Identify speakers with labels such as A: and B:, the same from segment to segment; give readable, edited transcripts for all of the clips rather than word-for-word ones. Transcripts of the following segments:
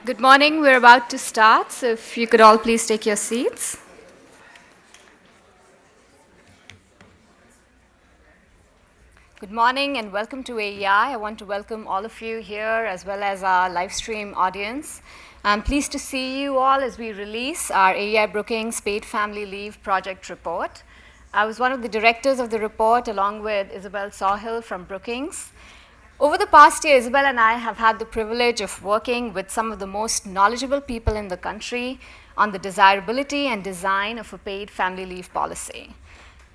A: Good morning. We're about to start, so if you could all please take your seats. Good morning and welcome to AEI. I want to welcome all of you here as well as our live stream audience. I'm pleased to see you all as we release our AEI-Brookings Paid Family Leave Project Report. I was one of the directors of the report along with Isabel Sawhill from Brookings. Over the past year, Isabel and I have had the privilege of working with some of the most knowledgeable people in the country on the desirability and design of a paid family leave policy.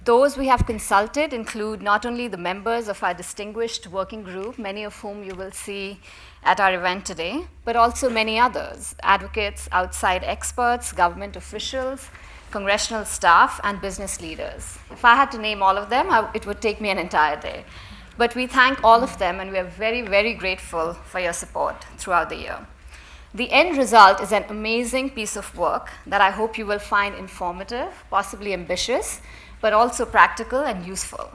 A: Those we have consulted include not only the members of our distinguished working group, many of whom you will see at our event today, but also many others, advocates, outside experts, government officials, congressional staff, and business leaders. If I had to name all of them, it would take me an entire day. But we thank all of them, and we are very, very grateful for your support throughout the year. The end result is an amazing piece of work that I hope you will find informative, possibly ambitious, but also practical and useful.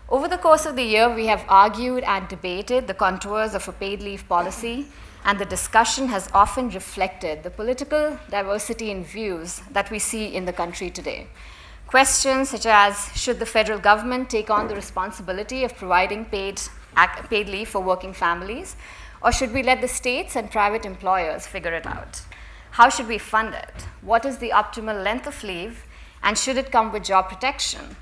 A: Over the course of the year, we have argued and debated the contours of a paid leave policy, and the discussion has often reflected the political diversity in views that we see in the country today. Questions such as, should the federal government take on the responsibility of providing paid leave for working families, or should we let the states and private employers figure it out? How should we fund it? What is the optimal length of leave, and should it come with job protection?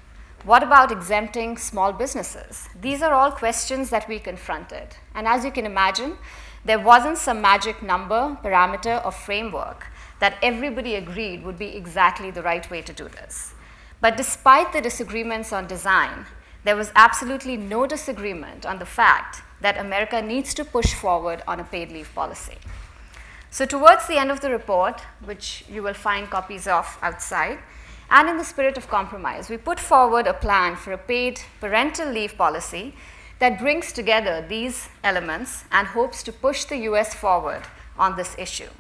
A: What about exempting small businesses? These are all questions that we confronted. And as you can imagine, there wasn't some magic number, parameter, or framework that everybody agreed would be exactly the right way to do this. But despite the disagreements on design, there was absolutely no disagreement on the fact that America needs to push forward on a paid leave policy. So towards the end of the report, which you will find copies of outside, and in the spirit of compromise, we put forward a plan for a paid parental leave policy that brings together these elements and hopes to push the US forward on this issue.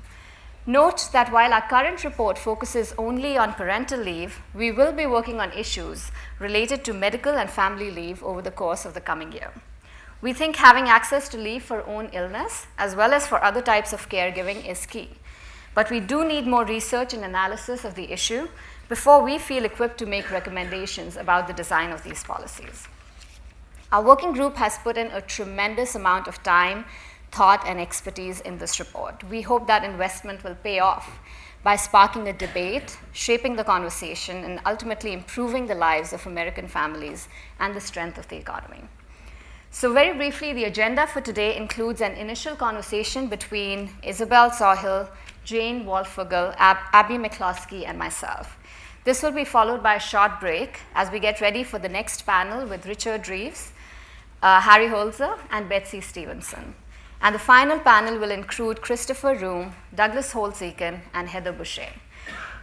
A: Note that while our current report focuses only on parental leave, we will be working on issues related to medical and family leave over the course of the coming year. We think having access to leave for own illness, as well as for other types of caregiving, is key. But we do need more research and analysis of the issue before we feel equipped to make recommendations about the design of these policies. Our working group has put in a tremendous amount of time, thought, and expertise in this report. We hope that investment will pay off by sparking a debate, shaping the conversation, and ultimately improving the lives of American families and the strength of the economy. So very briefly, the agenda for today includes an initial conversation between Isabel Sawhill, Jane Wolfogel, Abby McCloskey, and myself. This will be followed by a short break as we get ready for the next panel with Richard Reeves, Harry Holzer, and Betsy Stevenson. And the final panel will include Christopher Room, Douglas Holzeken, and Heather Boucher.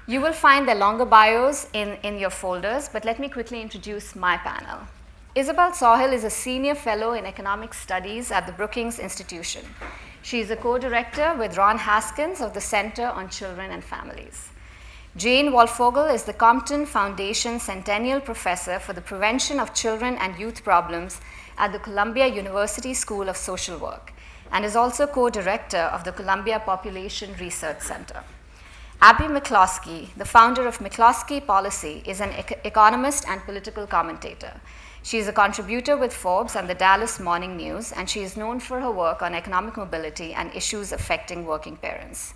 A: You will find their longer bios in your folders, but let me quickly introduce my panel. Isabel Sawhill is a senior fellow in economic studies at the Brookings Institution. She is a co-director with Ron Haskins of the Center on Children and Families. Jane Wolfogel is the Compton Foundation Centennial Professor for the Prevention of Children and Youth Problems at the Columbia University School of Social Work, and is also co-director of the Columbia Population Research Center. Abby McCloskey, the founder of McCloskey Policy, is an economist and political commentator. She is a contributor with Forbes and the Dallas Morning News, and she is known for her work on economic mobility and issues affecting working parents.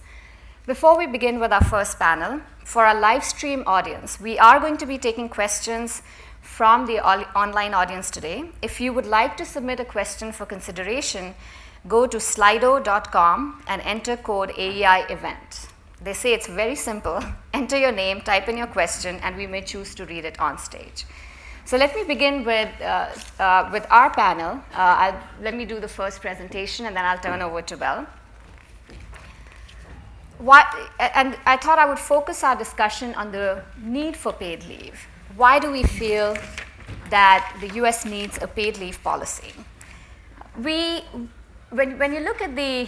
A: Before we begin with our first panel, for our live stream audience, we are going to be taking questions from the online audience today. If you would like to submit a question for consideration, go to slido.com and enter code AEI event. They say it's very simple. Enter your name, type in your question, and we may choose to read it on stage. So let me begin with our panel. Let me do the first presentation, and then I'll turn over to Belle. And I thought I would focus our discussion on the need for paid leave. Why do we feel that the US needs a paid leave policy? When you look at the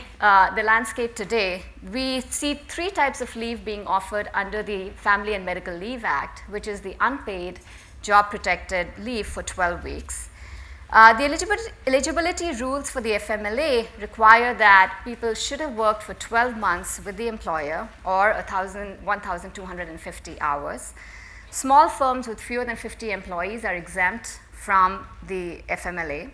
A: landscape today, we see three types of leave being offered under the Family and Medical Leave Act, which is the unpaid, job-protected leave for 12 weeks. The eligibility rules for the FMLA require that people should have worked for 12 months with the employer or 1,250 hours. Small firms with fewer than 50 employees are exempt from the FMLA.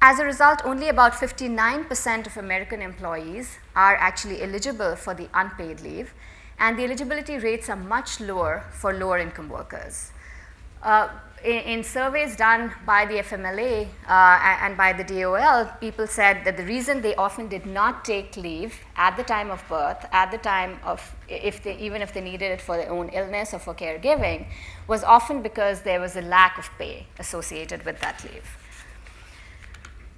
A: As a result, only about 59% of American employees are actually eligible for the unpaid leave, and the eligibility rates are much lower for lower income workers. In surveys done by the FMLA and by the DOL, people said that the reason they often did not take leave at the time of birth, at the time of, even if they needed it for their own illness or for caregiving, was often because there was a lack of pay associated with that leave.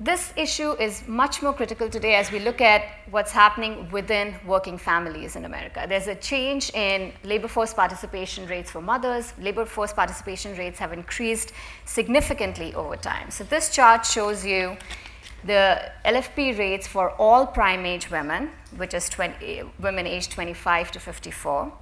A: This issue is much more critical today as we look at what's happening within working families in America. There's a change in labor force participation rates for mothers. Labor force participation rates have increased significantly over time. So this chart shows you the LFP rates for all prime age women, which is women aged 25 to 54.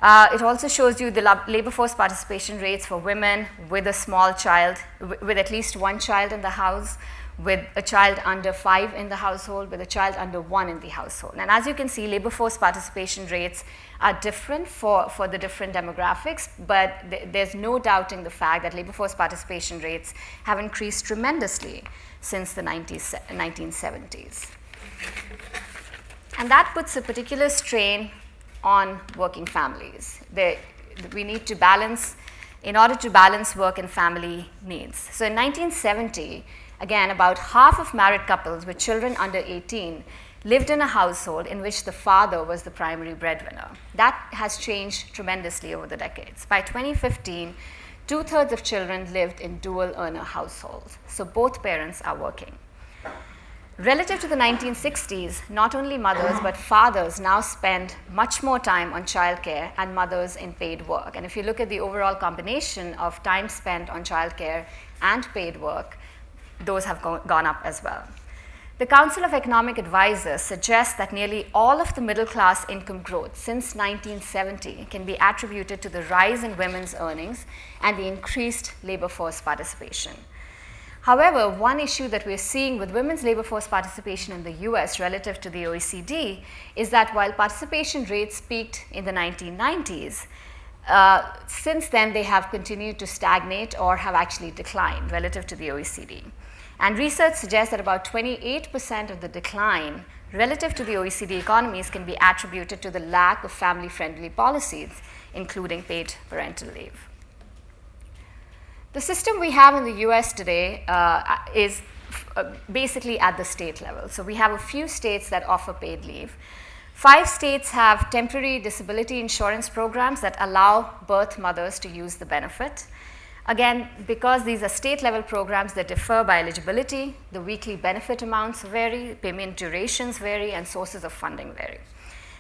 A: It also shows you the labor force participation rates for women with a small child, with at least one child in the house, with a child under 5 in the household, with a child under 1 in the household. And as you can see, labor force participation rates are different for the different demographics, but there's no doubting the fact that labor force participation rates have increased tremendously since the 1970s. And that puts a particular strain on working families. We need to balance, in order to balance work and family needs. So in 1970, again, about half of married couples with children under 18 lived in a household in which the father was the primary breadwinner. That has changed tremendously over the decades. By 2015, 2/3 of children lived in dual earner households, so both parents are working. Relative to the 1960s, not only mothers but fathers now spend much more time on childcare and mothers in paid work. And if you look at the overall combination of time spent on childcare and paid work, those have gone up as well. The Council of Economic Advisors suggests that nearly all of the middle class income growth since 1970 can be attributed to the rise in women's earnings and the increased labor force participation. However, one issue that we're seeing with women's labor force participation in the US relative to the OECD is that while participation rates peaked in the 1990s, since then they have continued to stagnate or have actually declined relative to the OECD. And research suggests that about 28% of the decline relative to the OECD economies can be attributed to the lack of family-friendly policies, including paid parental leave. The system we have in the US today is basically at the state level. So we have a few states that offer paid leave. 5 states have temporary disability insurance programs that allow birth mothers to use the benefit. Again, because these are state-level programs that differ by eligibility, the weekly benefit amounts vary, payment durations vary, and sources of funding vary.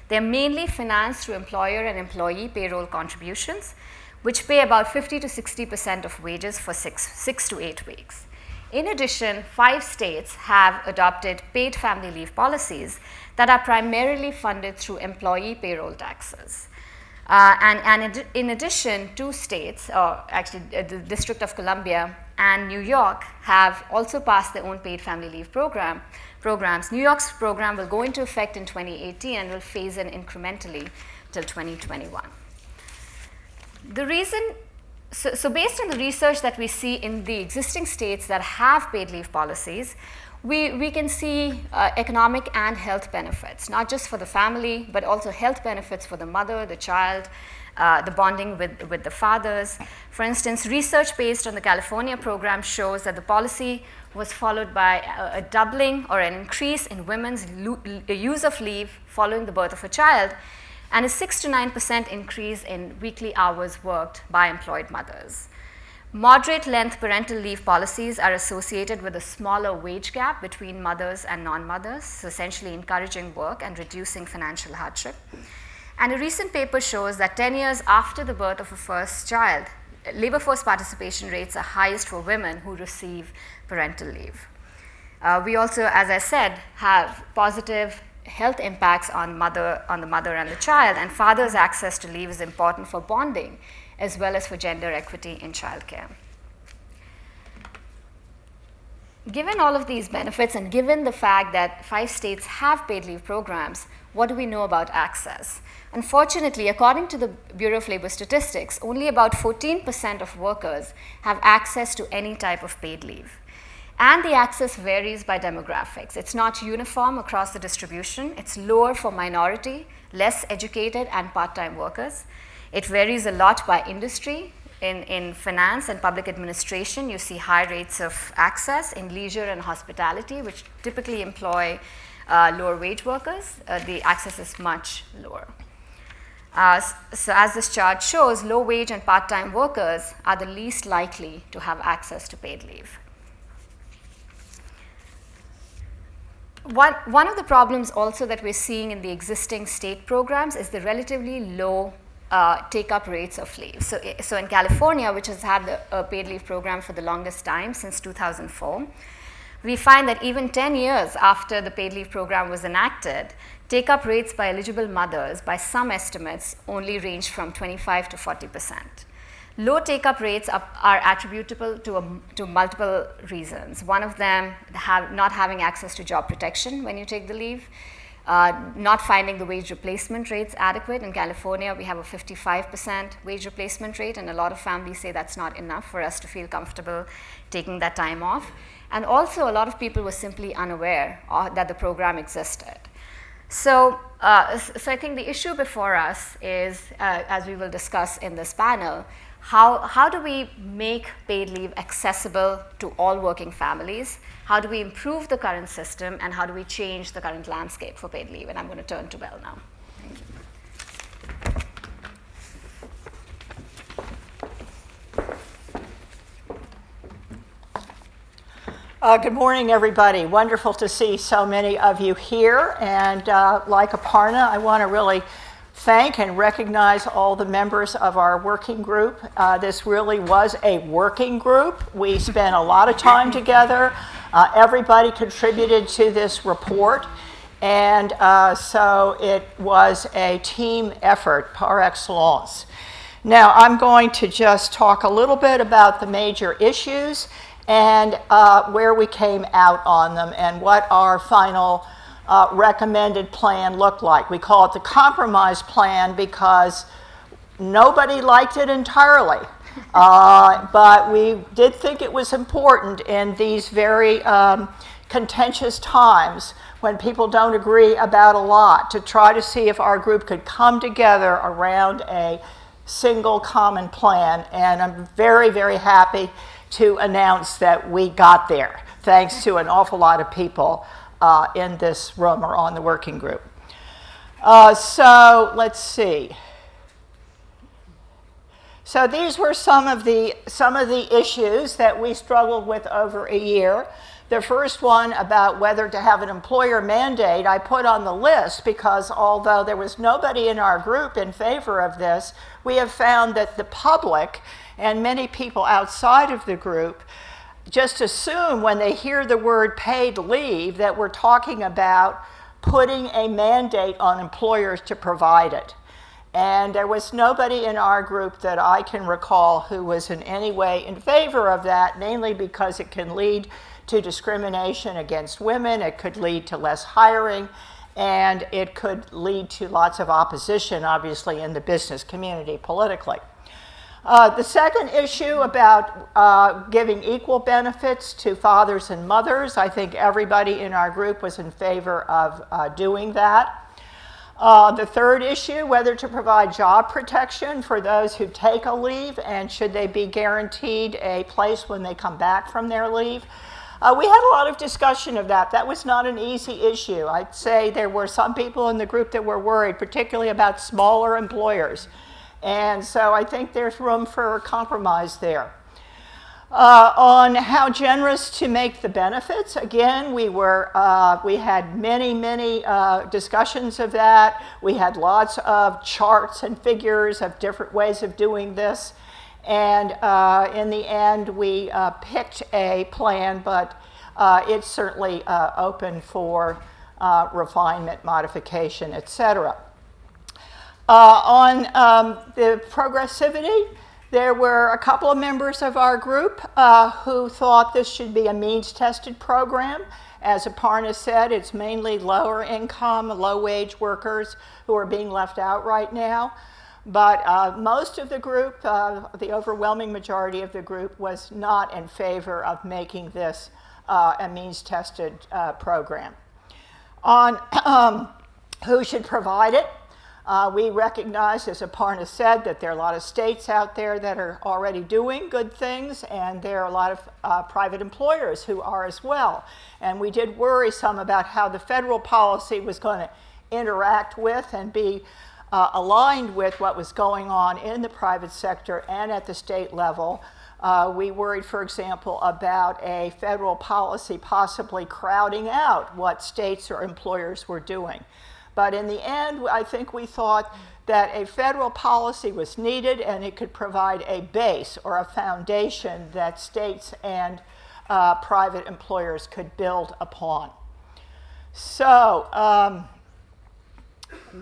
A: They're mainly financed through employer and employee payroll contributions, which pay about 50 to 60% of wages for 6 to 8 weeks. In addition, 5 states have adopted paid family leave policies that are primarily funded through employee payroll taxes. In addition, 2 states, or actually the District of Columbia and New York, have also passed their own paid family leave programs. New York's program will go into effect in 2018 and will phase in incrementally till 2021. The reason, so based on the research that we see in the existing states that have paid leave policies, we can see economic and health benefits, not just for the family, but also health benefits for the mother, the child, the bonding with the fathers. For instance, research based on the California program shows that the policy was followed by a doubling or an increase in women's use of leave following the birth of a child, and a 6 to 9% increase in weekly hours worked by employed mothers. Moderate length parental leave policies are associated with a smaller wage gap between mothers and non-mothers, so essentially encouraging work and reducing financial hardship. And a recent paper shows that 10 years after the birth of a first child, labor force participation rates are highest for women who receive parental leave. We also, as I said, have positive health impacts on the mother and the child, and fathers' access to leave is important for bonding as well as for gender equity in childcare. given all of these benefits and given the fact that 5 states have paid leave programs, what do we know about access? Unfortunately, according to the Bureau of Labor Statistics, only about 14% of workers have access to any type of paid leave. And the access varies by demographics. It's not uniform across the distribution. It's lower for minority, less educated, and part-time workers. It varies a lot by industry. In finance and public administration, you see high rates of access. In leisure and hospitality, which typically employ lower wage workers, the access is much lower. So as this chart shows, low wage and part-time workers are the least likely to have access to paid leave. One of the problems also that we're seeing in the existing state programs is the relatively low take-up rates of leave. So in California, which has had a paid leave program for the longest time, since 2004, we find that even 10 years after the paid leave program was enacted, take-up rates by eligible mothers, by some estimates, only range from 25 to 40%. Low take-up rates are attributable to multiple reasons. One of them, not having access to job protection when you take the leave, not finding the wage replacement rates adequate. In California, we have a 55% wage replacement rate, and a lot of families say that's not enough for us to feel comfortable taking that time off. And also, a lot of people were simply unaware that the program existed. So I think the issue before us is, as we will discuss in this panel, how do we make paid leave accessible to all working families? How do we improve the current system, and how do we change the current landscape for paid leave? And I'm going to turn to Belle now. Thank
B: you. Good morning, everybody. Wonderful to see so many of you here. And like Aparna, I want to really thank and recognize all the members of our working group. This really was a working group. We spent a lot of time together. Everybody contributed to this report. And so it was a team effort par excellence. Now, I'm going to just talk a little bit about the major issues and where we came out on them and what our final recommended plan looked like. We call it the compromise plan because nobody liked it entirely. But we did think it was important in these very contentious times when people don't agree about a lot to try to see if our group could come together around a single common plan. And I'm very, very happy to announce that we got there, thanks to an awful lot of people in this room or on the working group. So let's see. So these were some of the issues that we struggled with over a year. The first one about whether to have an employer mandate I put on the list because although there was nobody in our group in favor of this, we have found that the public and many people outside of the group just assume when they hear the word paid leave that we're talking about putting a mandate on employers to provide it. And there was nobody in our group that I can recall who was in any way in favor of that, mainly because it can lead to discrimination against women, it could lead to less hiring, and it could lead to lots of opposition, obviously, in the business community politically. The second issue about giving equal benefits to fathers and mothers, I think everybody in our group was in favor of doing that. The third issue, whether to provide job protection for those who take a leave and should they be guaranteed a place when they come back from their leave. We had a lot of discussion of that. That was not an easy issue. I'd say there were some people in the group that were worried, particularly about smaller employers. And so I think there's room for a compromise there. On how generous to make the benefits, again, we had many discussions of that. We had lots of charts and figures of different ways of doing this. And in the end, we picked a plan, but it's certainly open for refinement, modification, et cetera. On the progressivity, There were a couple of members of our group who thought this should be a means-tested program. As Aparna said, it's mainly lower income, low wage workers who are being left out right now. But most of the group, the overwhelming majority of the group, was not in favor of making this a means-tested program. On who should provide it, we recognize, as Aparna said, that there are a lot of states out there that are already doing good things, and there are a lot of private employers who are as well. And we did worry some about how the federal policy was going to interact with and be aligned with what was going on in the private sector and at the state level. We worried, for example, about a federal policy possibly crowding out what states or employers were doing. But in the end, I think we thought that a federal policy was needed, and it could provide a base or a foundation that states and private employers could build upon. So,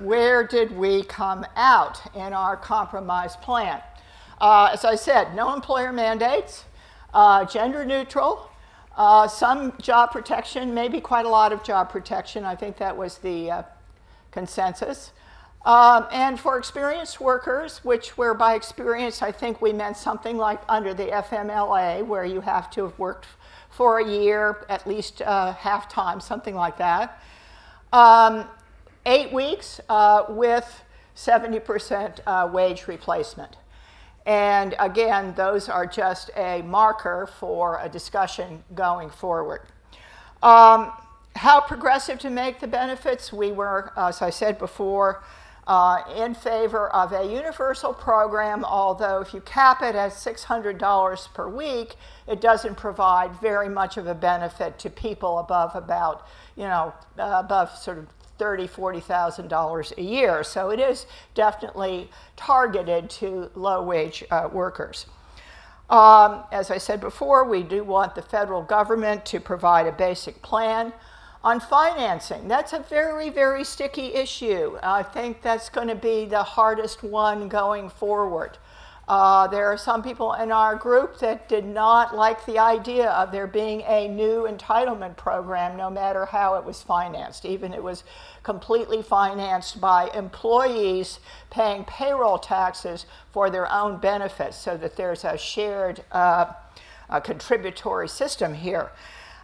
B: where did we come out in our compromise plan? As I said, no employer mandates, gender neutral, some job protection, maybe quite a lot of job protection. I think that was the consensus. And for experienced workers, which were by experience, I think we meant something like under the FMLA, where you have to have worked for a year, at least half-time, something like that. 8 weeks with 70% wage replacement. And again, those are just a marker for a discussion going forward. How progressive to make the benefits? We were, as I said before, in favor of a universal program, although if you cap it at $600 per week, it doesn't provide very much of a benefit to people above about, above sort of $30,000, $40,000 a year. So it is definitely targeted to low-wage workers. As I said before, we do want the federal government to provide a basic plan. On financing, that's a very, very sticky issue. I think that's going to be the hardest one going forward. There are some people in our group that did not like the idea of there being a new entitlement program, no matter how it was financed. Even it was completely financed by employees paying payroll taxes for their own benefits, so that there's a shared contributory system here.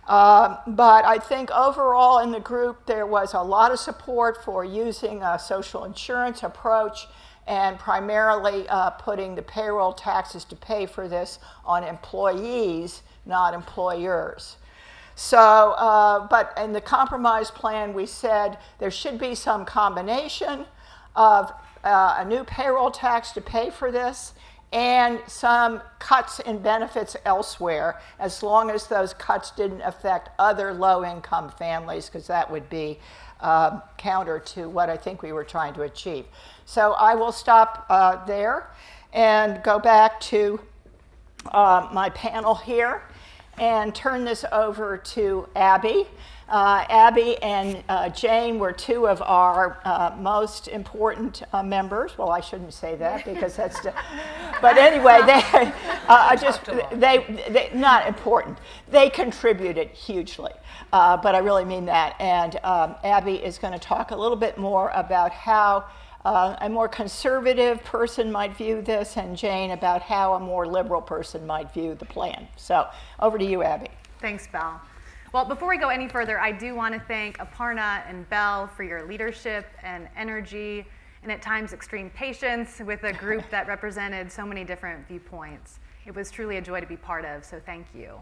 B: But I think overall in the group there was a lot of support for using a social insurance approach and primarily putting the payroll taxes to pay for this on employees, not employers. So, but in the compromise plan we said there should be some combination of a new payroll tax to pay for this and some cuts in benefits elsewhere, as long as those cuts didn't affect other low-income families, because that would be counter to what I think we were trying to achieve. So I will stop there and go back to my panel here and turn this over to Abby. Abby and Jane were two of our most important members. Well, I shouldn't say that because that's, but anyway, they not important. They contributed hugely, but I really mean that. And Abby is going to talk a little bit more about how a more conservative person might view this, and Jane about how a more liberal person might view the plan. So over to you, Abby.
C: Thanks, Belle. Well, before we go any further, I do want to thank Aparna and Belle for your leadership and energy, and at times extreme patience with a group that represented so many different viewpoints. It was truly a joy to be part of, so thank you.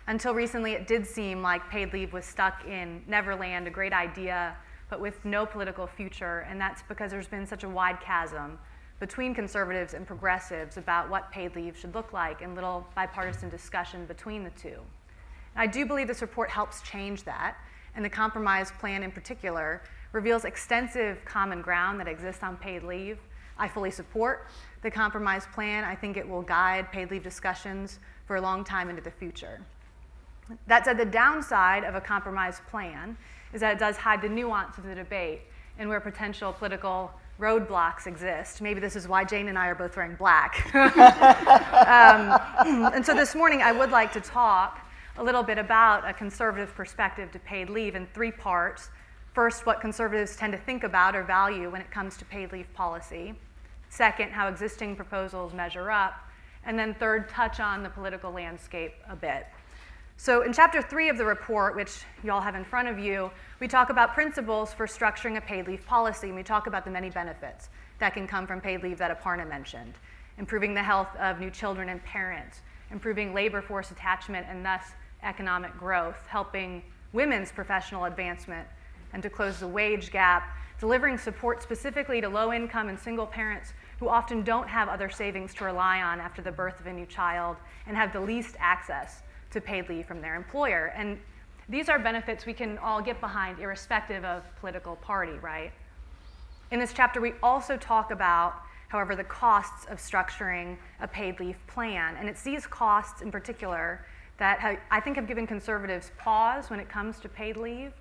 C: Until recently, it did seem like paid leave was stuck in Neverland, a great idea, but with no political future, and that's because there's been such a wide chasm between conservatives and progressives about what paid leave should look like, and little bipartisan discussion between the two. I do believe this report helps change that, and the compromise plan in particular reveals extensive common ground that exists on paid leave. I fully support the compromise plan. I think it will guide paid leave discussions for a long time into the future. That said, the downside of a compromise plan is that it does hide the nuance of the debate and where potential political roadblocks exist. Maybe this is why Jane and I are both wearing black. And so this morning I would like to talk a little bit about a conservative perspective to paid leave in 3 parts. First, what conservatives tend to think about or value when it comes to paid leave policy. Second, how existing proposals measure up. And then third, touch on the political landscape a bit. So in chapter 3 of the report, which you all have in front of you, we talk about principles for structuring a paid leave policy, and we talk about the many benefits that can come from paid leave that Aparna mentioned. Improving the health of new children and parents, improving labor force attachment and thus economic growth, helping women's professional advancement and to close the wage gap, delivering support specifically to low-income and single parents who often don't have other savings to rely on after the birth of a new child and have the least access to paid leave from their employer. And these are benefits we can all get behind irrespective of political party, right? In this chapter, we also talk about, however, the costs of structuring a paid leave plan. And it's these costs in particular that I think have given conservatives pause when it comes to paid leave,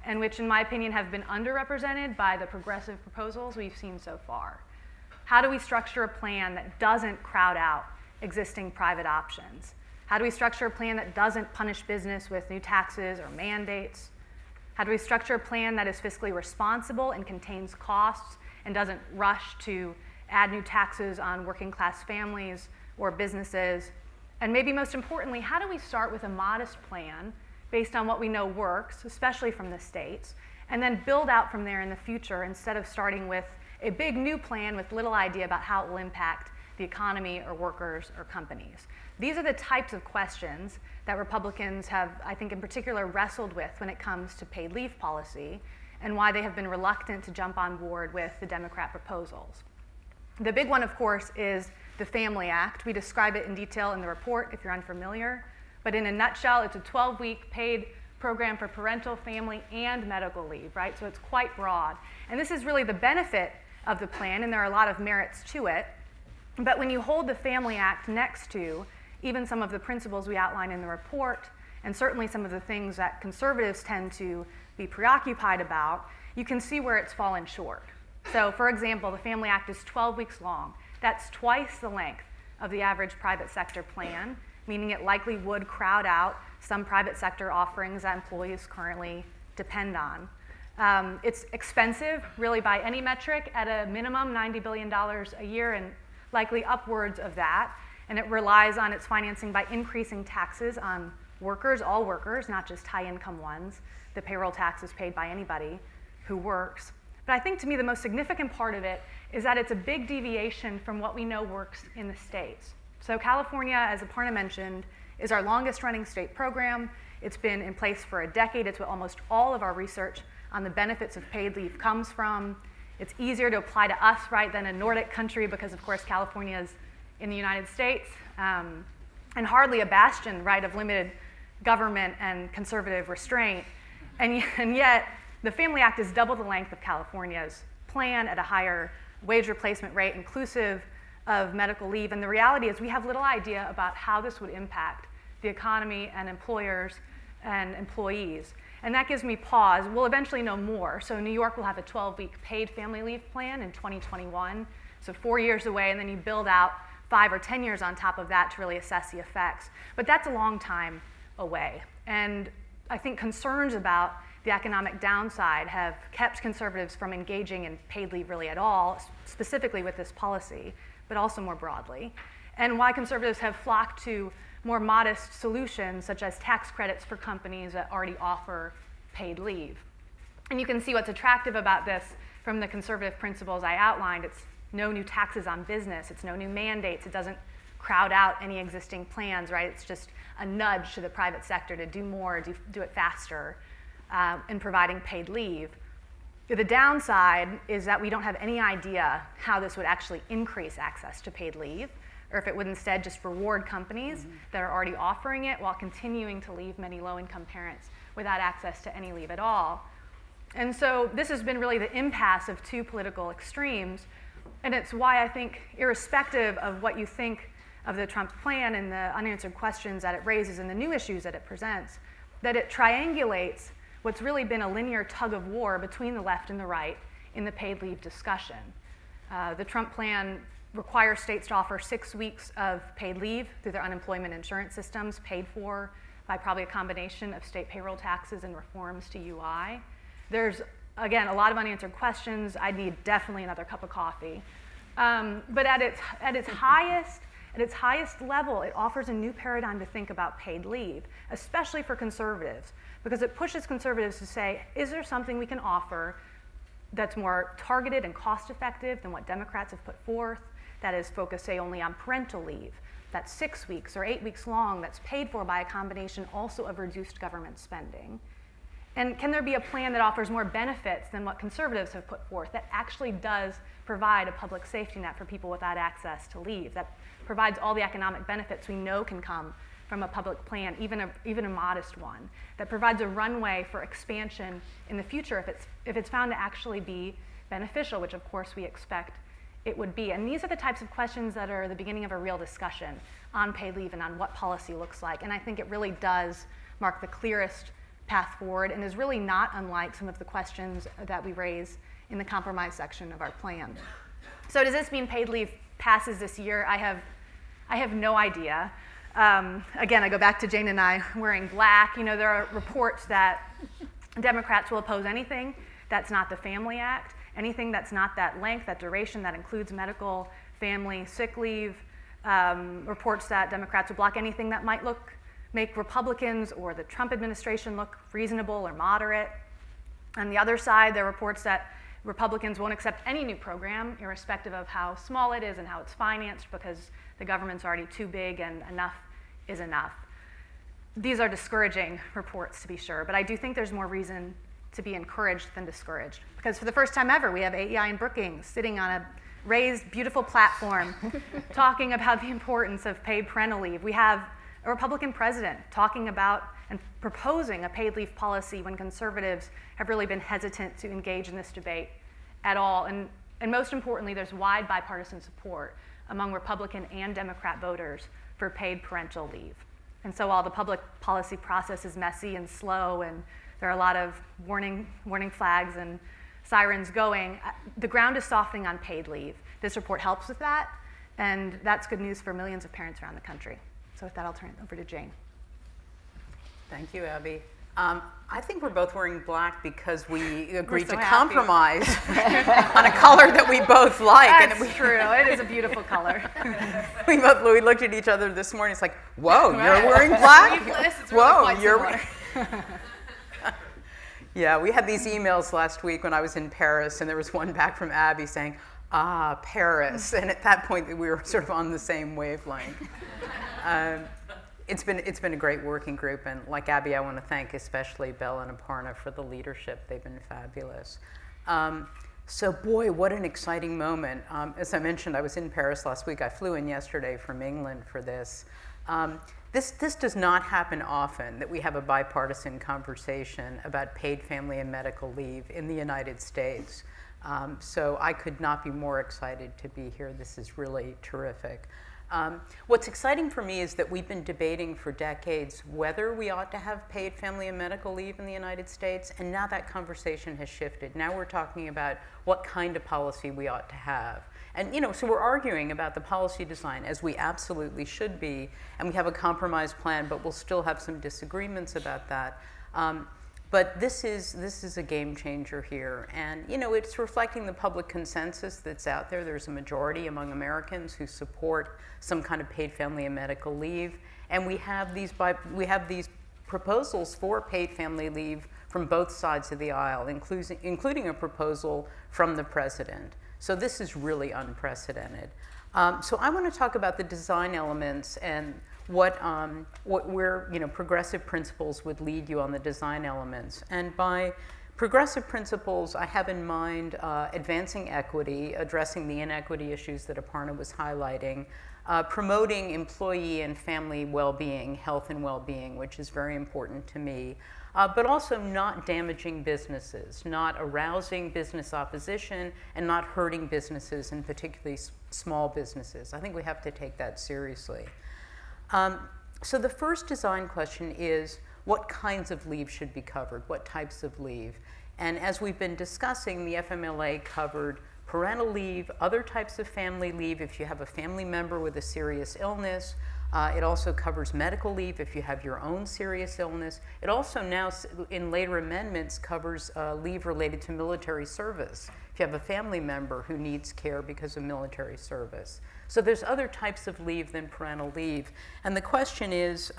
C: and which, in my opinion, have been underrepresented by the progressive proposals we've seen so far. How do we structure a plan that doesn't crowd out existing private options? How do we structure a plan that doesn't punish business with new taxes or mandates? How do we structure a plan that is fiscally responsible and contains costs and doesn't rush to add new taxes on working class families or businesses? And maybe most importantly, how do we start with a modest plan based on what we know works, especially from the states, and then build out from there in the future instead of starting with a big new plan with little idea about how it will impact the economy or workers or companies? These are the types of questions that Republicans have, I think in particular, wrestled with when it comes to paid leave policy and why they have been reluctant to jump on board with the Democrat proposals. The big one, of course, is the Family Act. We describe it in detail in the report if you're unfamiliar, but in a nutshell, it's a 12-week paid program for parental, family, and medical leave, right? So it's quite broad. And this is really the benefit of the plan, and there are a lot of merits to it. But when you hold the Family Act next to even some of the principles we outline in the report, and certainly some of the things that conservatives tend to be preoccupied about, you can see where it's fallen short. So, for example, the Family Act is 12 weeks long. That's twice the length of the average private sector plan, meaning it likely would crowd out some private sector offerings that employees currently depend on. It's expensive, really, by any metric, at a minimum $90 billion a year, and likely upwards of that. And it relies on its financing by increasing taxes on workers, all workers, not just high-income ones. The payroll tax is paid by anybody who works. But I think to me the most significant part of it is that it's a big deviation from what we know works in the states. So California, as Aparna mentioned, is our longest-running state program. It's been in place for a decade. It's what almost all of our research on the benefits of paid leave comes from. It's easier to apply to us, right, than a Nordic country because, of course, California is in the United States, and hardly a bastion, right, of limited government and conservative restraint. And yet, the Family Act is double the length of California's plan at a higher wage replacement rate, inclusive of medical leave. And the reality is we have little idea about how this would impact the economy and employers and employees. And that gives me pause. We'll eventually know more. So New York will have a 12-week paid family leave plan in 2021, so 4 years away, and then you build out 5 or 10 years on top of that to really assess the effects. But that's a long time away. And I think concerns about the economic downside have kept conservatives from engaging in paid leave really at all, specifically with this policy, but also more broadly. And why conservatives have flocked to more modest solutions, such as tax credits for companies that already offer paid leave. And you can see what's attractive about this from the conservative principles I outlined. It's no new taxes on business. It's no new mandates. It doesn't crowd out any existing plans, right? It's just a nudge to the private sector to do more, do it faster in providing paid leave. The downside is that we don't have any idea how this would actually increase access to paid leave, or if it would instead just reward companies that are already offering it while continuing to leave many low-income parents without access to any leave at all. And so this has been really the impasse of two political extremes. And it's why I think, irrespective of what you think of the Trump plan and the unanswered questions that it raises and the new issues that it presents, that it triangulates what's really been a linear tug of war between the left and the right in the paid leave discussion. The Trump plan requires states to offer 6 weeks of paid leave through their unemployment insurance systems, paid for by probably a combination of state payroll taxes and reforms to UI. There's, again, a lot of unanswered questions. I'd need definitely another cup of coffee. But at its highest level, it offers a new paradigm to think about paid leave, especially for conservatives, because it pushes conservatives to say, is there something we can offer that's more targeted and cost-effective than what Democrats have put forth, that is focused, say, only on parental leave, that's 6 weeks or 8 weeks long, that's paid for by a combination also of reduced government spending? And can there be a plan that offers more benefits than what conservatives have put forth, that actually does provide a public safety net for people without access to leave, that provides all the economic benefits we know can come from a public plan, even a modest one, that provides a runway for expansion in the future if it's found to actually be beneficial, which of course we expect it would be. And these are the types of questions that are the beginning of a real discussion on paid leave and on what policy looks like. And I think it really does mark the clearest path forward and is really not unlike some of the questions that we raise in the compromise section of our plan. So does this mean paid leave passes this year? I have no idea. Again, I go back to Jane and I wearing black. You know, there are reports that Democrats will oppose anything that's not the Family Act, anything that's not that length, that duration, that includes medical, family, sick leave. Reports that Democrats will block anything that might make Republicans or the Trump administration look reasonable or moderate. On the other side, there are reports that Republicans won't accept any new program, irrespective of how small it is and how it's financed, because the government's already too big and enough is enough. These are discouraging reports, to be sure, but I do think there's more reason to be encouraged than discouraged, because for the first time ever, we have AEI and Brookings sitting on a raised, beautiful platform talking about the importance of paid parental leave. We have a Republican president talking about and proposing a paid leave policy when conservatives have really been hesitant to engage in this debate at all. And most importantly, there's wide bipartisan support among Republican and Democrat voters for paid parental leave. And so while the public policy process is messy and slow and there are a lot of warning flags and sirens going, the ground is softening on paid leave. This report helps with that, and that's good news for millions of parents around the country. So with that, I'll turn it over to Jane.
D: Thank you, Abby. I think we're both wearing black because we agreed
C: so
D: to
C: happy.
D: compromise on a color that we both like.
C: That's true. It is a beautiful color.
D: We looked at each other this morning. It's like, whoa, you're wearing black?
C: It's really
D: Whoa,
C: quite
D: you're.
C: similar.
D: Yeah, we had these emails last week when I was in Paris, and there was one back from Abby saying, Paris. And at that point, we were sort of on the same wavelength. It's been a great working group, and like Abby, I want to thank especially Belle and Aparna for the leadership. They've been fabulous. So boy, what an exciting moment. As I mentioned, I was in Paris last week. I flew in yesterday from England for this. This does not happen often, that we have a bipartisan conversation about paid family and medical leave in the United States. So I could not be more excited to be here. This is really terrific. What's exciting for me is that we've been debating for decades whether we ought to have paid family and medical leave in the United States, and now that conversation has shifted. Now we're talking about what kind of policy we ought to have. And so we're arguing about the policy design, as we absolutely should be, and we have a compromise plan, but we'll still have some disagreements about that. But this is a game changer here, and it's reflecting the public consensus that's out there. There's a majority among Americans who support some kind of paid family and medical leave, and we have these proposals for paid family leave from both sides of the aisle, including a proposal from the president. So this is really unprecedented. So I want to talk about the design elements and what progressive principles would lead you on the design elements. And by progressive principles, I have in mind advancing equity, addressing the inequity issues that Aparna was highlighting, promoting employee and family well-being, health and well-being, which is very important to me, but also not damaging businesses, not arousing business opposition, and not hurting businesses, and particularly small businesses. I think we have to take that seriously. So the first design question is, what kinds of leave should be covered? What types of leave? And as we've been discussing, the FMLA covered parental leave, other types of family leave if you have a family member with a serious illness. It also covers medical leave if you have your own serious illness. It also now, in later amendments, covers leave related to military service if you have a family member who needs care because of military service. So there's other types of leave than parental leave. And the question is,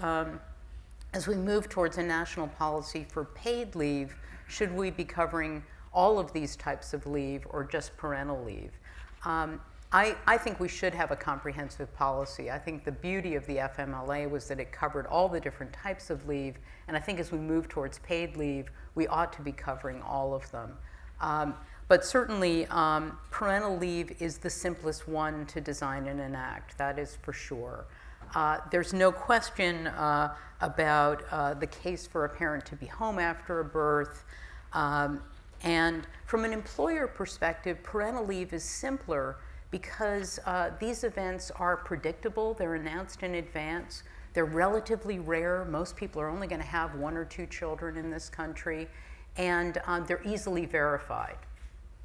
D: as we move towards a national policy for paid leave, should we be covering all of these types of leave or just parental leave? I think we should have a comprehensive policy. I think the beauty of the FMLA was that it covered all the different types of leave, and I think as we move towards paid leave, we ought to be covering all of them. But certainly, parental leave is the simplest one to design and enact, that is for sure. There's no question about the case for a parent to be home after a birth. And from an employer perspective, parental leave is simpler because these events are predictable, they're announced in advance, they're relatively rare. Most people are only going to have 1 or 2 children in this country, and they're easily verified,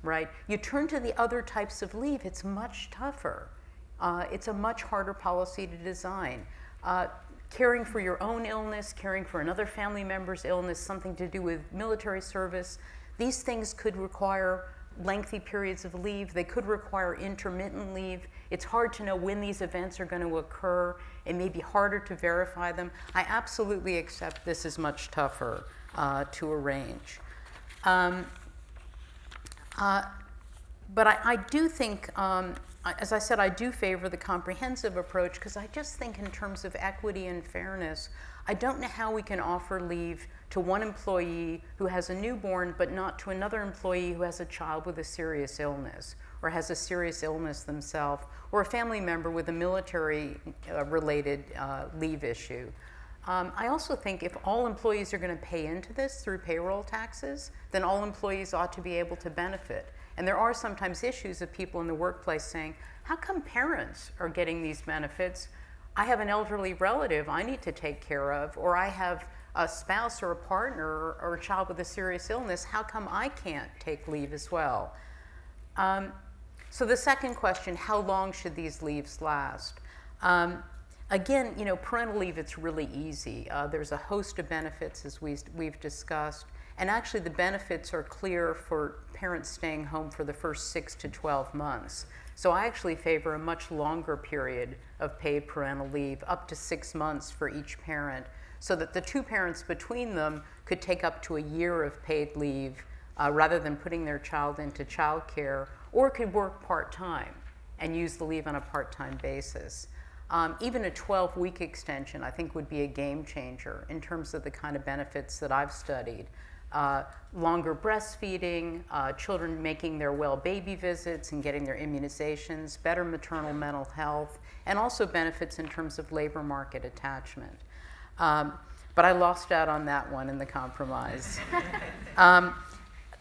D: right? You turn to the other types of leave, it's much tougher. It's a much harder policy to design. Caring for your own illness, caring for another family member's illness, something to do with military service, these things could require lengthy periods of leave. They could require intermittent leave. It's hard to know when these events are going to occur. It may be harder to verify them. I absolutely accept this is much tougher to arrange. But I do think, as I said, I do favor the comprehensive approach because I just think in terms of equity and fairness, I don't know how we can offer leave to one employee who has a newborn but not to another employee who has a child with a serious illness or has a serious illness themselves, or a family member with a military related leave issue. I also think if all employees are going to pay into this through payroll taxes, then all employees ought to be able to benefit. And there are sometimes issues of people in the workplace saying, how come parents are getting these benefits? I have an elderly relative I need to take care of, or I have a spouse or a partner or a child with a serious illness. How come I can't take leave as well? So the second question, how long should these leaves last? Again, parental leave, it's really easy. There's a host of benefits as we've discussed. And actually the benefits are clear for parents staying home for the first 6 to 12 months. So I actually favor a much longer period of paid parental leave, up to 6 months for each parent, so that the 2 parents between them could take up to a year of paid leave rather than putting their child into child care, or could work part-time and use the leave on a part-time basis. Even a 12-week extension, I think, would be a game changer in terms of the kind of benefits that I've studied. Longer breastfeeding, children making their well baby visits and getting their immunizations, better maternal mental health, and also benefits in terms of labor market attachment. But I lost out on that one in the compromise.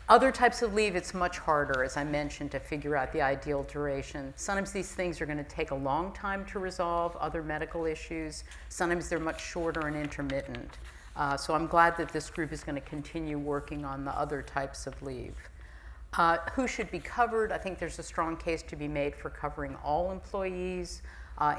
D: Other types of leave, it's much harder, as I mentioned, to figure out the ideal duration. Sometimes these things are going to take a long time to resolve, other medical issues. Sometimes they're much shorter and intermittent. So I'm glad that this group is going to continue working on the other types of leave. Who should be covered? I think there's a strong case to be made for covering all employees,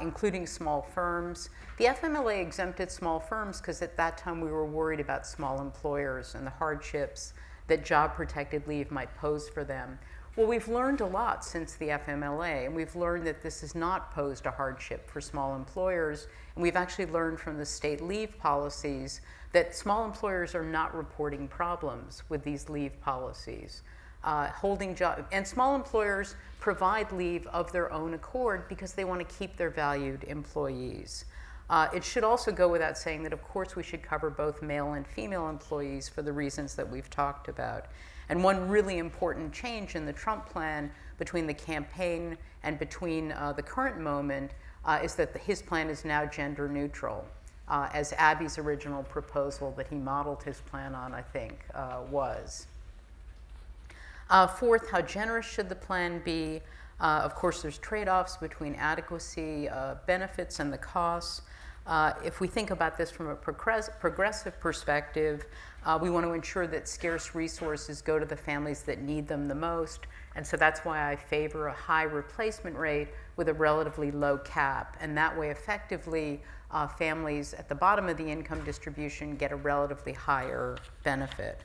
D: including small firms. The FMLA exempted small firms because at that time we were worried about small employers and the hardships that job-protected leave might pose for them. Well, we've learned a lot since the FMLA, and we've learned that this has not posed a hardship for small employers, and we've actually learned from the state leave policies that small employers are not reporting problems with these leave policies. And small employers provide leave of their own accord because they want to keep their valued employees. It should also go without saying that, of course, we should cover both male and female employees for the reasons that we've talked about. And one really important change in the Trump plan between the campaign and between the current moment is that his plan is now gender neutral, as Abby's original proposal that he modeled his plan on, I think, was. Fourth, how generous should the plan be? Of course, there's trade-offs between adequacy, benefits, and the costs. If we think about this from a progressive perspective, we want to ensure that scarce resources go to the families that need them the most. And so that's why I favor a high replacement rate with a relatively low cap. And that way, effectively, families at the bottom of the income distribution get a relatively higher benefit.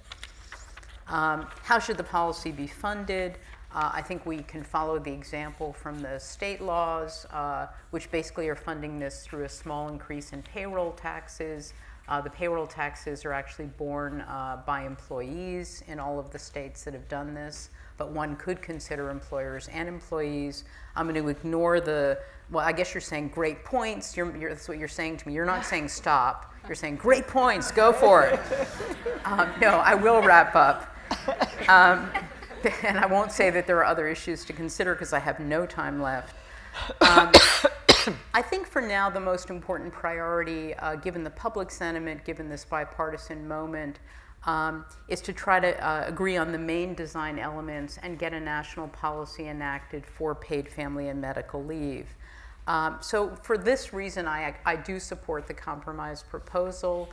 D: How should the policy be funded? I think we can follow the example from the state laws, which basically are funding this through a small increase in payroll taxes. The payroll taxes are actually borne by employees in all of the states that have done this, but one could consider employers and employees. I'm going to ignore well, I guess you're saying great points. That's what you're saying to me. You're not saying stop. You're saying great points, go for it. No, I will wrap up. And I won't say that there are other issues to consider because I have no time left. I think for now the most important priority, given the public sentiment, given this bipartisan moment, is to try to agree on the main design elements and get a national policy enacted for paid family and medical leave. So for this reason, I do support the compromise proposal.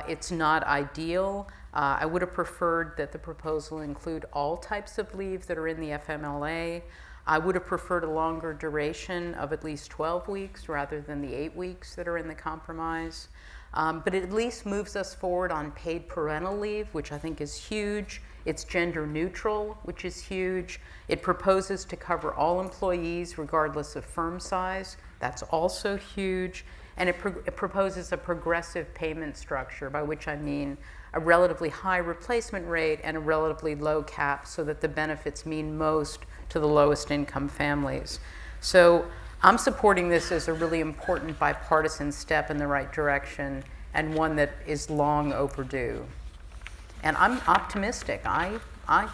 D: It's not ideal. I would have preferred that the proposal include all types of leave that are in the FMLA. I would have preferred a longer duration of at least 12 weeks rather than the 8 weeks that are in the compromise. But it at least moves us forward on paid parental leave, which I think is huge. It's gender neutral, which is huge. It proposes to cover all employees regardless of firm size. That's also huge. And it proposes a progressive payment structure, by which I mean a relatively high replacement rate and a relatively low cap so that the benefits mean most to the lowest income families. So I'm supporting this as a really important bipartisan step in the right direction and one that is long overdue. And I'm optimistic. I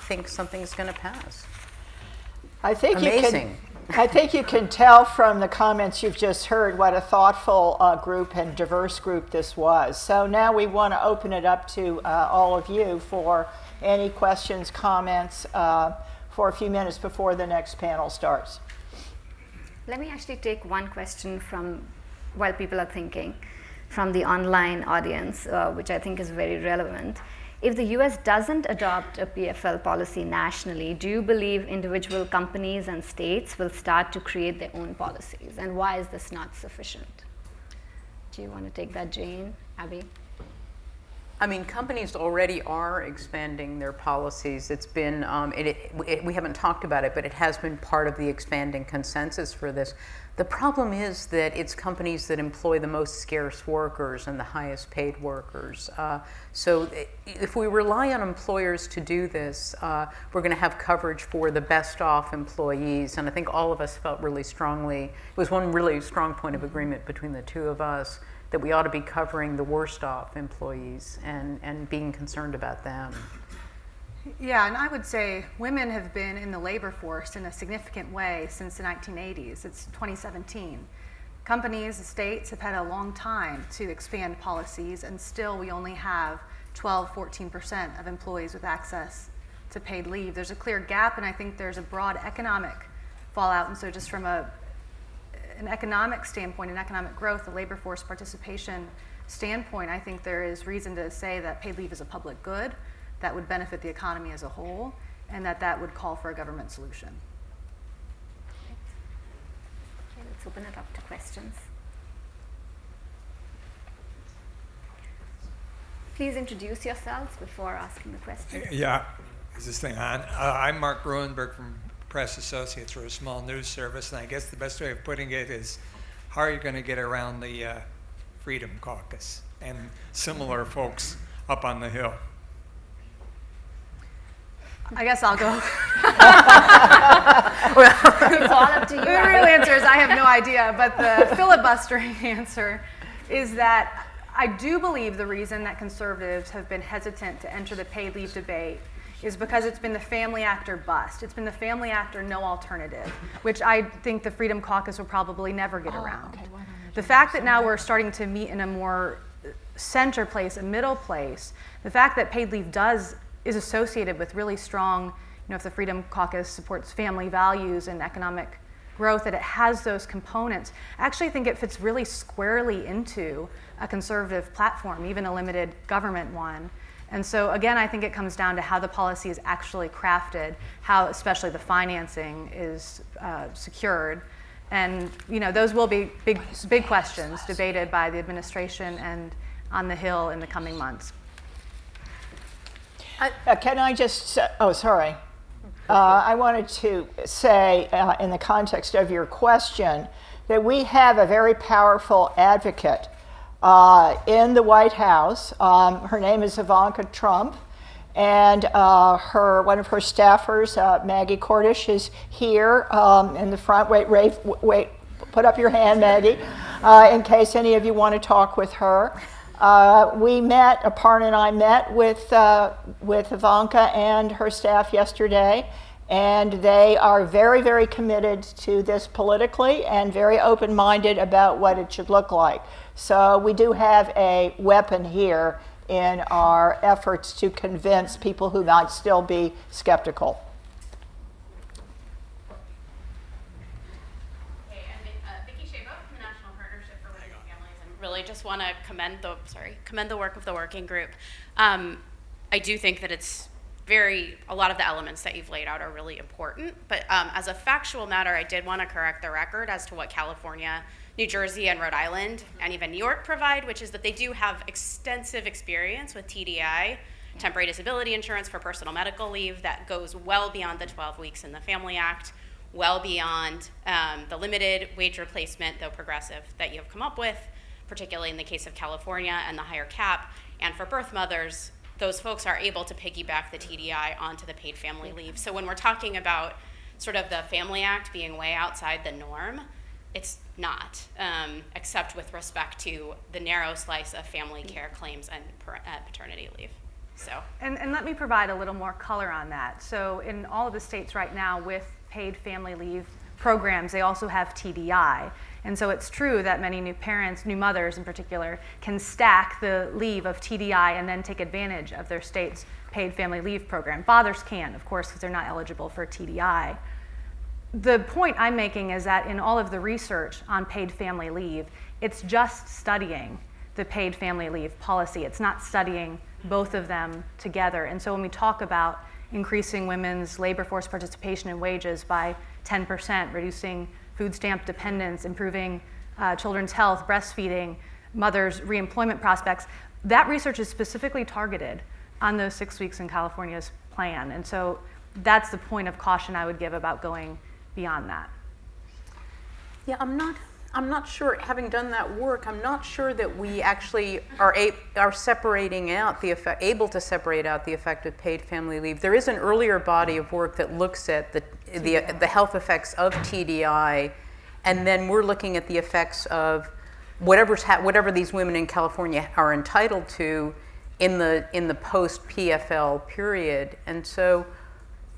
D: think something's going to pass.
B: I think
D: Amazing.
B: I think you can tell from the comments you've just heard what a thoughtful group and diverse group this was. So now we want to open it up to all of you for any questions, comments for a few minutes before the next panel starts.
A: Let me actually take one question from, while people are thinking, from the online audience, which I think is very relevant. If the US doesn't adopt a PFL policy nationally, do you believe individual companies and states will start to create their own policies? And why is this not sufficient? Do you want to take that, Jane, Abby?
D: I mean, companies already are expanding their policies. It's been, we haven't talked about it, but it has been part of the expanding consensus for this. The problem is that it's companies that employ the most scarce workers and the highest paid workers. So if we rely on employers to do this, we're going to have coverage for the best off employees. And I think all of us felt really strongly, it was one really strong point of agreement between the two of us, that we ought to be covering the worst off employees and being concerned about them.
C: Yeah, and I would say women have been in the labor force in a significant way since the 1980s. It's 2017. Companies, states have had a long time to expand policies, and still we only have 12-14% of employees with access to paid leave. There's a clear gap, and I think there's a broad economic fallout. And so just from an economic standpoint, an economic growth, a labor force participation standpoint, I think there is reason to say that paid leave is a public good that would benefit the economy as a whole, and that would call for a government solution.
A: Okay, let's open it up to questions. Please introduce yourselves before asking the question.
E: Yeah, is this thing on? I'm Mark Gruenberg from Press Associates. We're a small news service, and I guess the best way of putting it is, how are you going to get around the Freedom Caucus and similar folks up on the Hill?
C: I guess I'll go.
A: It's all up to you.
C: The real answer is I have no idea, but the filibustering answer is that I do believe the reason that conservatives have been hesitant to enter the paid leave debate is because it's been the family act or bust. It's been the family act or no alternative, which I think the Freedom Caucus will probably never get around.
B: Okay.
C: The fact that now we're starting to meet in a more center place, a middle place, the fact that paid leave is associated with really strong, if the Freedom Caucus supports family values and economic growth, that it has those components. I actually think it fits really squarely into a conservative platform, even a limited government one. And so again, I think it comes down to how the policy is actually crafted, how especially the financing is secured. And those will be big questions debated by the administration and on the Hill in the coming months.
B: Can I just, sorry. I wanted to say, in the context of your question, that we have a very powerful advocate in the White House. Her name is Ivanka Trump, and one of her staffers, Maggie Cordish, is here in the front. Wait, put up your hand, Maggie, in case any of you want to talk with her. Aparna and I met with Ivanka and her staff yesterday, and they are very, very committed to this politically and very open-minded about what it should look like. So we do have a weapon here in our efforts to convince people who might still be skeptical.
F: Really just want to commend the work of the working group. I do think that a lot of the elements that you've laid out are really important, but as a factual matter, I did want to correct the record as to what California, New Jersey, and Rhode Island, and even New York provide, which is that they do have extensive experience with TDI, temporary disability insurance for personal medical leave, that goes well beyond the 12 weeks in the Family Act, well beyond the limited wage replacement, though progressive, that you have come up with, particularly in the case of California and the higher cap. And for birth mothers, those folks are able to piggyback the TDI onto the paid family leave. So when we're talking about sort of the Family Act being way outside the norm, it's not, except with respect to the narrow slice of family care claims and paternity leave. So.
C: And let me provide a little more color on that. So in all of the states right now with paid family leave programs, they also have TDI. And so it's true that many new parents, new mothers in particular, can stack the leave of TDI and then take advantage of their state's paid family leave program. Fathers can, of course, because they're not eligible for TDI. The point I'm making is that in all of the research on paid family leave, it's just studying the paid family leave policy. It's not studying both of them together. And so when we talk about increasing women's labor force participation in wages by 10%, reducing food stamp dependence, improving children's health, breastfeeding, mothers' reemployment prospects, that research is specifically targeted on those 6 weeks in California's plan. And so that's the point of caution I would give about going beyond that.
D: Yeah, I'm not sure, having done that work, I'm not sure that we actually are separating out able to separate out the effect of paid family leave. There is an earlier body of work that looks at the health effects of TDI, and then we're looking at the effects of whatever these women in California are entitled to in the post PFL period. And so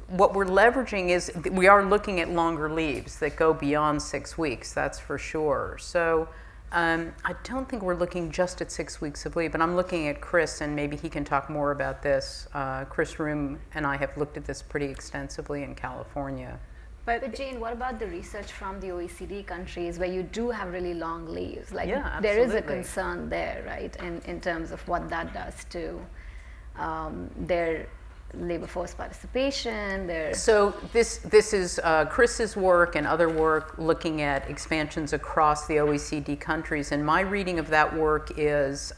D: what we're leveraging is we are looking at longer leaves that go beyond 6 weeks, that's for sure. So I don't think we're looking just at 6 weeks of leave, but I'm looking at Chris, and maybe he can talk more about this. Chris Room and I have looked at this pretty extensively in California.
A: But Jane, what about the research from the OECD countries where you do have really long leaves? Like,
D: yeah,
A: there is a concern there, right, in terms of what that does to their labor force participation.
D: So this is Chris's work and other work looking at expansions across the OECD countries. And my reading of that work is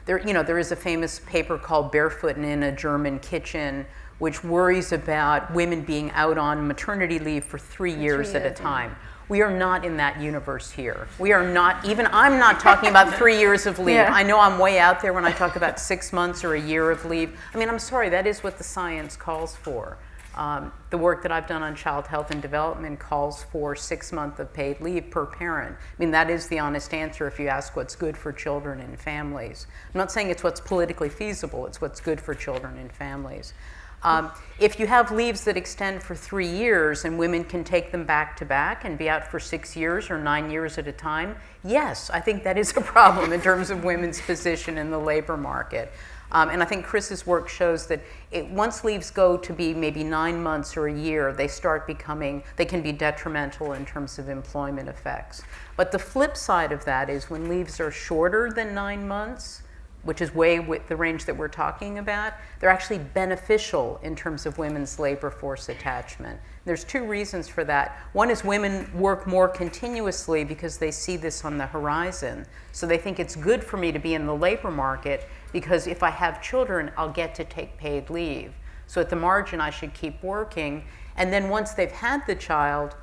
D: there is a famous paper called "Barefoot in a German Kitchen," which worries about women being out on maternity leave for 3 years at a time. We are not in that universe here. We are not, even I'm not talking about 3 years of leave. Yeah. I know I'm way out there when I talk about 6 months or a year of leave. I mean, I'm sorry, that is what the science calls for. The work that I've done on child health and development calls for 6 months of paid leave per parent. I mean, that is the honest answer if you ask what's good for children and families. I'm not saying it's what's politically feasible, it's what's good for children and families. If you have leaves that extend for 3 years and women can take them back to back and be out for 6 years or 9 years at a time, yes, I think that is a problem in terms of women's position in the labor market. And I think Chris's work shows that once leaves go to be maybe 9 months or a year, they can be detrimental in terms of employment effects. But the flip side of that is when leaves are shorter than 9 months, which is way with the range that we're talking about, they're actually beneficial in terms of women's labor force attachment. There's 2 reasons for that. One is women work more continuously because they see this on the horizon. So they think it's good for me to be in the labor market because if I have children, I'll get to take paid leave. So at the margin, I should keep working. And then once they've had the child,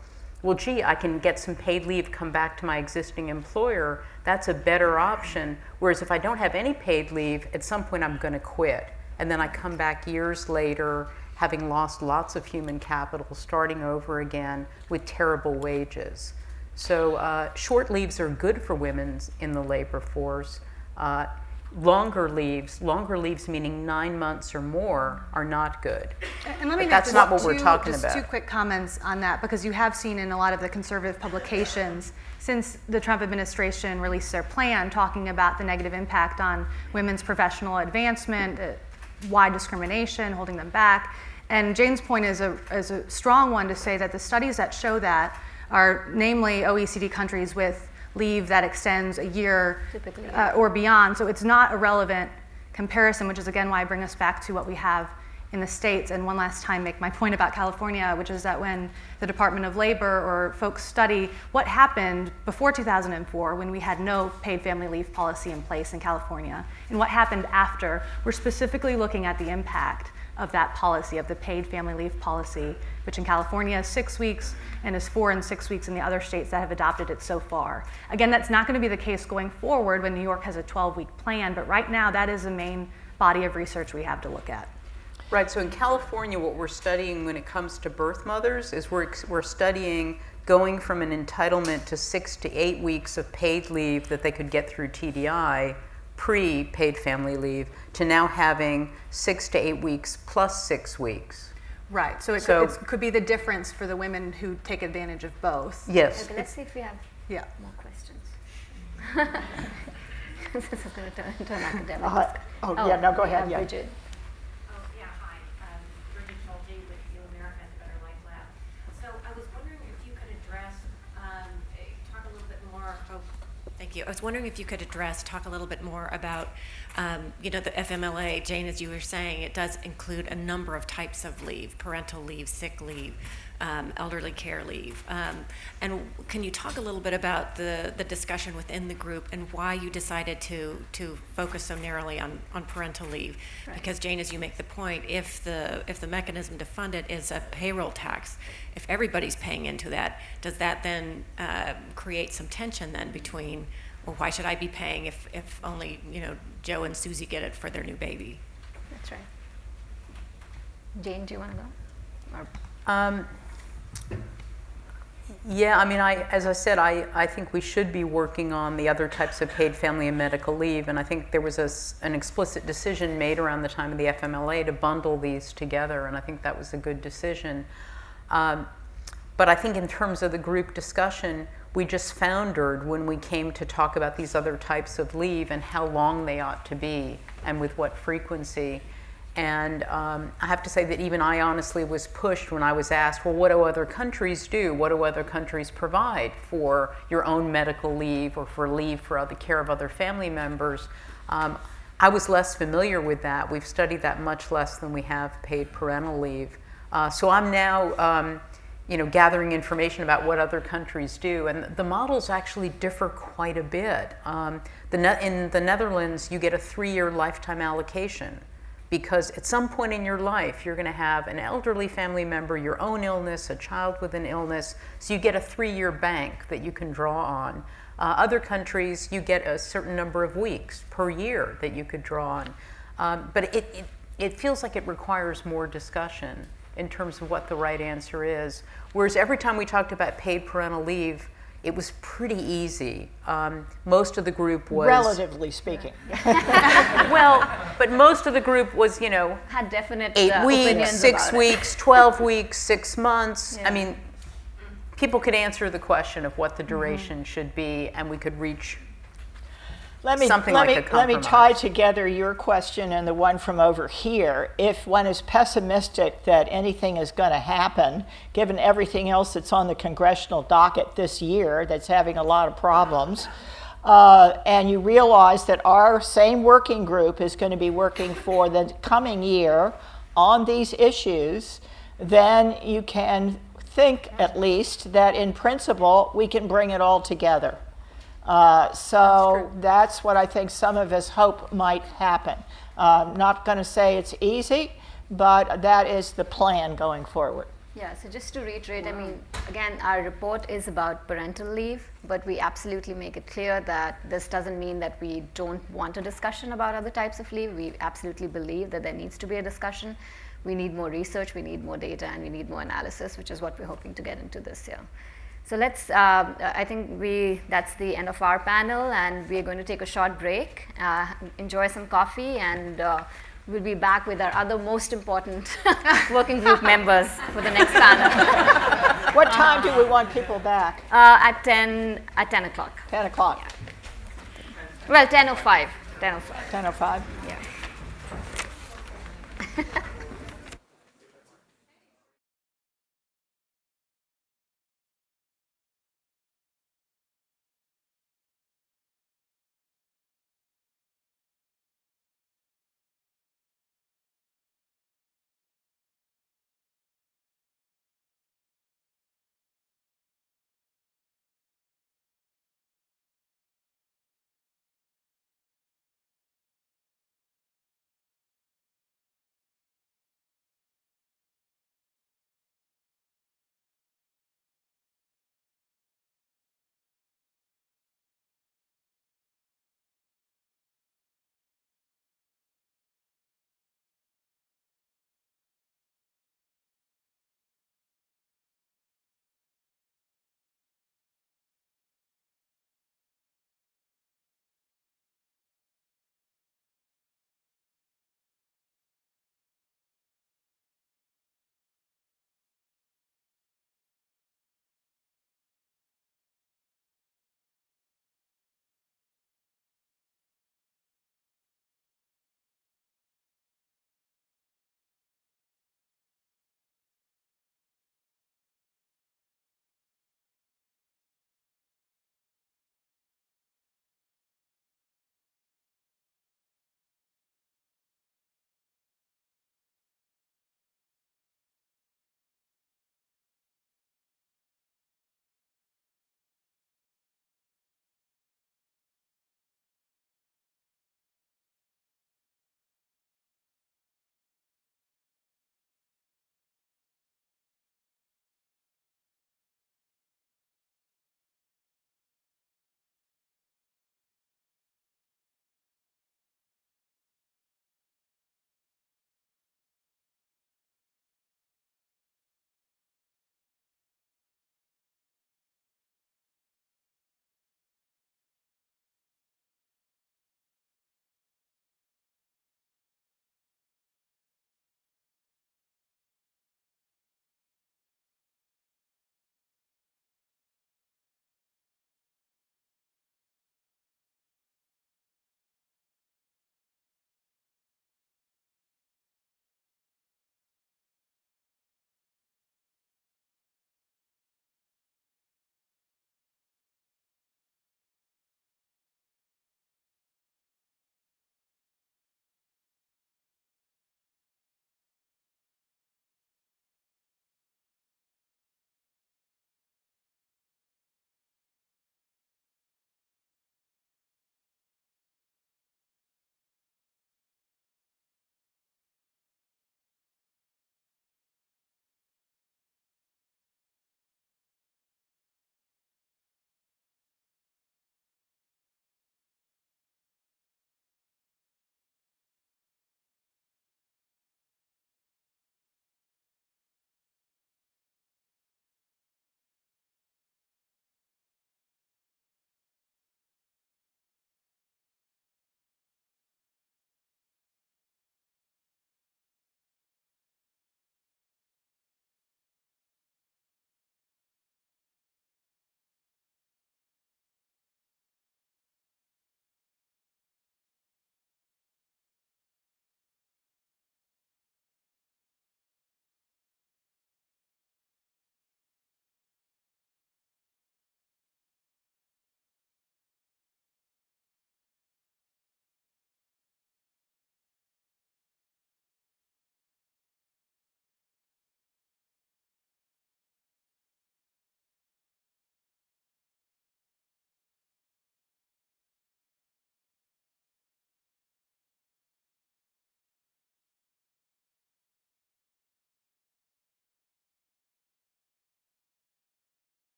D: well, gee, I can get some paid leave, come back to my existing employer. That's a better option. Whereas if I don't have any paid leave, at some point I'm going to quit. And then I come back years later, having lost lots of human capital, starting over again with terrible wages. So short leaves are good for women in the labor force. Longer leaves meaning 9 months or more, are not good.
C: And let me
D: but that's not what we're talking about.
C: Just 2 quick comments on that, because you have seen in a lot of the conservative publications since the Trump administration released their plan talking about the negative impact on women's professional advancement, why discrimination, holding them back. And Jane's point is a strong one to say that the studies that show that are namely OECD countries with leave that extends a year or beyond. So it's not a relevant comparison, which is again why I bring us back to what we have in the States. And one last time make my point about California, which is that when the Department of Labor or folks study what happened before 2004 when we had no paid family leave policy in place in California and what happened after, we're specifically looking at the impact of that policy, of the paid family leave policy, which in California is 6 weeks and is 4 and 6 weeks in the other states that have adopted it so far. Again, that's not going to be the case going forward when New York has a 12-week plan, but right now that is the main body of research we have to look at.
D: Right, so in California, what we're studying when it comes to birth mothers is we're studying going from an entitlement to 6 to 8 weeks of paid leave that they could get through TDI, pre-paid family leave, to now having 6 to 8 weeks plus 6 weeks.
C: Right, so it could be the difference for the women who take advantage of both.
D: Yes.
A: Okay, let's see if we have more questions. This is going to turn into an academic.
B: Go ahead. Yeah.
A: Bridget.
G: Bridget Schulte with New America and the Better Life Lab. So I was wondering if you could address, talk a little bit more. Thank you. I was wondering if you could talk a little bit more about, the FMLA. Jane, as you were saying, it does include a number of types of leave: parental leave, sick leave, elderly care leave. And can you talk a little bit about the discussion within the group and why you decided to focus so narrowly on parental leave? Right. Because Jane, as you make the point, if the mechanism to fund it is a payroll tax, if everybody's paying into that, does that then create some tension then between, well, why should I be paying if only Joe and Susie get it for their new baby?
A: That's right. Jane, do you want to go? Or
D: Yeah, I mean, as I said, I think we should be working on the other types of paid family and medical leave, and I think there was an explicit decision made around the time of the FMLA to bundle these together, and I think that was a good decision. But I think in terms of the group discussion, we just foundered when we came to talk about these other types of leave and how long they ought to be and with what frequency. And I have to say that even I honestly was pushed when I was asked, well, what do other countries do? What do other countries provide for your own medical leave or for leave for the care of other family members? I was less familiar with that. We've studied that much less than we have paid parental leave. So I'm now gathering information about what other countries do. And the models actually differ quite a bit. In the Netherlands, you get a 3-year lifetime allocation, because at some point in your life, you're going to have an elderly family member, your own illness, a child with an illness, so you get a 3-year bank that you can draw on. Other countries, you get a certain number of weeks per year that you could draw on. But it feels like it requires more discussion in terms of what the right answer is. Whereas every time we talked about paid parental leave, it was pretty easy. Most of the group was...
B: Relatively speaking.
D: Well, but most of the group was, you know,
A: Had definite
D: 8 weeks,
A: opinions
D: 6
A: about it.
D: weeks, 12 weeks, 6 months.
A: Yeah.
D: I mean, people could answer the question of what the duration should be, and we could reach something like a
B: Let me
D: compromise.
B: tie together your question and the one from over here. If one is pessimistic that anything is going to happen, given everything else that's on the congressional docket this year that's having a lot of problems, and you realize that our same working group is going to be working for the coming year on these issues, then you can think at least that in principle we can bring it all together. So that's what I think some of us hope might happen. Not going to say it's easy, but that is the plan going forward.
A: Yeah, so just to reiterate, I mean, again, our report is about parental leave, but we absolutely make it clear that this doesn't mean that we don't want a discussion about other types of leave. We absolutely believe that there needs to be a discussion. We need more research, we need more data, and we need more analysis, which is what we're hoping to get into this year. So let's, I think that's the end of our panel, and we're going to take a short break, enjoy some coffee, and we'll be back with our other most important working group members for the next panel.
B: What time do we want people back?
A: At 10 o'clock.
B: 10 o'clock.
A: Yeah. Well, 10:05. 10:05.
B: 10:05?
A: Yeah.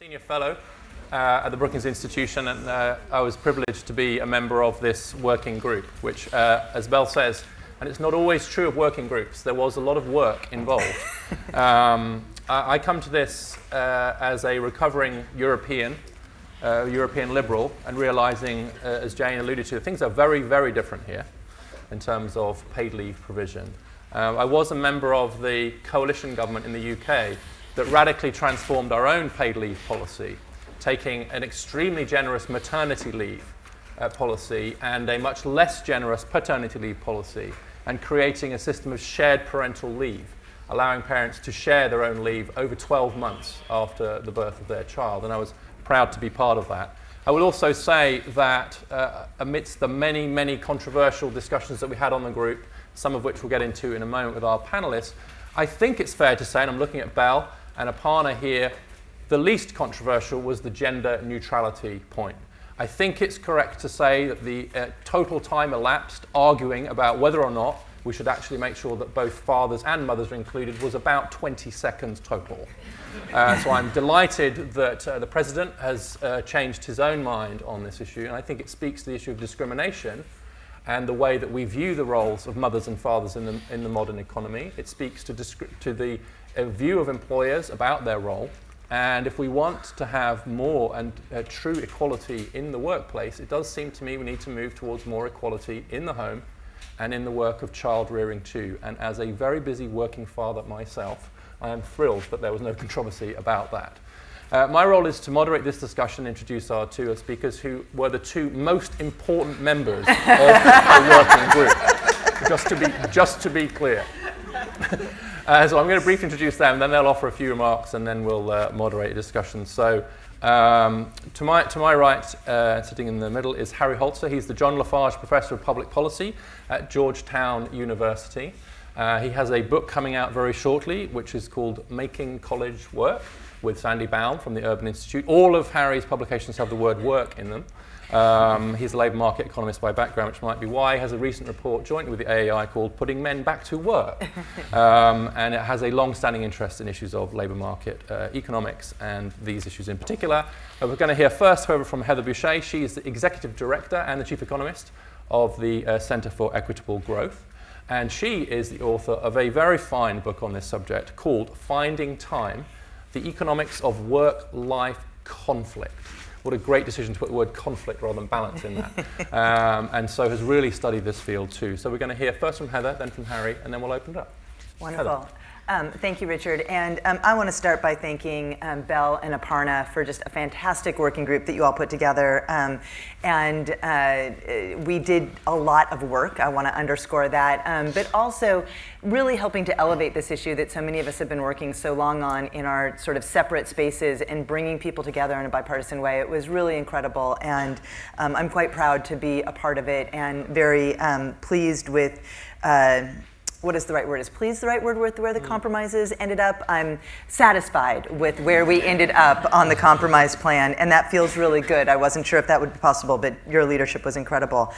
H: Senior Fellow at the Brookings Institution, and I was privileged to be a member of this working group, which, as Belle says, and it's not always true of working groups, there was a lot of work involved. I come to this as a recovering European liberal, and realizing, as Jane alluded to, things are very, very different here in terms of paid leave provision. I was a member of the coalition government in the UK that radically transformed our own paid leave policy, taking an extremely generous maternity leave policy and a much less generous paternity leave policy, and creating a system of shared parental leave, allowing parents to share their own leave over 12 months after the birth of their child. And I was proud to be part of that. I will also say that amidst the many, many controversial discussions that we had on the group, some of which we'll get into in a moment with our panelists, I think it's fair to say, and I'm looking at Belle and Aparna here, the least controversial was the gender neutrality point. I think it's correct to say that the total time elapsed arguing about whether or not we should actually make sure that both fathers and mothers are included was about 20 seconds total. So I'm delighted that the President has changed his own mind on this issue, and I think it speaks to the issue of discrimination and the way that we view the roles of mothers and fathers in the modern economy. It speaks to the view of employers about their role. And if we want to have more and true equality in the workplace, it does seem to me we need to move towards more equality in the home and in the work of child rearing too. And as a very busy working father myself, I am thrilled that there was no controversy about that. My role is to moderate this discussion and introduce our two speakers, who were the two most important members of the working group, just to be clear. So I'm going to briefly introduce them, then they'll offer a few remarks, and then we'll moderate a discussion. So to my right, sitting in the middle, is Harry Holzer. He's the John Lafarge Professor of Public Policy at Georgetown University. He has a book coming out very shortly, which is called Making College Work, with Sandy Baum from the Urban Institute. All of Harry's publications have the word work in them. He's a labour market economist by background, which might be why he has a recent report jointly with the AEI called Putting Men Back to Work. And it has a long-standing interest in issues of labour market economics and these issues in particular. We're going to hear first, however, from Heather Boucher. She is the Executive Director and the Chief Economist of the Centre for Equitable Growth. And she is the author of a very fine book on this subject called Finding Time: The Economics of Work-Life Conflict. What a great decision to put the word conflict rather than balance in that. And so has really studied this field too. So we're going to hear first from Heather, then from Harry, and then we'll open it up.
I: Wonderful. Thank you, Richard. And I want to start by thanking Belle and Aparna for just a fantastic working group that you all put together. We did a lot of work. I want to underscore that. But also really helping to elevate this issue that so many of us have been working so long on in our sort of separate spaces and bringing people together in a bipartisan way. It was really incredible. And I'm quite proud to be a part of it, and very pleased with what is the right word? Is pleased the right word with where the compromises ended up? I'm satisfied with where we ended up on the compromise plan, and that feels really good. I wasn't sure if that would be possible, but your leadership was incredible.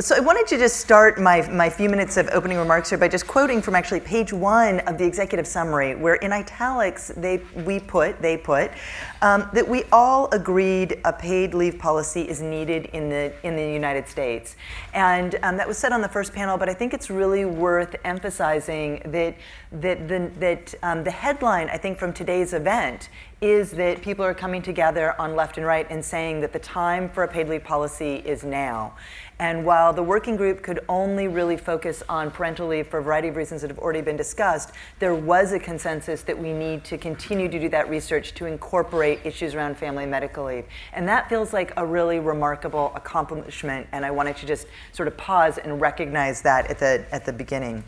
I: So I wanted to just start my few minutes of opening remarks here by just quoting from actually page 1 of the executive summary, where in italics they put that we all agreed a paid leave policy is needed in the United States, and that was said on the first panel. But I think it's really worth emphasizing that the headline, I think, from today's event is that people are coming together on left and right and saying that the time for a paid leave policy is now. And while the working group could only really focus on parental leave for a variety of reasons that have already been discussed, there was a consensus that we need to continue to do that research to incorporate issues around family and medical leave. And that feels like a really remarkable accomplishment, and I wanted to just sort of pause and recognize that at the beginning.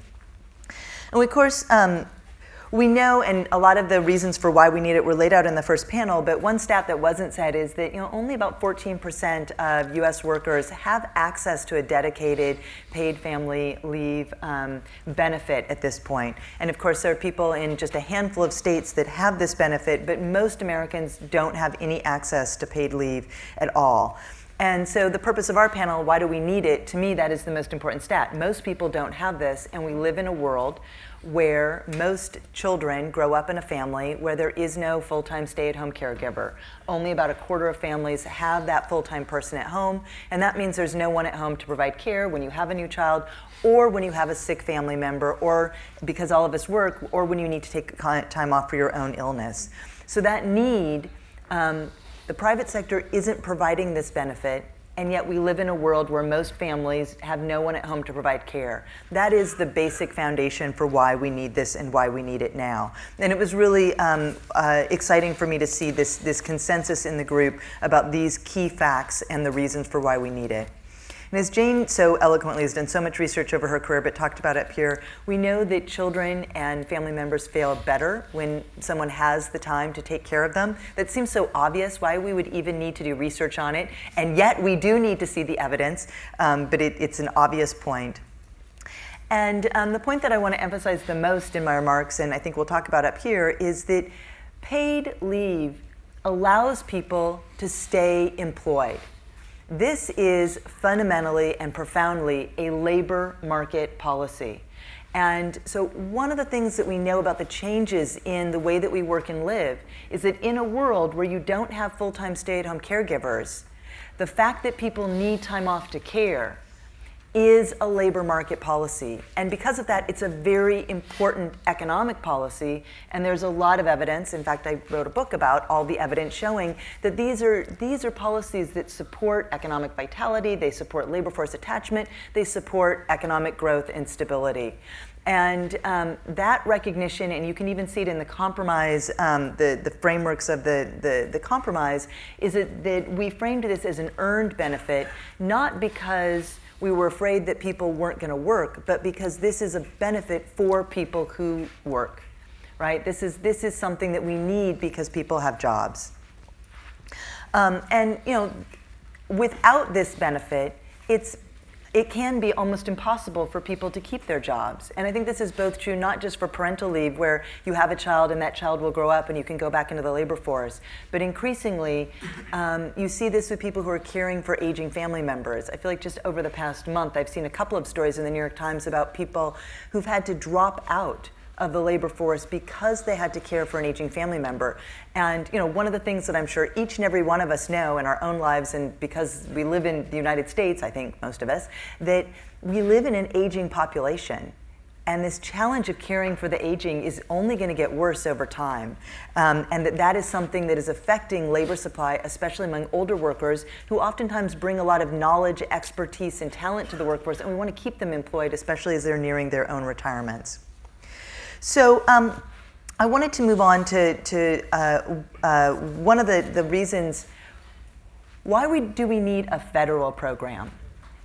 I: And of course, we know, and a lot of the reasons for why we need it were laid out in the first panel, but one stat that wasn't said is that only about 14% of US workers have access to a dedicated paid family leave benefit at this point. And of course, there are people in just a handful of states that have this benefit, but most Americans don't have any access to paid leave at all. And so the purpose of our panel, why do we need it? To me, that is the most important stat. Most people don't have this, and we live in a world where most children grow up in a family where there is no full-time stay-at-home caregiver. Only about a quarter of families have that full-time person at home, and that means there's no one at home to provide care when you have a new child, or when you have a sick family member, or because all of us work, or when you need to take time off for your own illness. So that need, the private sector isn't providing this benefit, and yet we live in a world where most families have no one at home to provide care. That is the basic foundation for why we need this and why we need it now. And it was really exciting for me to see this consensus in the group about these key facts and the reasons for why we need it. And as Jane so eloquently has done so much research over her career, but talked about up here, we know that children and family members feel better when someone has the time to take care of them. That seems so obvious why we would even need to do research on it, and yet we do need to see the evidence, but it's an obvious point. And the point that I want to emphasize the most in my remarks, and I think we'll talk about up here, is that paid leave allows people to stay employed. This is fundamentally and profoundly a labor market policy. And so one of the things that we know about the changes in the way that we work and live is that in a world where you don't have full-time stay-at-home caregivers, the fact that people need time off to care is a labor market policy. And because of that, it's a very important economic policy, and there's a lot of evidence. In fact, I wrote a book about all the evidence showing that these are policies that support economic vitality, they support labor force attachment, they support economic growth and stability. And that recognition, and you can even see it in the compromise, the frameworks of the compromise, is that we framed this as an earned benefit, not because we were afraid that people weren't going to work, but because this is a benefit for people who work, right? This is something that we need because people have jobs. And without this benefit, it can be almost impossible for people to keep their jobs. And I think this is both true not just for parental leave, where you have a child and that child will grow up and you can go back into the labor force, but increasingly you see this with people who are caring for aging family members. I feel like just over the past month I've seen a couple of stories in the New York Times about people who've had to drop out of the labor force because they had to care for an aging family member. And one of the things that I'm sure each and every one of us know in our own lives, and because we live in the United States, I think most of us, that we live in an aging population. And this challenge of caring for the aging is only going to get worse over time. And that is something that is affecting labor supply, especially among older workers who oftentimes bring a lot of knowledge, expertise, and talent to the workforce, and we want to keep them employed, especially as they're nearing their own retirements. So I wanted to move on to one of the reasons why do we need a federal program.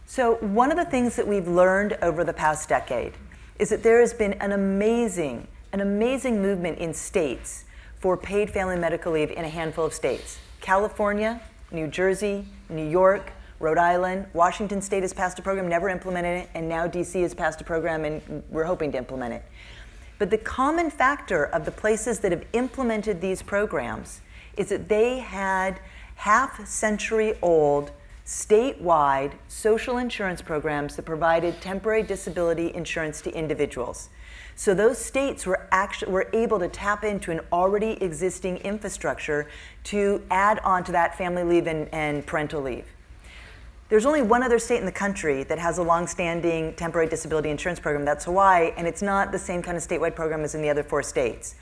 I: So one of the things that we've learned over the past decade is that there has been an amazing movement in states for paid family medical leave in a handful of states. California, New Jersey, New York, Rhode Island, Washington State has passed a program, never implemented it, and now DC has passed a program and we're hoping to implement it. But the common factor of the places that have implemented these programs is that they had half-century-old statewide social insurance programs that provided temporary disability insurance to individuals. So those states were able to tap into an already existing infrastructure to add on to that family leave and parental leave. There's only one other state in the country that has a long-standing temporary disability insurance program. That's Hawaii, and it's not the same kind of statewide program as in the other 4 states.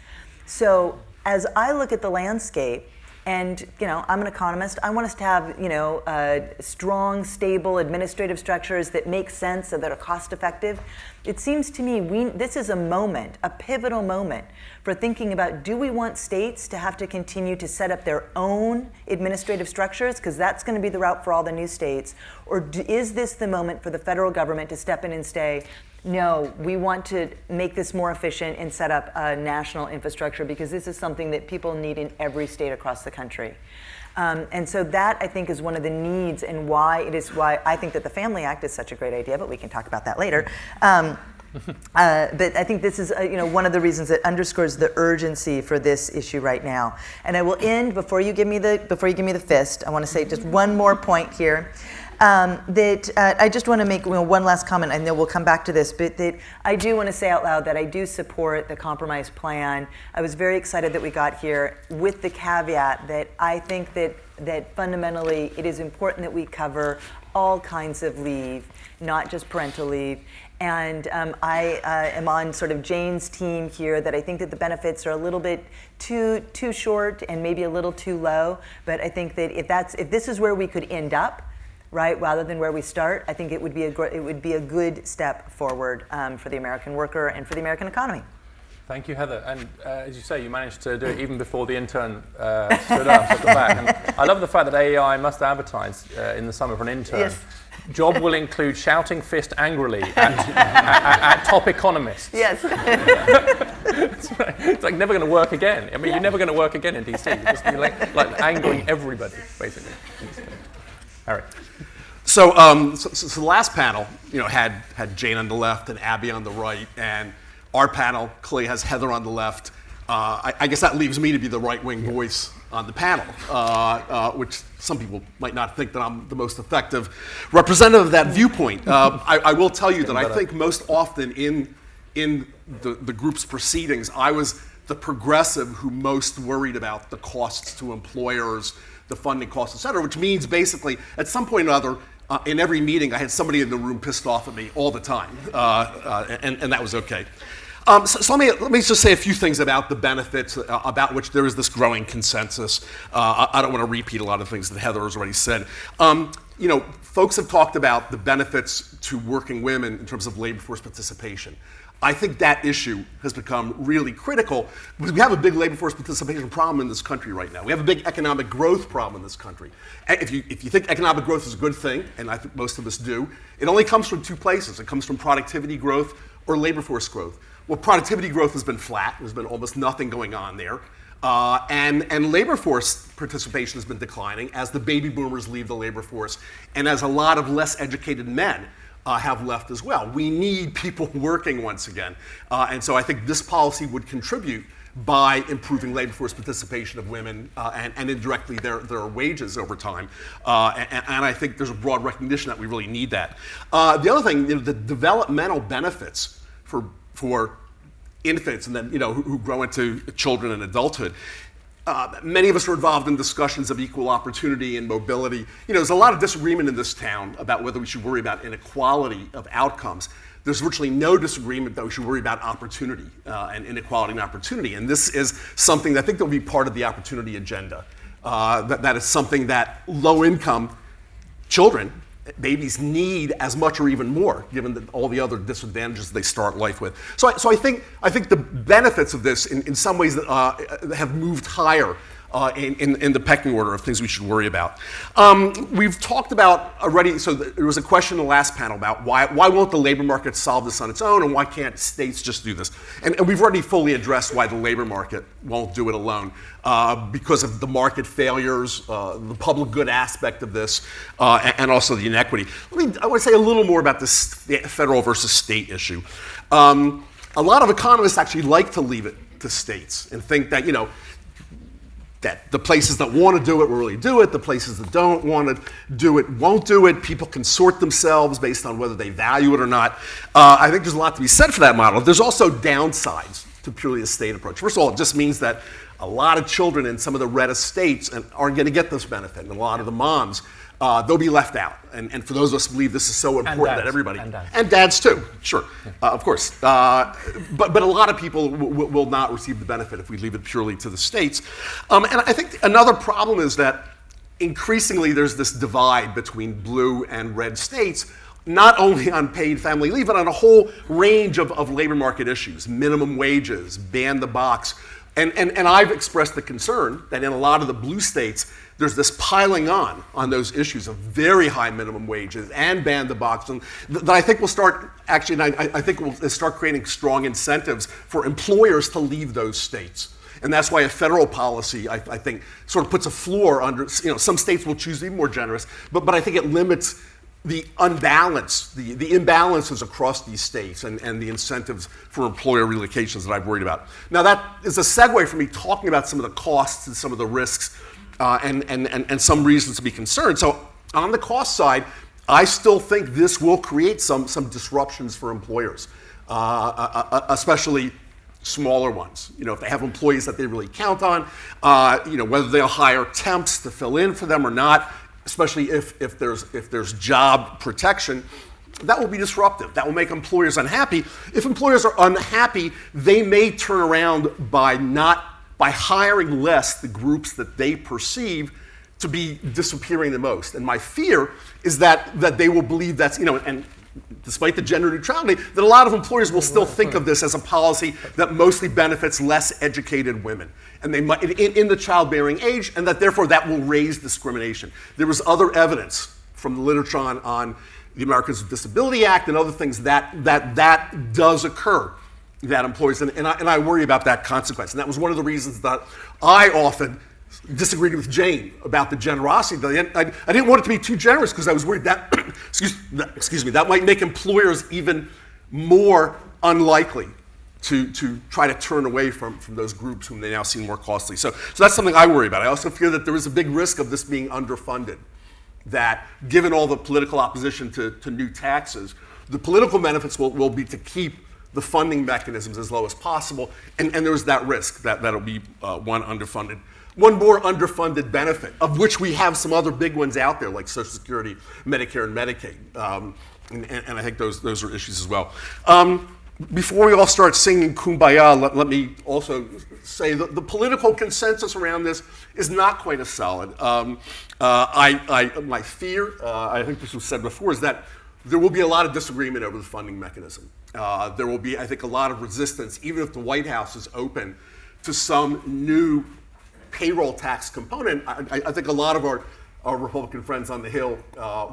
I: So as I look at the landscape, and I'm an economist, I want us to have strong, stable administrative structures that make sense and that are cost-effective. It seems to me this is a pivotal moment for thinking about, do we want states to have to continue to set up their own administrative structures, because that's going to be the route for all the new states, or is this the moment for the federal government to step in and say, no, we want to make this more efficient and set up a national infrastructure, because this is something that people need in every state across the country. And so that, I think, is one of the needs, and why I think that the Family Act is such a great idea, but we can talk about that later. But I think this is one of the reasons that underscores the urgency for this issue right now. And I will end before you give me the fist. I want to say just one more point here. I just want to make one last comment, and then we'll come back to this, but that I do want to say out loud that I do support the compromise plan. I was very excited that we got here with the caveat that I think that fundamentally it is important that we cover all kinds of leave, not just parental leave. And I am on sort of Jane's team here, that I think that the benefits are a little bit too short and maybe a little too low. But I think that if this is where we could end up, right, rather than where we start, I think it would be a good step forward for the American worker and for the American economy.
H: Thank you, Heather. And as you say, you managed to do it even before the intern stood up at the back. And I love the fact that AEI must advertise in the summer for an intern.
I: Yes.
H: Job will include shouting fist angrily at top economists.
I: Yes.
H: It's like never going to work again. I mean, you're never going to work again in DC. You're just gonna be like angering everybody, basically. Harry.
J: So the last panel, had Jane on the left and Abby on the right, and our panel clearly has Heather on the left. I guess that leaves me to be the right-wing voice on the panel, which some people might not think that I'm the most effective representative of that viewpoint. I will tell you that I think most often in the group's proceedings, I was the progressive who most worried about the costs to employers, the funding costs, et cetera, which means basically at some point or other, in every meeting, I had somebody in the room pissed off at me all the time, and that was okay. So let me just say a few things about the benefits, about which there is this growing consensus. I don't want to repeat a lot of things that Heather has already said. Folks have talked about the benefits to working women in terms of labor force participation. I think that issue has become really critical because we have a big labor force participation problem in this country right now. We have a big economic growth problem in this country. If you think economic growth is a good thing, and I think most of us do, it only comes from two places. It comes from productivity growth or labor force growth. Well, productivity growth has been flat. There's been almost nothing going on there. And labor force participation has been declining as the baby boomers leave the labor force and as a lot of less educated men have left as well. We need people working once again. And so I think this policy would contribute by improving labor force participation of women and indirectly their wages over time. And I think there's a broad recognition that we really need that. The other thing, the developmental benefits for infants and then who grow into children and adulthood. Many of us are involved in discussions of equal opportunity and mobility. There's a lot of disagreement in this town about whether we should worry about inequality of outcomes. There's virtually no disagreement that we should worry about opportunity and inequality and opportunity. And this is something that I think that will be part of the opportunity agenda. That is something that low-income children, babies, need as much or even more, given all the other disadvantages they start life with. So I think the benefits of this, in some ways, have moved higher in the pecking order of things we should worry about. We've talked about already. So there was a question in the last panel about why won't the labor market solve this on its own, and why can't states just do this? And we've already fully addressed why the labor market won't do it alone. Because of the market failures, the public good aspect of this, and also the inequity. I want to say a little more about this federal versus state issue. A lot of economists actually like to leave it to states and think that, that the places that want to do it will really do it, the places that don't want to do it won't do it. People can sort themselves based on whether they value it or not. I think there's a lot to be said for that model. There's also downsides to purely a state approach. First of all, it just means that a lot of children in some of the reddest states aren't going to get this benefit, and a lot of the moms, they'll be left out. And for those of us who believe this is so important that everybody, and dads too, sure, of course. But a lot of people will not receive the benefit if we leave it purely to the states. And I think another problem is that increasingly there's this divide between blue and red states, not only on paid family leave, but on a whole range of labor market issues, minimum wages, ban the box. And I've expressed the concern that in a lot of the blue states, there's this piling on those issues of very high minimum wages and ban the box, and that I think will start, actually, and I think will start creating strong incentives for employers to leave those states. And that's why a federal policy, I think, sort of puts a floor under, some states will choose to be more generous, but I think it limits the unbalance, the imbalances across these states and the incentives for employer relocations that I've worried about. Now that is a segue for me talking about some of the costs and some of the risks and some reasons to be concerned. So on the cost side, I still think this will create some disruptions for employers, especially smaller ones. If they have employees that they really count on, whether they'll hire temps to fill in for them or not, especially if there's job protection, that will be disruptive. That will make employers unhappy. If employers are unhappy, they may turn around by hiring less the groups that they perceive to be disappearing the most. And my fear is that they will believe that's, and despite the gender neutrality, that a lot of employers will still think of this as a policy that mostly benefits less educated women, and they might in the childbearing age, and that therefore that will raise discrimination. There was other evidence from the literature on the Americans with Disability Act and other things that does occur, that employers, and I worry about that consequence. And that was one of the reasons that I often disagreed with Jane about the generosity. I didn't want it to be too generous because I was worried that, excuse me, that might make employers even more unlikely to try to turn away from those groups whom they now seem more costly. So that's something I worry about. I also fear that there is a big risk of this being underfunded, that given all the political opposition to new taxes, the political benefits will be to keep the funding mechanisms as low as possible, and there's that risk that'll be one underfunded. One more underfunded benefit, of which we have some other big ones out there, like Social Security, Medicare, and Medicaid. And I think those are issues as well. Before we all start singing Kumbaya, let me also say that the political consensus around this is not quite as solid. My fear, I think this was said before, is that there will be a lot of disagreement over the funding mechanism. There will be, I think, a lot of resistance, even if the White House is open to some new payroll tax component. I think a lot of our Republican friends on the Hill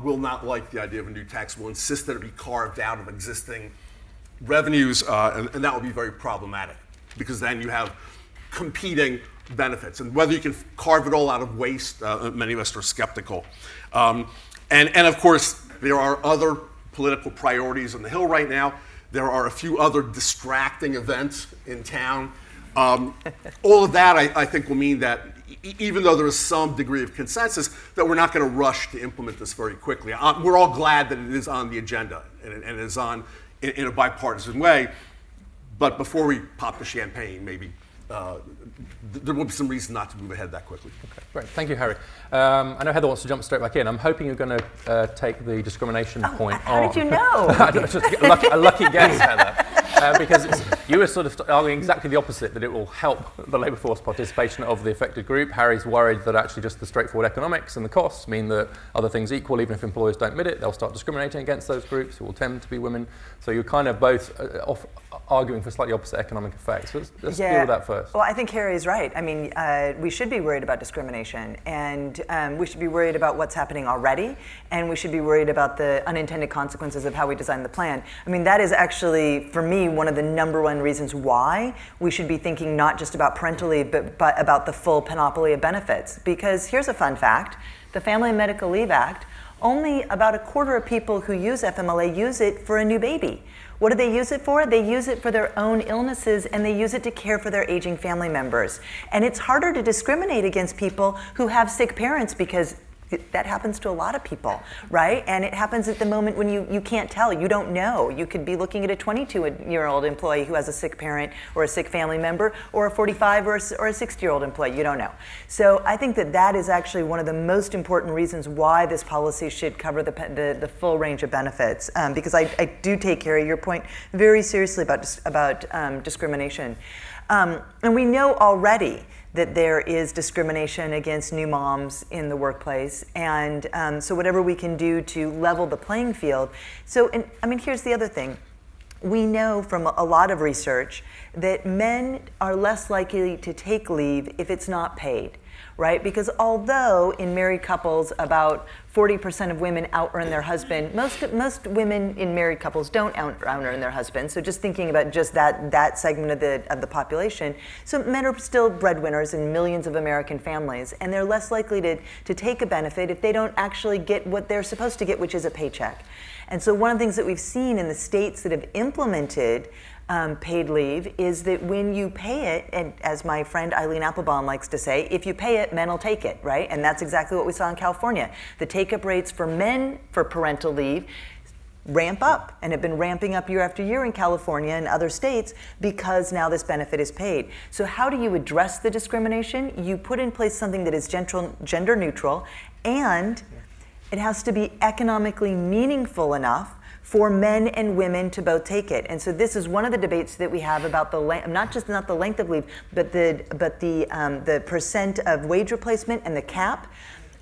J: will not like the idea of a new tax, will insist that it be carved out of existing revenues, and that will be very problematic, because then you have competing benefits. And whether you can carve it all out of waste, many of us are skeptical. And of course, there are other political priorities on the Hill right now. There are a few other distracting events in town. All of that, I think, will mean that even though there is some degree of consensus, that we're not going to rush to implement this very quickly. We're all glad that it is on the agenda and it is on in a bipartisan way. But before we pop the champagne, maybe there will be some reason not to move ahead that quickly.
H: Okay, great. Thank you, Harry. I know Heather wants to jump straight back in. I'm hoping you're going to take the discrimination point on.
I: How did you know?
H: Just a lucky guess, Heather. Because you were sort of arguing exactly the opposite, that it will help the labour force participation of the affected group. Harry's worried that actually just the straightforward economics and the costs mean that other things equal, even if employers don't admit it, they'll start discriminating against those groups who will tend to be women. So you're kind of both arguing for slightly opposite economic effects. Let's deal with that first.
I: Well, I think Harry's right. I mean, we should be worried about discrimination, and we should be worried about what's happening already, and we should be worried about the unintended consequences of how we design the plan. I mean, that is actually, for me, one of the number one reasons why we should be thinking not just about parental leave, but about the full panoply of benefits. Because here's a fun fact: the Family and Medical Leave Act, only about a quarter of people who use FMLA use it for a new baby. What do they use it for? They use it for their own illnesses, and they use it to care for their aging family members. And it's harder to discriminate against people who have sick parents, because that happens to a lot of people, right? And it happens at the moment when you can't tell, you don't know. You could be looking at a 22-year-old employee who has a sick parent or a sick family member, or a 45 or a 60-year-old employee, you don't know. So I think that is actually one of the most important reasons why this policy should cover the full range of benefits, because I do take, Harry, your point very seriously about discrimination. And we know already that there is discrimination against new moms in the workplace, and so whatever we can do to level the playing field. So, I mean, here's the other thing. We know from a lot of research that men are less likely to take leave if it's not paid, right? Because although in married couples about 40% of women out-earn their husband, most women in married couples don't out-earn their husband. So just thinking about just that segment of the population, so men are still breadwinners in millions of American families, and they're less likely to take a benefit if they don't actually get what they're supposed to get, which is a paycheck. And so one of the things that we've seen in the states that have implemented paid leave is that when you pay it, and as my friend Eileen Applebaum likes to say, if you pay it, men will take it, right? And that's exactly what we saw in California. The take-up rates for men for parental leave ramp up and have been ramping up year after year in California and other states because now this benefit is paid. So how do you address the discrimination? You put in place something that is gender neutral, and it has to be economically meaningful enough for men and women to both take it. And so this is one of the debates that we have about the not the length of leave, but the percent of wage replacement and the cap.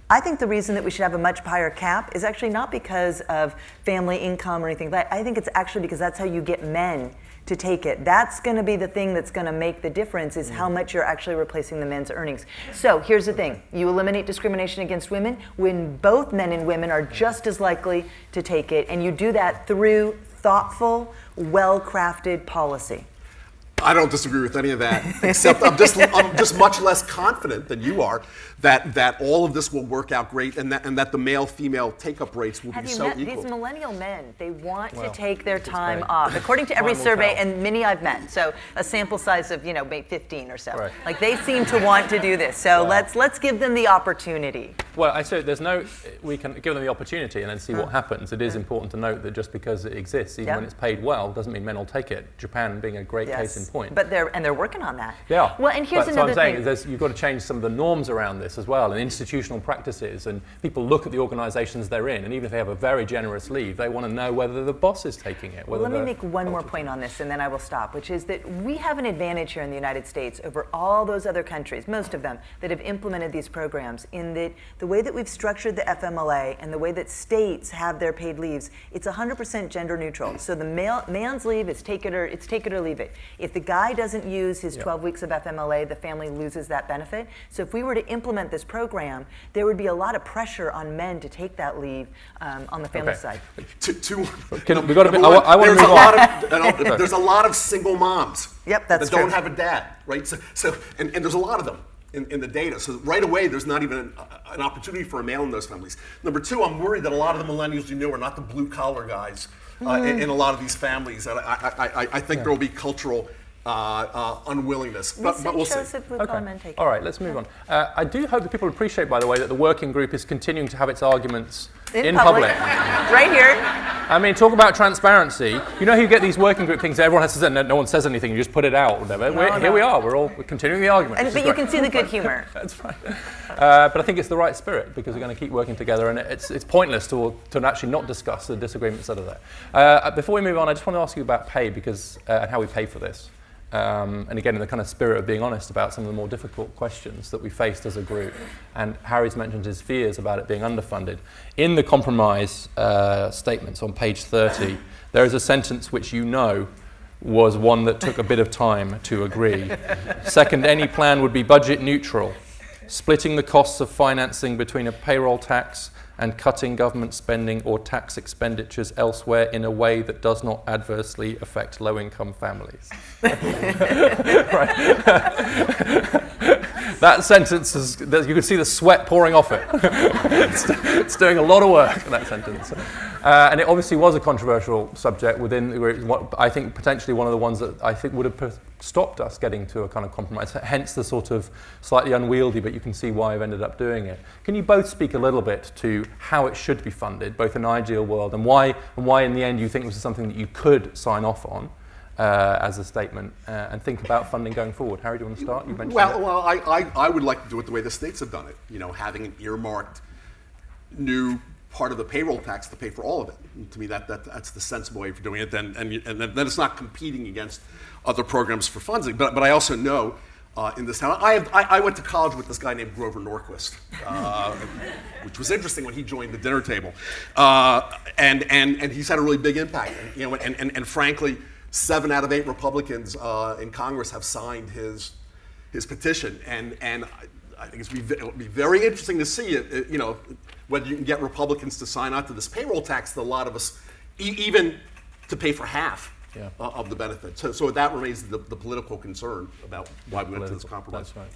I: I think the reason that we should have a much higher cap is actually not because of family income or anything like that. I think it's actually because that's how you get men to take it. That's going to be the thing that's going to make the difference, is how much you're actually replacing the men's earnings. So here's the thing. You eliminate discrimination against women when both men and women are just as likely to take it, and you do that through thoughtful, well-crafted policy.
J: I don't disagree with any of that, except I'm just much less confident than you are that all of this will work out great, and that the male-female take-up rates will be so equal.
I: These millennial men? They want to take their time off. According to every survey, and many I've met, so a sample size of maybe 15 or so.
H: Right.
I: Like they seem to want to do this. So let's give them the opportunity.
H: Well, I say we can give them the opportunity and then see what happens. It is important to note that just because it exists, even when it's paid well, doesn't mean men will take it. Japan being a great case in point.
I: But they're working on that.
H: Yeah.
I: Well, and here's another thing.
H: So I'm saying you've got to change some of the norms around this as well, and institutional practices, and people look at the organizations they're in, and even if they have a very generous leave, they want to know whether the boss is taking it.
I: Well, let me make one more point on this, and then I will stop, which is that we have an advantage here in the United States over all those other countries, most of them, that have implemented these programs, in that the way that we've structured the FMLA and the way that states have their paid leaves, it's 100% gender neutral. So the man's leave is take it or leave it. If the guy doesn't use his 12 weeks of FMLA, the family loses that benefit. So if we were to implement this program, there would be a lot of pressure on men to take that leave on the family side.
J: There's a lot of single moms that don't have a dad, right? So and there's a lot of them in the data. So right away, there's not even an opportunity for a male in those families. Number two, I'm worried that a lot of the millennials you knew are not the blue collar guys in a lot see. Of these families. And I think there will be cultural unwillingness, but we'll see.
H: All right, let's move on. I do hope that people appreciate, by the way, that the working group is continuing to have its arguments in public.
I: Right here.
H: I mean, talk about transparency. You know, you get these working group things, everyone has to say, no one says anything, you just put it out, or whatever. Here we are, we're continuing the argument.
I: But you can see the good humor.
H: That's right. But I think it's the right spirit, because we're going to keep working together, and it's pointless to actually not discuss the disagreements that are there. Before we move on, I just want to ask you about pay, and how we pay for this. And again, in the kind of spirit of being honest about some of the more difficult questions that we faced as a group. And Harry's mentioned his fears about it being underfunded. In the compromise statements on page 30, there is a sentence which was one that took a bit of time to agree. Second, any plan would be budget neutral, splitting the costs of financing between a payroll tax and cutting government spending or tax expenditures elsewhere in a way that does not adversely affect low-income families. That sentence you can see the sweat pouring off it. It's doing a lot of work, that sentence. And it obviously was a controversial subject within the group. I think potentially one of the ones that I think would have stopped us getting to a kind of compromise, hence the sort of slightly unwieldy, but you can see why I've ended up doing it. Can you both speak a little bit to how it should be funded, both in an ideal world, and why in the end you think this is something that you could sign off on as a statement, and think about funding going forward? Harry, do you want to start? You mentioned
J: I would like to do it the way the states have done it, having an earmarked new part of the payroll tax to pay for all of it. And to me, that's the sensible way for doing it. And then it's not competing against other programs for funding. But I also know in this town, I went to college with this guy named Grover Norquist, which was interesting when he joined the dinner table. And he's had a really big impact. And frankly, 7 out of 8 Republicans in Congress have signed his petition. And I think it'll be very interesting to see whether you can get Republicans to sign on to this payroll tax that a lot of us, even to pay for half of the benefit. So that remains the political concern about why we went to this compromise.
H: That's right.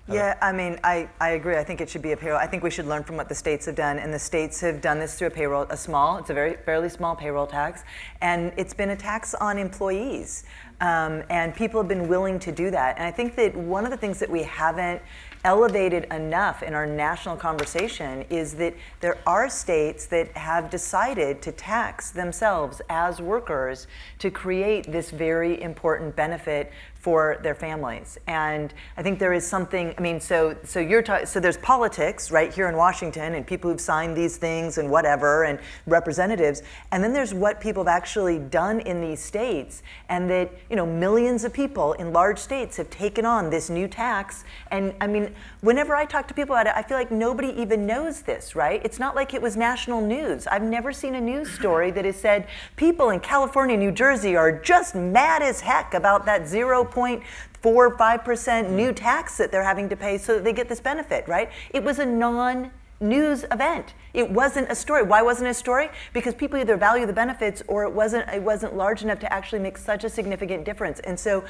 I: Yeah, I mean, I agree. I think it should be a payroll. I think we should learn from what the states have done, and the states have done this through a payroll, it's a fairly small payroll tax, and it's been a tax on employees, and people have been willing to do that. And I think that one of the things that we haven't elevated enough in our national conversation is that there are states that have decided to tax themselves as workers to create this very important benefit for their families. And I think there is something, I mean, so there's politics right here in Washington and people who've signed these things and whatever and representatives, and then there's what people have actually done in these states, and that, millions of people in large states have taken on this new tax. And I mean, whenever I talk to people about it, I feel like nobody even knows this, right? It's not like it was national news. I've never seen a news story that has said people in California, New Jersey are just mad as heck about that 0.45% new tax that they're having to pay so that they get this benefit, right? It was a non-news event. It wasn't a story. Why wasn't it a story? Because people either value the benefits or it wasn't large enough to actually make such a significant difference. And so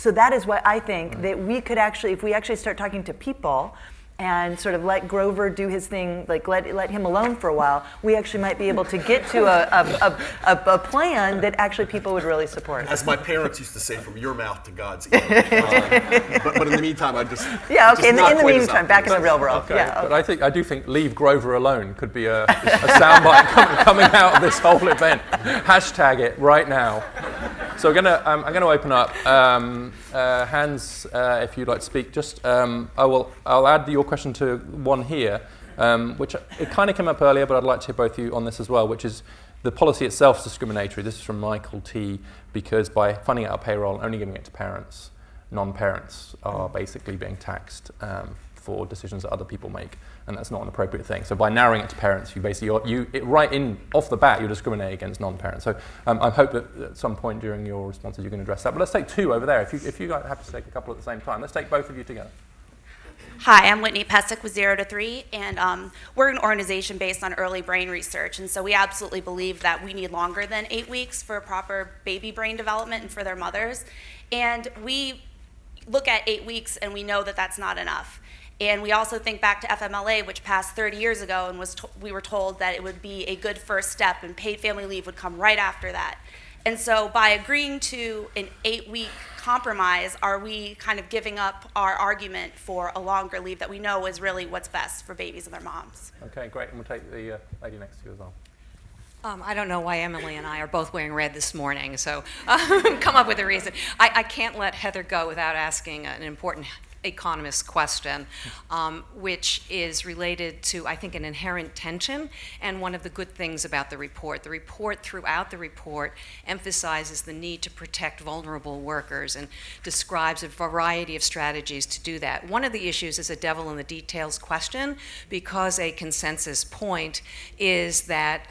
I: that is why I think that we could actually, if we actually start talking to people and sort of let Grover do his thing, like let him alone for a while, we actually might be able to get to a plan that actually people would really support.
J: As my parents used to say, from your mouth to God's ear. But in the meantime, I just
I: in the meantime, back in the real world.
H: Okay. Yeah, but I do think leave Grover alone could be a soundbite coming out of this whole event. Hashtag it right now. So I'm going to open up. Hans, if you'd like to speak, just I'll add your question to one here, which it kind of came up earlier, but I'd like to hear both of you on this as well, which is the policy itself is discriminatory. This is from Michael T. Because by funding out a payroll and only giving it to parents, non-parents are basically being taxed for decisions that other people make, and that's not an appropriate thing. So by narrowing it to parents, you basically off the bat you're discriminating against non-parents. So I hope that at some point during your responses you can address that. But let's take two over there. If you guys have to take a couple at the same time, let's take both of you together.
F: Hi, I'm Whitney Pesic with 0 to 3, and we're an organization based on early brain research, and so we absolutely believe that we need longer than 8 weeks for proper baby brain development and for their mothers. And we look at 8 weeks and we know that that's not enough. And we also think back to FMLA, which passed 30 years ago, and we were told that it would be a good first step and paid family leave would come right after that. And so by agreeing to an 8-week compromise, are we kind of giving up our argument for a longer leave that we know is really what's best for babies and their moms?
H: Okay, great. And we'll take the lady next to you as well.
K: I don't know why Emily and I are both wearing red this morning, so come up with a reason. I can't let Heather go without asking an important economist question, which is related to, I think, an inherent tension and one of the good things about the report. The report, throughout the report, emphasizes the need to protect vulnerable workers and describes a variety of strategies to do that. One of the issues is a devil in the details question, because a consensus point is that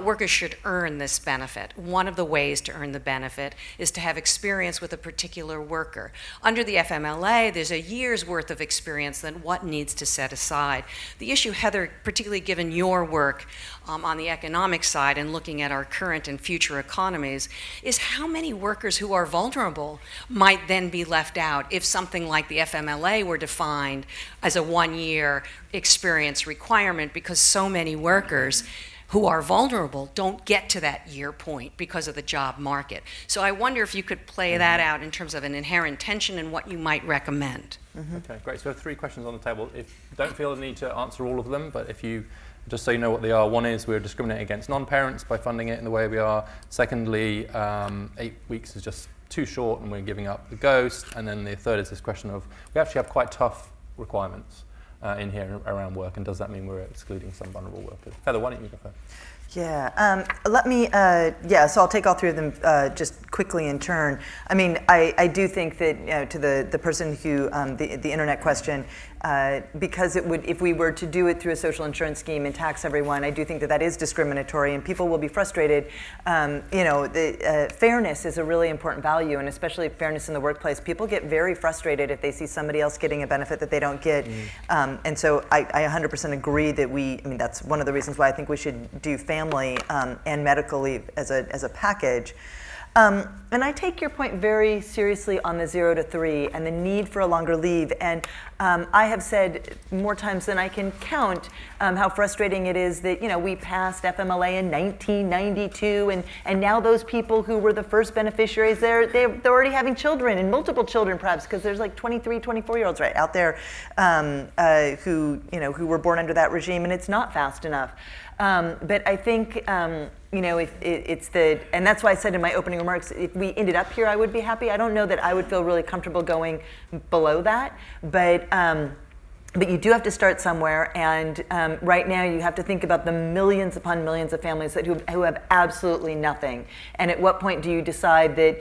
K: workers should earn this benefit. One of the ways to earn the benefit is to have experience with a particular worker. Under the FMLA, there's a year's worth of experience than what needs to set aside. The issue, Heather, particularly given your work on the economic side and looking at our current and future economies, is how many workers who are vulnerable might then be left out if something like the FMLA were defined as a 1-year experience requirement, because so many workers who are vulnerable don't get to that year point because of the job market. So I wonder if you could play that out in terms of an inherent tension and what you might recommend.
H: Okay, great. So we have 3 questions on the table. Don't feel the need to answer all of them, but if you, just so you know what they are, one is we're discriminating against non-parents by funding it in the way we are. Secondly, 8 weeks is just too short and we're giving up the ghost. And then the third is this question of, we actually have quite tough requirements in here around work, and does that mean we're excluding some vulnerable workers? Heather, why don't you go first?
I: Yeah, let me, so I'll take all 3 of them just quickly in turn. I mean, I do think that, to the person who, the internet question, because it would, if we were to do it through a social insurance scheme and tax everyone, I do think that that is discriminatory, and people will be frustrated. Fairness is a really important value, and especially fairness in the workplace. People get very frustrated if they see somebody else getting a benefit that they don't get, and so I 100% agree that that's one of the reasons why I think we should do family and medical leave as a package. And I take your point very seriously on the 0 to 3 and the need for a longer leave. And I have said more times than I can count how frustrating it is that we passed FMLA in 1992, and now those people who were the first beneficiaries, they're already having children, and multiple children perhaps, because there's like 23, 24-year-olds right out there who were born under that regime, and it's not fast enough. But I think if it's and that's why I said in my opening remarks, if we ended up here, I would be happy. I don't know that I would feel really comfortable going below that, but you do have to start somewhere, and right now you have to think about the millions upon millions of families who have absolutely nothing. And at what point do you decide that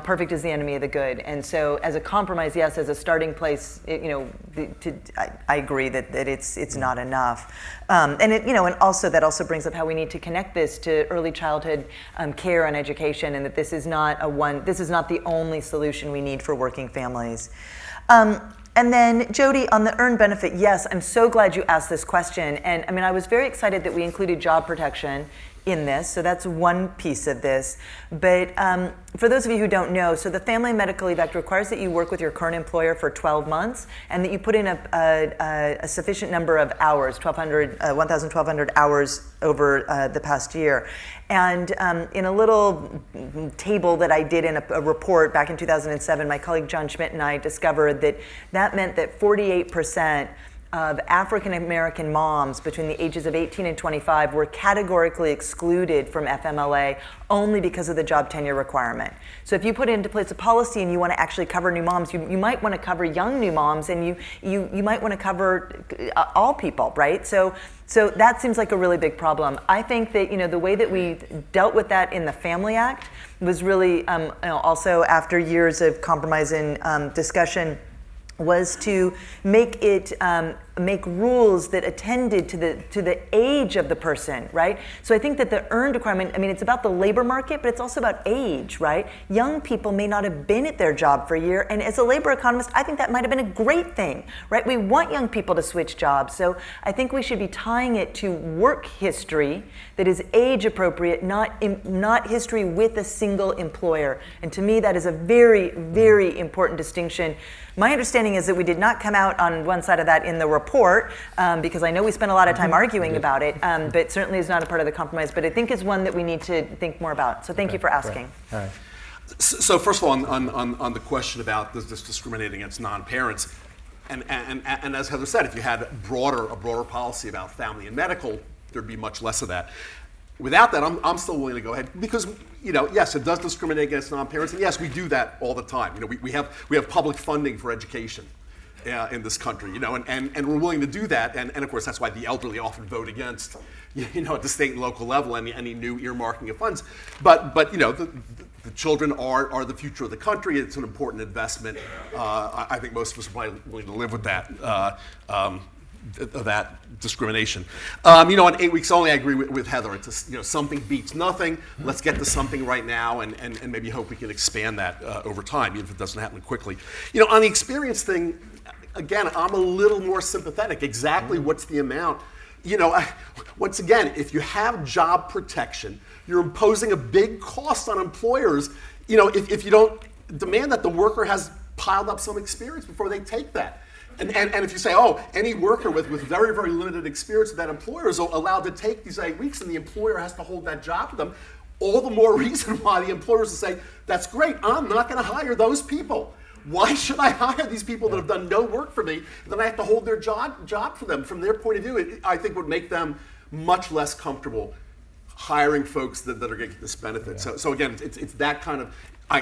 I: perfect is the enemy of the good? And so, as a compromise, yes, as a starting place, I agree that it's not enough. And also that also brings up how we need to connect this to early childhood care and education, and that this is not the only solution we need for working families. And then, Jody, on the earned benefit, yes, I'm so glad you asked this question. And I was very excited that we included job protection in this, so that's one piece of this. But for those of you who don't know, so the Family and Medical Leave Act requires that you work with your current employer for 12 months and that you put in a sufficient number of hours, 1,200 hours over the past year. And in a little table that I did in a report back in 2007, my colleague John Schmidt and I discovered that meant that 48% of African American moms between the ages of 18 and 25 were categorically excluded from FMLA only because of the job tenure requirement. So if you put into place a policy and you want to actually cover new moms, you might want to cover young new moms, and you might want to cover all people, right? So that seems like a really big problem. I think that the way that we dealt with that in the Family Act was really also after years of compromise and discussion, was to make rules that attended to the age of the person, right? So I think that the earned requirement, it's about the labor market, but it's also about age, right? Young people may not have been at their job for a year, and as a labor economist, I think that might have been a great thing, right? We want young people to switch jobs, so I think we should be tying it to work history that is age appropriate, not history with a single employer. And to me, that is a very, very important distinction. My understanding is that we did not come out on one side of that in the report, because I know we spent a lot of time arguing about it, but certainly is not a part of the compromise, but I think is one that we need to think more about. So thank you for asking.
J: All right. So first of all, on the question about this discriminating against non-parents, and as Heather said, if you had a broader policy about family and medical, there'd be much less of that. Without that, I'm still willing to go ahead because, yes, it does discriminate against non-parents, and yes, we do that all the time. We have public funding for education in this country, and we're willing to do that, and of course that's why the elderly often vote against, at the state and local level any new earmarking of funds. But the children are the future of the country. It's an important investment. I think most of us are probably willing to live with that. That discrimination. On 8 weeks only, I agree with Heather. It's something beats nothing. Let's get to something right now, and maybe hope we can expand that over time, even if it doesn't happen quickly. On the experience thing, again, I'm a little more sympathetic. Exactly what's the amount? Once again, if you have job protection, you're imposing a big cost on employers. If you don't demand that the worker has piled up some experience before they take that. And if you say, any worker with very, very limited experience that employer is allowed to take these 8 weeks and the employer has to hold that job for them, all the more reason why the employers will say, that's great, I'm not going to hire those people. Why should I hire these people that have done no work for me, and then I have to hold their job for them? From their point of view, it, I think would make them much less comfortable hiring folks that are going to get this benefit. Yeah. So again, it's that kind of,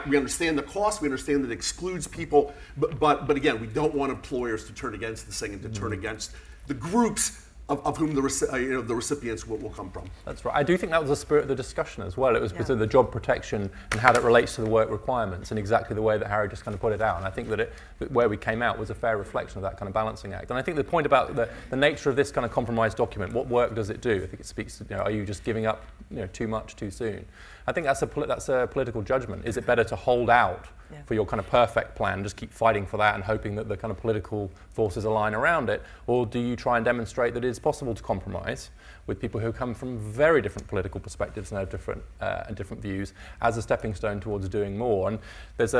J: we understand the cost, we understand that it excludes people, but again, we don't want employers to turn against this thing and to turn against the groups of whom the recipients will come from.
H: That's right. I do think that was the spirit of the discussion as well. It was between the job protection and how that relates to the work requirements, and exactly the way that Harry just kind of put it out. And I think that where we came out was a fair reflection of that kind of balancing act. And I think the point about the nature of this kind of compromise document, what work does it do? I think it speaks to, are you just giving up too much too soon? I think that's a political judgment. Is it better to hold out for your kind of perfect plan, just keep fighting for that and hoping that the kind of political forces align around it? Or do you try and demonstrate that it is possible to compromise with people who come from very different political perspectives and have different views as a stepping stone towards doing more? And there's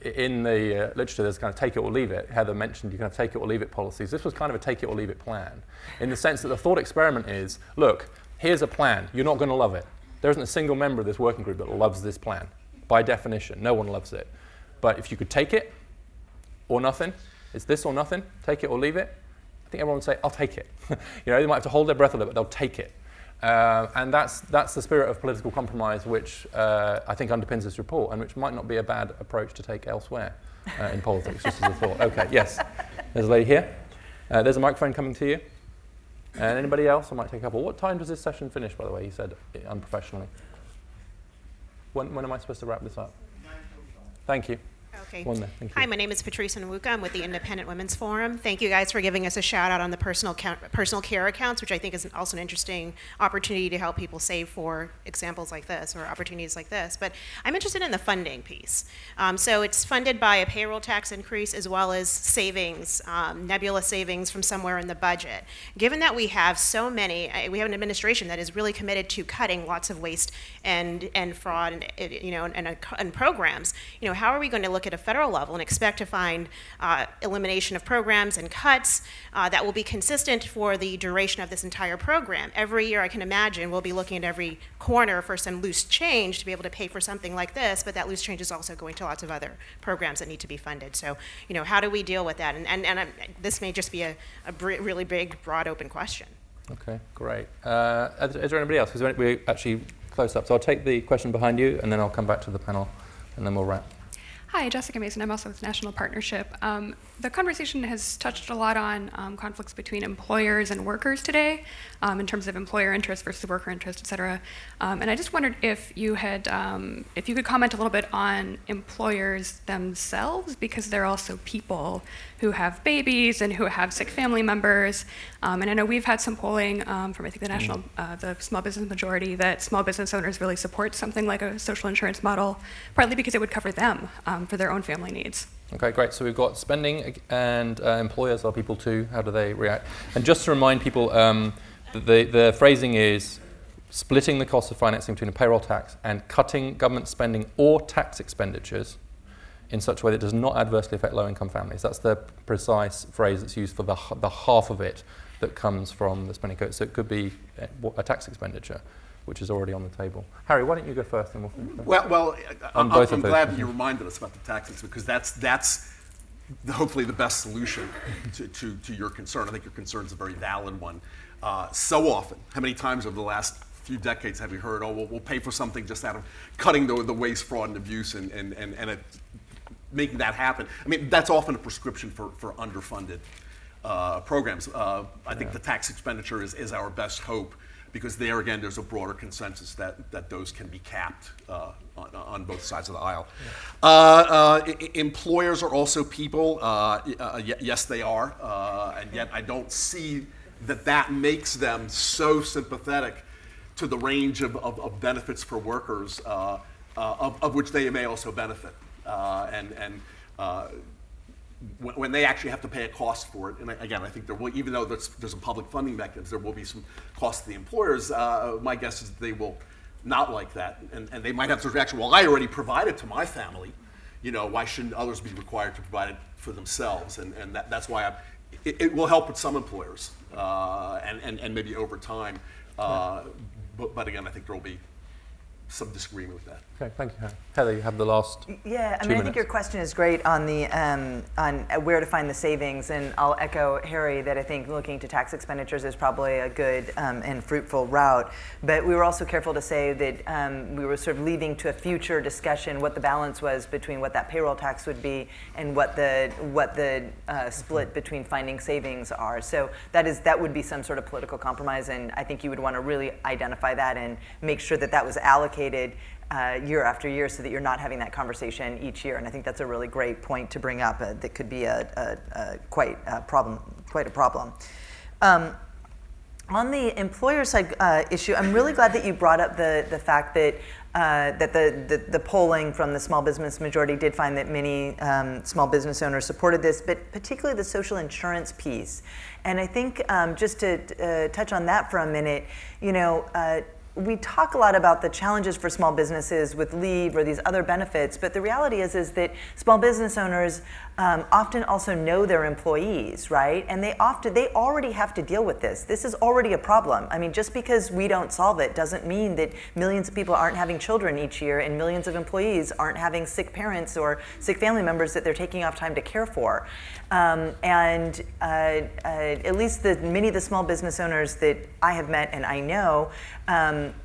H: in the literature, there's kind of take it or leave it. Heather mentioned you can have take it or leave it policies. This was kind of a take it or leave it plan, in the sense that the thought experiment is, look, here's a plan. You're not going to love it. There isn't a single member of this working group that loves this plan. By definition, no one loves it. But if you could take it or nothing, it's this or nothing, take it or leave it, I think everyone would say, I'll take it. They might have to hold their breath a little bit, they'll take it. And that's the spirit of political compromise which I think underpins this report, and which might not be a bad approach to take elsewhere in politics, just as a thought. Okay, yes. There's a lady here. There's a microphone coming to you. And anybody else? I might take a couple. What time does this session finish, by the way? You said unprofessionally. When am I supposed to wrap this up? Thank you.
L: Okay.
H: One there. Thank you.
L: Hi, my name is Patrice Nwuka. I'm with the Independent Women's Forum. Thank you guys for giving us a shout out on the personal care accounts, which I think is also an interesting opportunity to help people save for examples like this or opportunities like this. But I'm interested in the funding piece. So it's funded by a payroll tax increase as well as savings, nebulous savings from somewhere in the budget. Given that we have so many, we have an administration that is really committed to cutting lots of waste and fraud and programs. How are we going to look at a federal level and expect to find elimination of programs and cuts that will be consistent for the duration of this entire program? Every year, I can imagine, we'll be looking at every corner for some loose change to be able to pay for something like this, but that loose change is also going to lots of other programs that need to be funded. So, how do we deal with that? And this may just be a really big, broad, open question.
H: Okay, great. Is there anybody else? Because we're actually close up. So I'll take the question behind you, and then I'll come back to the panel, and then we'll wrap.
M: Hi, Jessica Mason. I'm also with National Partnership. The conversation has touched a lot on conflicts between employers and workers today, in terms of employer interest versus worker interest, et cetera. And I just wondered if you could comment a little bit on employers themselves, because they're also people who have babies and who have sick family members. And I know we've had some polling from, I think, the small business majority, that small business owners really support something like a social insurance model, partly because it would cover them for their own family needs.
H: Okay, great. So we've got spending and employers are people too. How do they react? And just to remind people, the phrasing is splitting the cost of financing between a payroll tax and cutting government spending or tax expenditures in such a way that does not adversely affect low-income families. That's the precise phrase that's used for the half of it that comes from the spending code. So it could be a tax expenditure, which is already on the table. Harry, why don't you go first, and we'll finish.
J: Well, I'm glad that you reminded us about the taxes, because that's hopefully the best solution to your concern. I think your concern is a very valid one. So often, how many times over the last few decades have we heard, oh, we'll pay for something just out of cutting the waste, fraud, and abuse and making that happen. I mean, that's often a prescription for underfunded programs. I think the tax expenditure is our best hope, because there, again, there's a broader consensus that those can be capped on both sides of the aisle. Employers are also people. Yes, they are. And yet I don't see that makes them so sympathetic to the range of benefits for workers, of which they may also benefit. When they actually have to pay a cost for it, and again, I think there will, even though there's a public funding mechanism, there will be some cost to the employers. My guess is that they will not like that, and they might have to reaction. Well, I already provided to my family, why shouldn't others be required to provide it for themselves? And that's why it will help with some employers, and maybe over time. But again, I think there will be some disagreement with that.
H: Okay, thank you, Harry. Heather, you have the last
I: Yeah, I
H: 2
I: mean, I think
H: minutes.
I: your question is great on the on where to find the savings, and I'll echo Harry that I think looking to tax expenditures is probably a good and fruitful route. But we were also careful to say that we were sort of leaving to a future discussion what the balance was between what that payroll tax would be and what the split between finding savings are. So that would be some sort of political compromise, and I think you would want to really identify that and make sure that that was allocated year after year, so that you're not having that conversation each year. And I think that's a really great point to bring up. That could be quite a problem. On the employer side issue, I'm really glad that you brought up the fact that the polling from the small business majority did find that many small business owners supported this, but particularly the social insurance piece. And I think just to touch on that for a minute, we talk a lot about the challenges for small businesses with leave or these other benefits, but the reality is that small business owners often also know their employees, right? And they already have to deal with this. This is already a problem. I mean, just because we don't solve it doesn't mean that millions of people aren't having children each year and millions of employees aren't having sick parents or sick family members that they're taking off time to care for. And at least many of the small business owners that I have met and I know,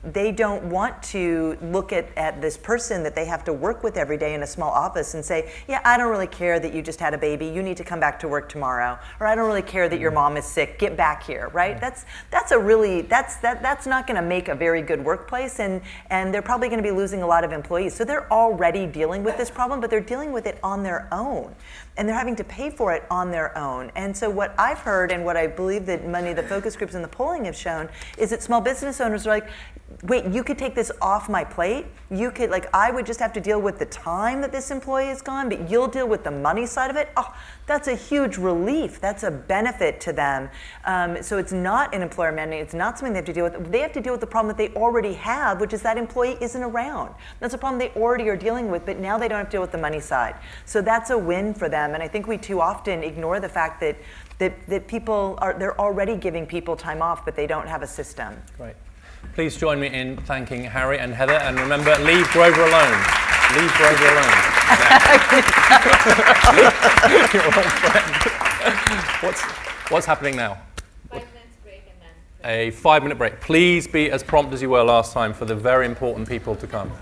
I: they don't want to look at this person that they have to work with every day in a small office and say, yeah, I don't really care that you just had a baby, you need to come back to work tomorrow, or I don't really care that your mom is sick, get back here, right? That's not going to make a very good workplace, and they're probably going to be losing a lot of employees. So they're already dealing with this problem, but they're dealing with it on their own, and they're having to pay for it on their own. And so what I've heard, and what I believe that many of the focus groups in the polling have shown, is that small business owners are like, wait, you could take this off my plate? You could, I would just have to deal with the time that this employee is gone, but you'll deal with the money side of it? Oh, that's a huge relief. That's a benefit to them. So it's not an employer mandate. It's not something they have to deal with. They have to deal with the problem that they already have, which is that employee isn't around. That's a problem they already are dealing with, but now they don't have to deal with the money side. So that's a win for them. And I think we too often ignore the fact that people they're already giving people time off, but they don't have a system.
H: Great. Please join me in thanking Harry and Heather, and remember, leave Grover alone. Leave Grover alone. Your old friend. What's happening now?
A: 5 minutes break and then.
H: A 5-minute break. Please be as prompt as you were last time for the very important people to come.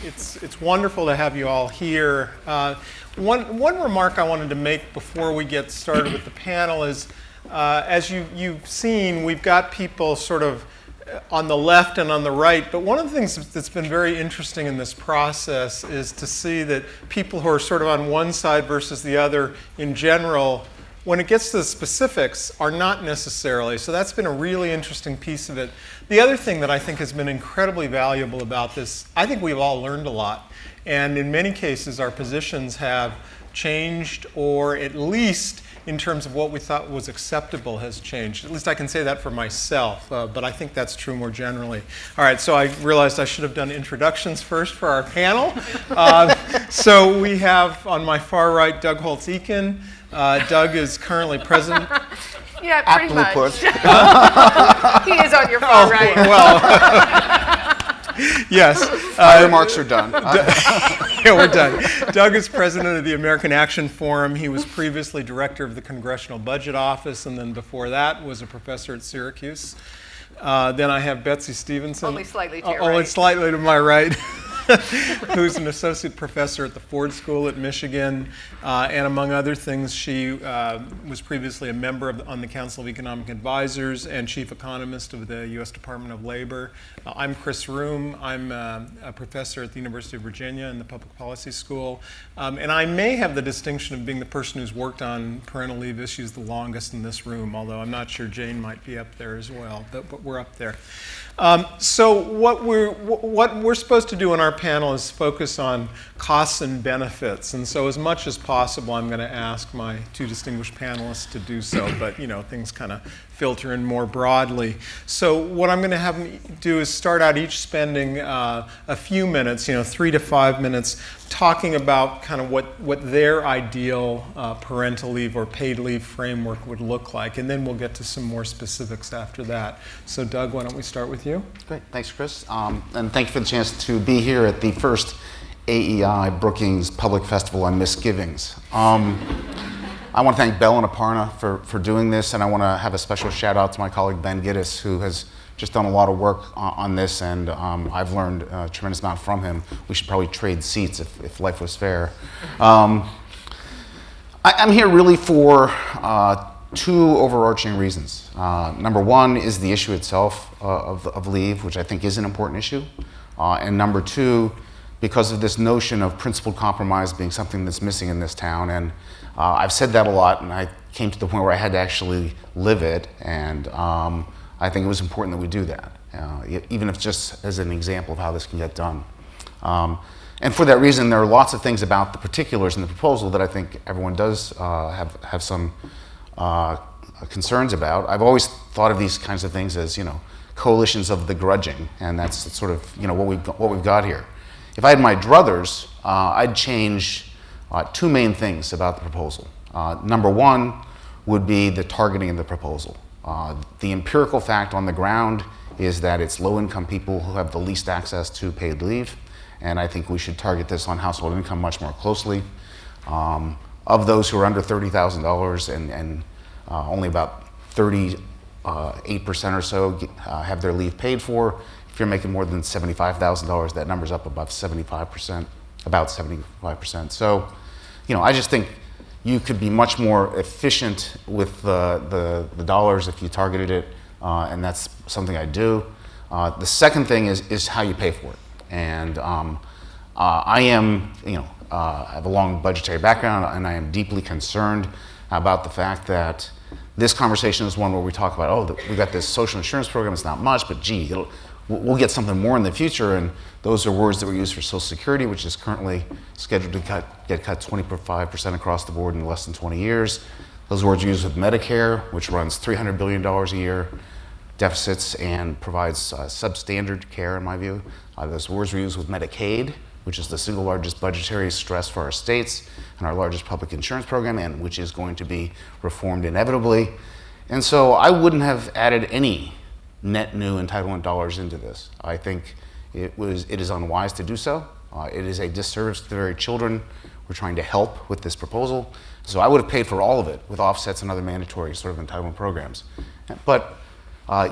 N: It's wonderful to have you all here. One remark I wanted to make before we get started with the panel is, as you've seen, we've got people sort of on the left and on the right, but one of the things that's been very interesting in this process is to see that people who are sort of on one side versus the other in general, when it gets to the specifics, are not necessarily. So that's been a really interesting piece of it. The other thing that I think has been incredibly valuable about this, I think we've all learned a lot. And in many cases, our positions have changed, or at least in terms of what we thought was acceptable has changed. At least I can say that for myself, but I think that's true more generally. All right, so I realized I should have done introductions first for our panel. So we have on my far right, Doug Holtz-Eakin. Doug is currently president.
C: Yeah, pretty much. He is on your far right.
N: Well, yes.
O: My remarks are done.
N: Yeah, we're done. Doug is president of the American Action Forum. He was previously director of the Congressional Budget Office, and then before that was a professor at Syracuse. Then I have Betsy Stevenson.
C: Only slightly to your right.
N: Only slightly to my right. Who's an associate professor at the Ford School at Michigan, and among other things, she was previously a member on the Council of Economic Advisors and chief economist of the U.S. Department of Labor. I'm Chris Room. I'm a professor at the University of Virginia in the Public Policy School, and I may have the distinction of being the person who's worked on parental leave issues the longest in this room, although I'm not sure Jane might be up there as well, but we're up there. So what we're supposed to do in our panel is focus on costs and benefits, and so as much as possible I'm going to ask my two distinguished panelists to do so, but things kind of filter in more broadly. So what I'm going to have them do is start out each spending a few minutes, 3 to 5 minutes, talking about kind of what their ideal parental leave or paid leave framework would look like, and then we'll get to some more specifics after that. So Doug, why don't we start with you?
O: Great, thanks Chris. And thank you for the chance to be here at the first AEI-Brookings Public Festival on Misgivings. I want to thank Bell and Aparna for doing this, and I want to have a special shout out to my colleague Ben Giddis, who has just done a lot of work on this, and I've learned a tremendous amount from him. We should probably trade seats if life was fair. I'm here really for two overarching reasons. Number one is the issue itself of leave, which I think is an important issue. And number two, because of this notion of principled compromise being something that's missing in this town. And I've said that a lot, and I came to the point where I had to actually live it, and I think it was important that we do that, even if just as an example of how this can get done. And for that reason, there are lots of things about the particulars in the proposal that I think everyone does have some concerns about. I've always thought of these kinds of things as, coalitions of the grudging, and that's sort of, what we've got here. If I had my druthers, I'd change two main things about the proposal. Number one would be the targeting of the proposal. The empirical fact on the ground is that it's low-income people who have the least access to paid leave, and I think we should target this on household income much more closely. Of those who are under $30,000 and only about 38% or so have their leave paid for. If you're making more than $75,000, that number's up about 75%, about 75%. So, I just think you could be much more efficient with the dollars if you targeted it, and that's something I do. The second thing is how you pay for it. And I have a long budgetary background, and I am deeply concerned about the fact that this conversation is one where we talk about, we got this social insurance program, it's not much, but gee, we'll get something more in the future, and those are words that were used for Social Security, which is currently scheduled to get cut 25% across the board in less than 20 years. Those words are used with Medicare, which runs $300 billion a year deficits and provides substandard care, in my view. Those words were used with Medicaid, which is the single largest budgetary stress for our states and our largest public insurance program, and which is going to be reformed inevitably. And so I wouldn't have added any net new entitlement dollars into this. I think it is unwise to do so. It is a disservice to the very children we're trying to help with this proposal. So I would have paid for all of it with offsets and other mandatory sort of entitlement programs. But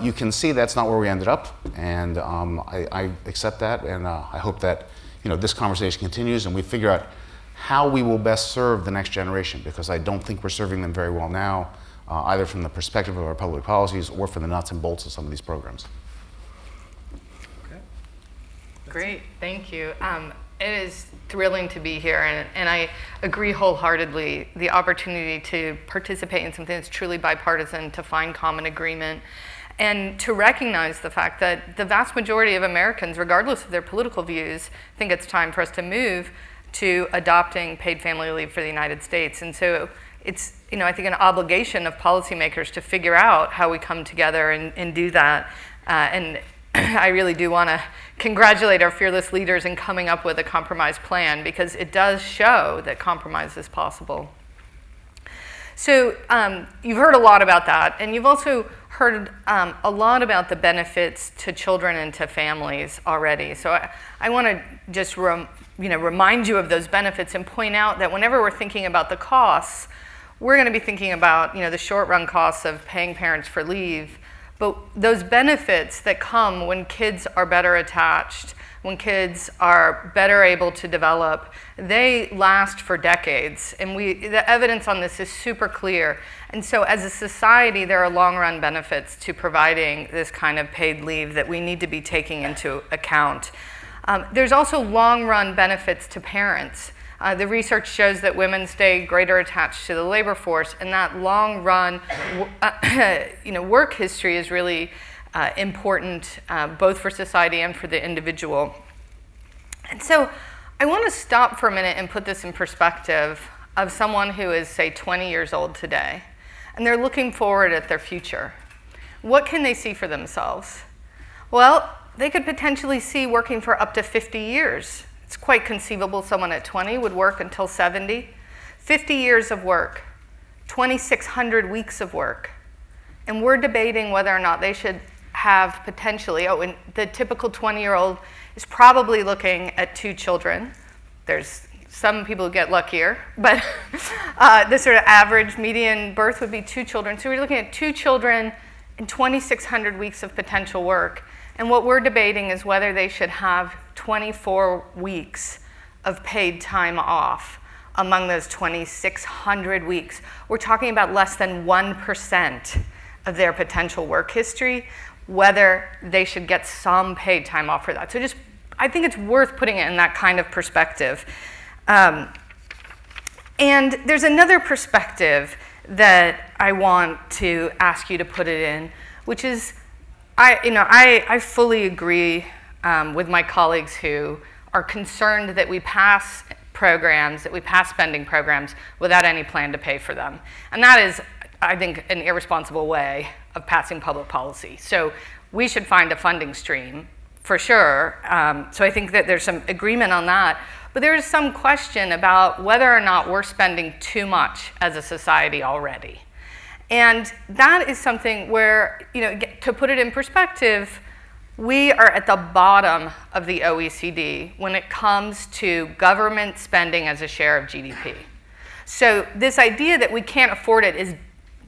O: You can see that's not where we ended up, and I accept that, and I hope that this conversation continues and we figure out how we will best serve the next generation, because I don't think we're serving them very well now, either from the perspective of our public policies or from the nuts and bolts of some of these programs.
P: Great, thank you. It is thrilling to be here, and I agree wholeheartedly. The opportunity to participate in something that's truly bipartisan, to find common agreement, and to recognize the fact that the vast majority of Americans, regardless of their political views, think it's time for us to move to adopting paid family leave for the United States. And so it's, I think, an obligation of policymakers to figure out how we come together and do that. And I really do want to congratulate our fearless leaders in coming up with a compromise plan, because it does show that compromise is possible. So you've heard a lot about that, and you've also heard a lot about the benefits to children and to families already. So I want to just remind you of those benefits and point out that whenever we're thinking about the costs, we're going to be thinking about the short-run costs of paying parents for leave. But those benefits that come when kids are better attached, when kids are better able to develop, they last for decades. And the evidence on this is super clear. And so as a society, there are long-run benefits to providing this kind of paid leave that we need to be taking into account. There's also long-run benefits to parents. The research shows that women stay greater attached to the labor force, and that long-run, work history is really important, both for society and for the individual. And so, I want to stop for a minute and put this in perspective of someone who is, say, 20 years old today, and they're looking forward at their future. What can they see for themselves? Well, they could potentially see working for up to 50 years. It's quite conceivable someone at 20 would work until 70. 50 years of work, 2,600 weeks of work. And we're debating whether or not they should have potentially, and the typical 20-year-old is probably looking at 2 children. There's some people who get luckier, but the sort of average median birth would be 2 children. So we're looking at 2 children and 2,600 weeks of potential work. And what we're debating is whether they should have 24 weeks of paid time off among those 2,600 weeks. We're talking about less than 1% of their potential work history, whether they should get some paid time off for that. So I think it's worth putting it in that kind of perspective. And there's another perspective that I want to ask you to put it in, which is, I fully agree with my colleagues who are concerned that we pass spending programs without any plan to pay for them. And that is, I think, an irresponsible way of passing public policy. So we should find a funding stream, for sure. So I think that there's some agreement on that. But there is some question about whether or not we're spending too much as a society already. And that is something where, to put it in perspective, we are at the bottom of the OECD when it comes to government spending as a share of GDP. So this idea that we can't afford it is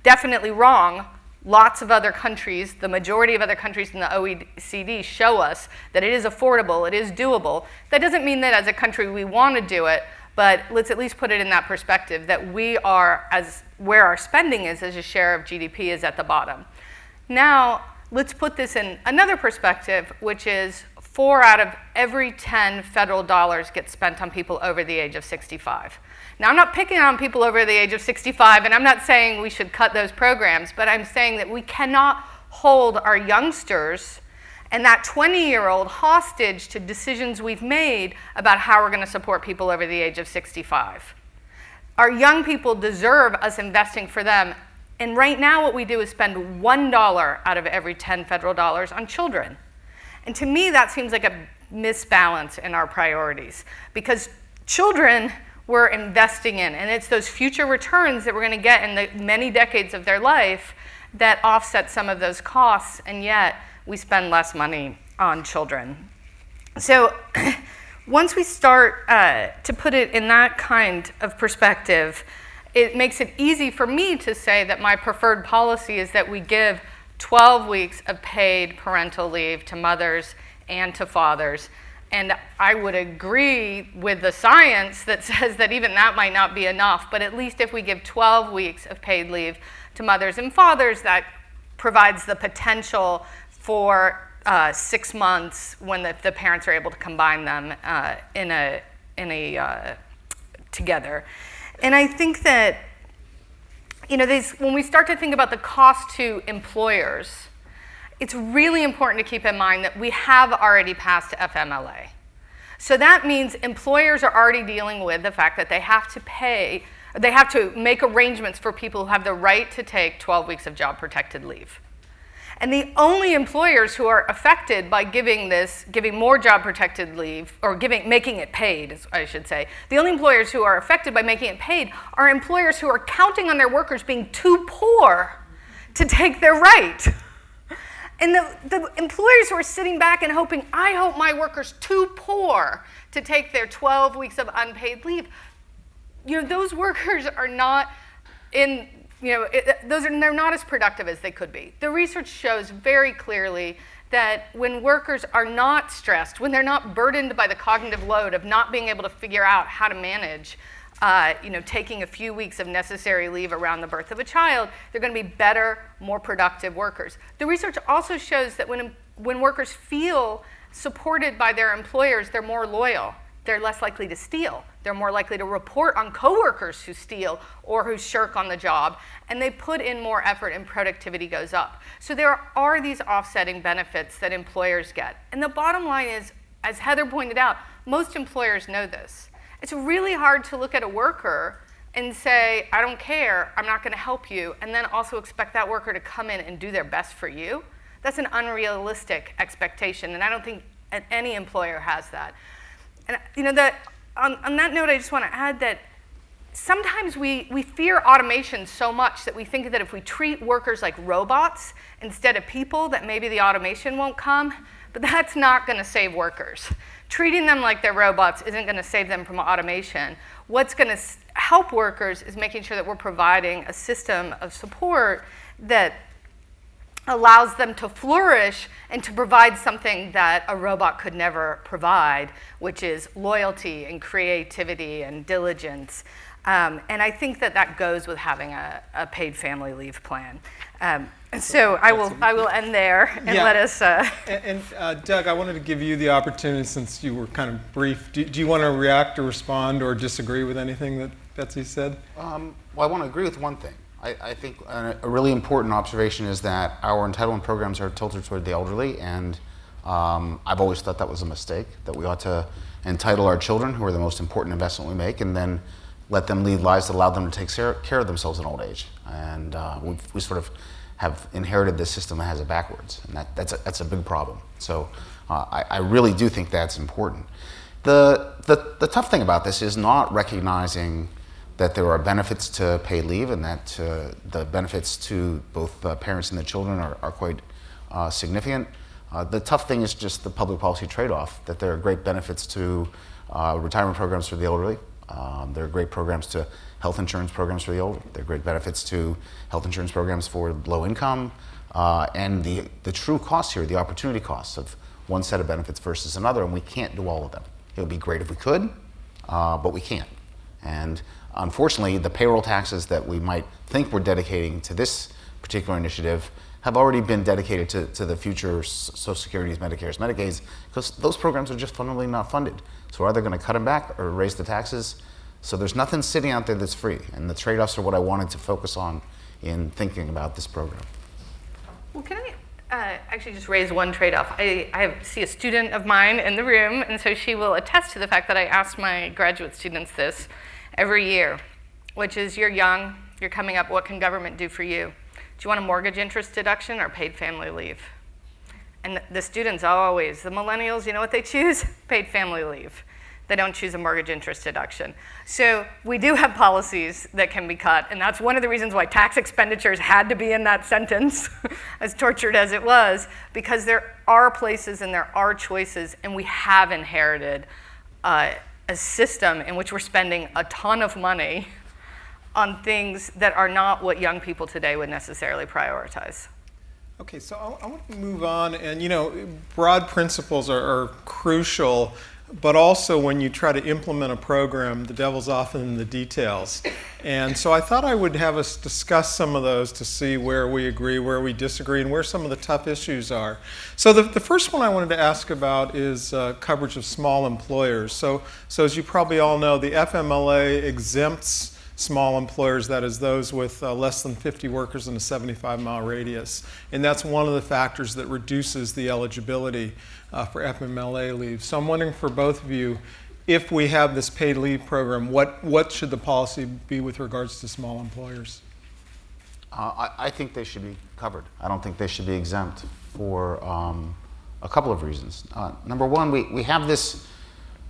P: definitely wrong. Lots of other countries, the majority of other countries in the OECD show us that it is affordable, it is doable. That doesn't mean that as a country we want to do it, but let's at least put it in that perspective that we are, where our spending is as a share of GDP is at the bottom. Now, let's put this in another perspective, which is 4 out of every 10 federal dollars get spent on people over the age of 65. Now, I'm not picking on people over the age of 65, and I'm not saying we should cut those programs, but I'm saying that we cannot hold our youngsters and that 20-year-old hostage to decisions we've made about how we're going to support people over the age of 65. Our young people deserve us investing for them. And right now what we do is spend $1 out of every 10 federal dollars on children. And to me, that seems like a misbalance in our priorities, because children we're investing in, and it's those future returns that we're going to get in the many decades of their life that offset some of those costs, and yet we spend less money on children. So once we start to put it in that kind of perspective, it makes it easy for me to say that my preferred policy is that we give 12 weeks of paid parental leave to mothers and to fathers. And I would agree with the science that says that even that might not be enough, but at least if we give 12 weeks of paid leave to mothers and fathers, that provides the potential for 6 months when the parents are able to combine them together. And I think that, when we start to think about the cost to employers, it's really important to keep in mind that we have already passed FMLA. So that means employers are already dealing with the fact that they have to make arrangements for people who have the right to take 12 weeks of job protected leave. And the only employers who are affected by giving more job protected leave, or making it paid, I should say, the only employers who are affected by making it paid are employers who are counting on their workers being too poor to take their right. And the employers who are sitting back and hoping, I hope my worker's too poor to take their 12 weeks of unpaid leave, those workers are not they're not as productive as they could be. The research shows very clearly that when workers are not stressed, when they're not burdened by the cognitive load of not being able to figure out how to manage taking a few weeks of necessary leave around the birth of a child, they're going to be better, more productive workers. The research also shows that when workers feel supported by their employers, they're more loyal. They're less likely to steal. They're more likely to report on coworkers who steal or who shirk on the job, and they put in more effort and productivity goes up. So there are these offsetting benefits that employers get. And the bottom line is, as Heather pointed out, most employers know this. It's really hard to look at a worker and say, I don't care, I'm not going to help you, and then also expect that worker to come in and do their best for you. That's an unrealistic expectation, and I don't think any employer has that. And on that note, I just want to add that sometimes we fear automation so much that we think that if we treat workers like robots instead of people, that maybe the automation won't come, but that's not going to save workers. Treating them like they're robots isn't going to save them from automation. What's going to help workers is making sure that we're providing a system of support that allows them to flourish and to provide something that a robot could never provide, which is loyalty and creativity and diligence. And I think that goes with having a paid family leave plan. So I will end there and let us.
N: Doug, I wanted to give you the opportunity, since you were kind of brief. Do you want to react or respond or disagree with anything that Betsy said?
O: Well, I want to agree with one thing. I think a really important observation is that our entitlement programs are tilted toward the elderly, and I've always thought that was a mistake, that we ought to entitle our children, who are the most important investment we make, and then let them lead lives that allow them to take care of themselves in old age. And we sort of have inherited this system that has it backwards, and that's a big problem. So I really do think that's important. The tough thing about this is not recognizing that there are benefits to paid leave, and that the benefits to both the parents and the children are quite significant. The tough thing is just the public policy trade-off, that there are great benefits to retirement programs for the elderly. There are great programs to health insurance programs for the elderly. There are great benefits to health insurance programs for low income. And the true costs here, the opportunity costs of one set of benefits versus another, and we can't do all of them. It would be great if we could, but we can't. And unfortunately, the payroll taxes that we might think we're dedicating to this particular initiative have already been dedicated to the future Social Security's, Medicare's, Medicaids, because those programs are just fundamentally not funded. So are they going to cut them back or raise the taxes? So there's nothing sitting out there that's free, and the trade-offs are what I wanted to focus on in thinking about this program.
P: Well, can I actually just raise one trade-off? I see a student of mine in the room, and so she will attest to the fact that I ask my graduate students this every year, which is, you're young, you're coming up, what can government do for you? Do you want a mortgage interest deduction or paid family leave? And the students always, the millennials, you know what they choose? Paid family leave. They don't choose a mortgage interest deduction. So we do have policies that can be cut, and that's one of the reasons why tax expenditures had to be in that sentence, as tortured as it was, because there are places and there are choices, and we have inherited a system in which we're spending a ton of money on things that are not what young people today would necessarily prioritize.
N: Okay, so I want to move on, and broad principles are crucial, but also when you try to implement a program, the devil's often in the details. And so I thought I would have us discuss some of those to see where we agree, where we disagree, and where some of the tough issues are. So the first one I wanted to ask about is coverage of small employers. So as you probably all know, the FMLA exempts small employers, that is those with less than 50 workers in a 75-mile radius. And that's one of the factors that reduces the eligibility for FMLA leave. So I'm wondering for both of you, if we have this paid leave program, what should the policy be with regards to small employers?
O: I think they should be covered. I don't think they should be exempt for a couple of reasons. Number one, we have this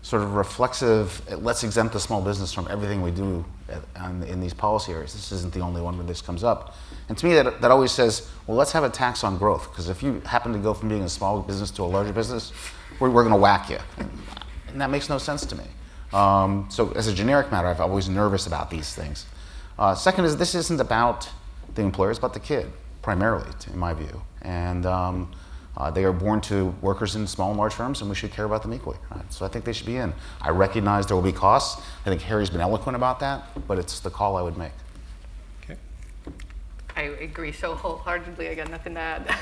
O: sort of reflexive, let's exempt the small business from everything we do in these policy areas. This isn't the only one where this comes up. And to me, that always says, well, let's have a tax on growth, because if you happen to go from being a small business to a larger business, we're going to whack you. And that makes no sense to me. So as a generic matter, I'm always nervous about these things. Second is, this isn't about the employer, it's about the kid, primarily, in my view. And they are born to workers in small and large firms, and we should care about them equally. Right? So I think they should be in. I recognize there will be costs. I think Harry's been eloquent about that, but it's the call I would make.
N: Okay.
P: I agree so wholeheartedly. I got nothing to add.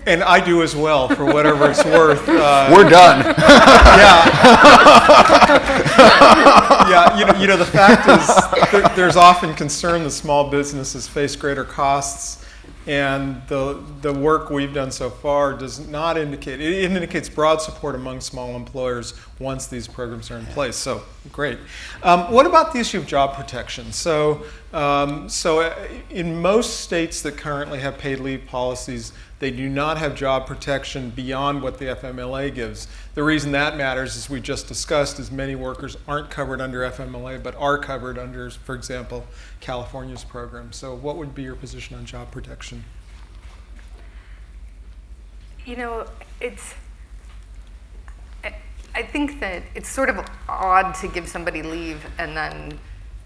N: And I do as well, for whatever it's worth.
O: We're done.
N: Yeah, the fact is there's often concern that small businesses face greater costs. And the work we've done so far does not indicate, it indicates broad support among small employers once these programs are in place. So, great. What about the issue of job protection? So in most states that currently have paid leave policies, they do not have job protection beyond what the FMLA gives. The reason that matters, as we just discussed, is many workers aren't covered under FMLA, but are covered under, for example, California's program. So what would be your position on job protection?
P: I think that it's sort of odd to give somebody leave and then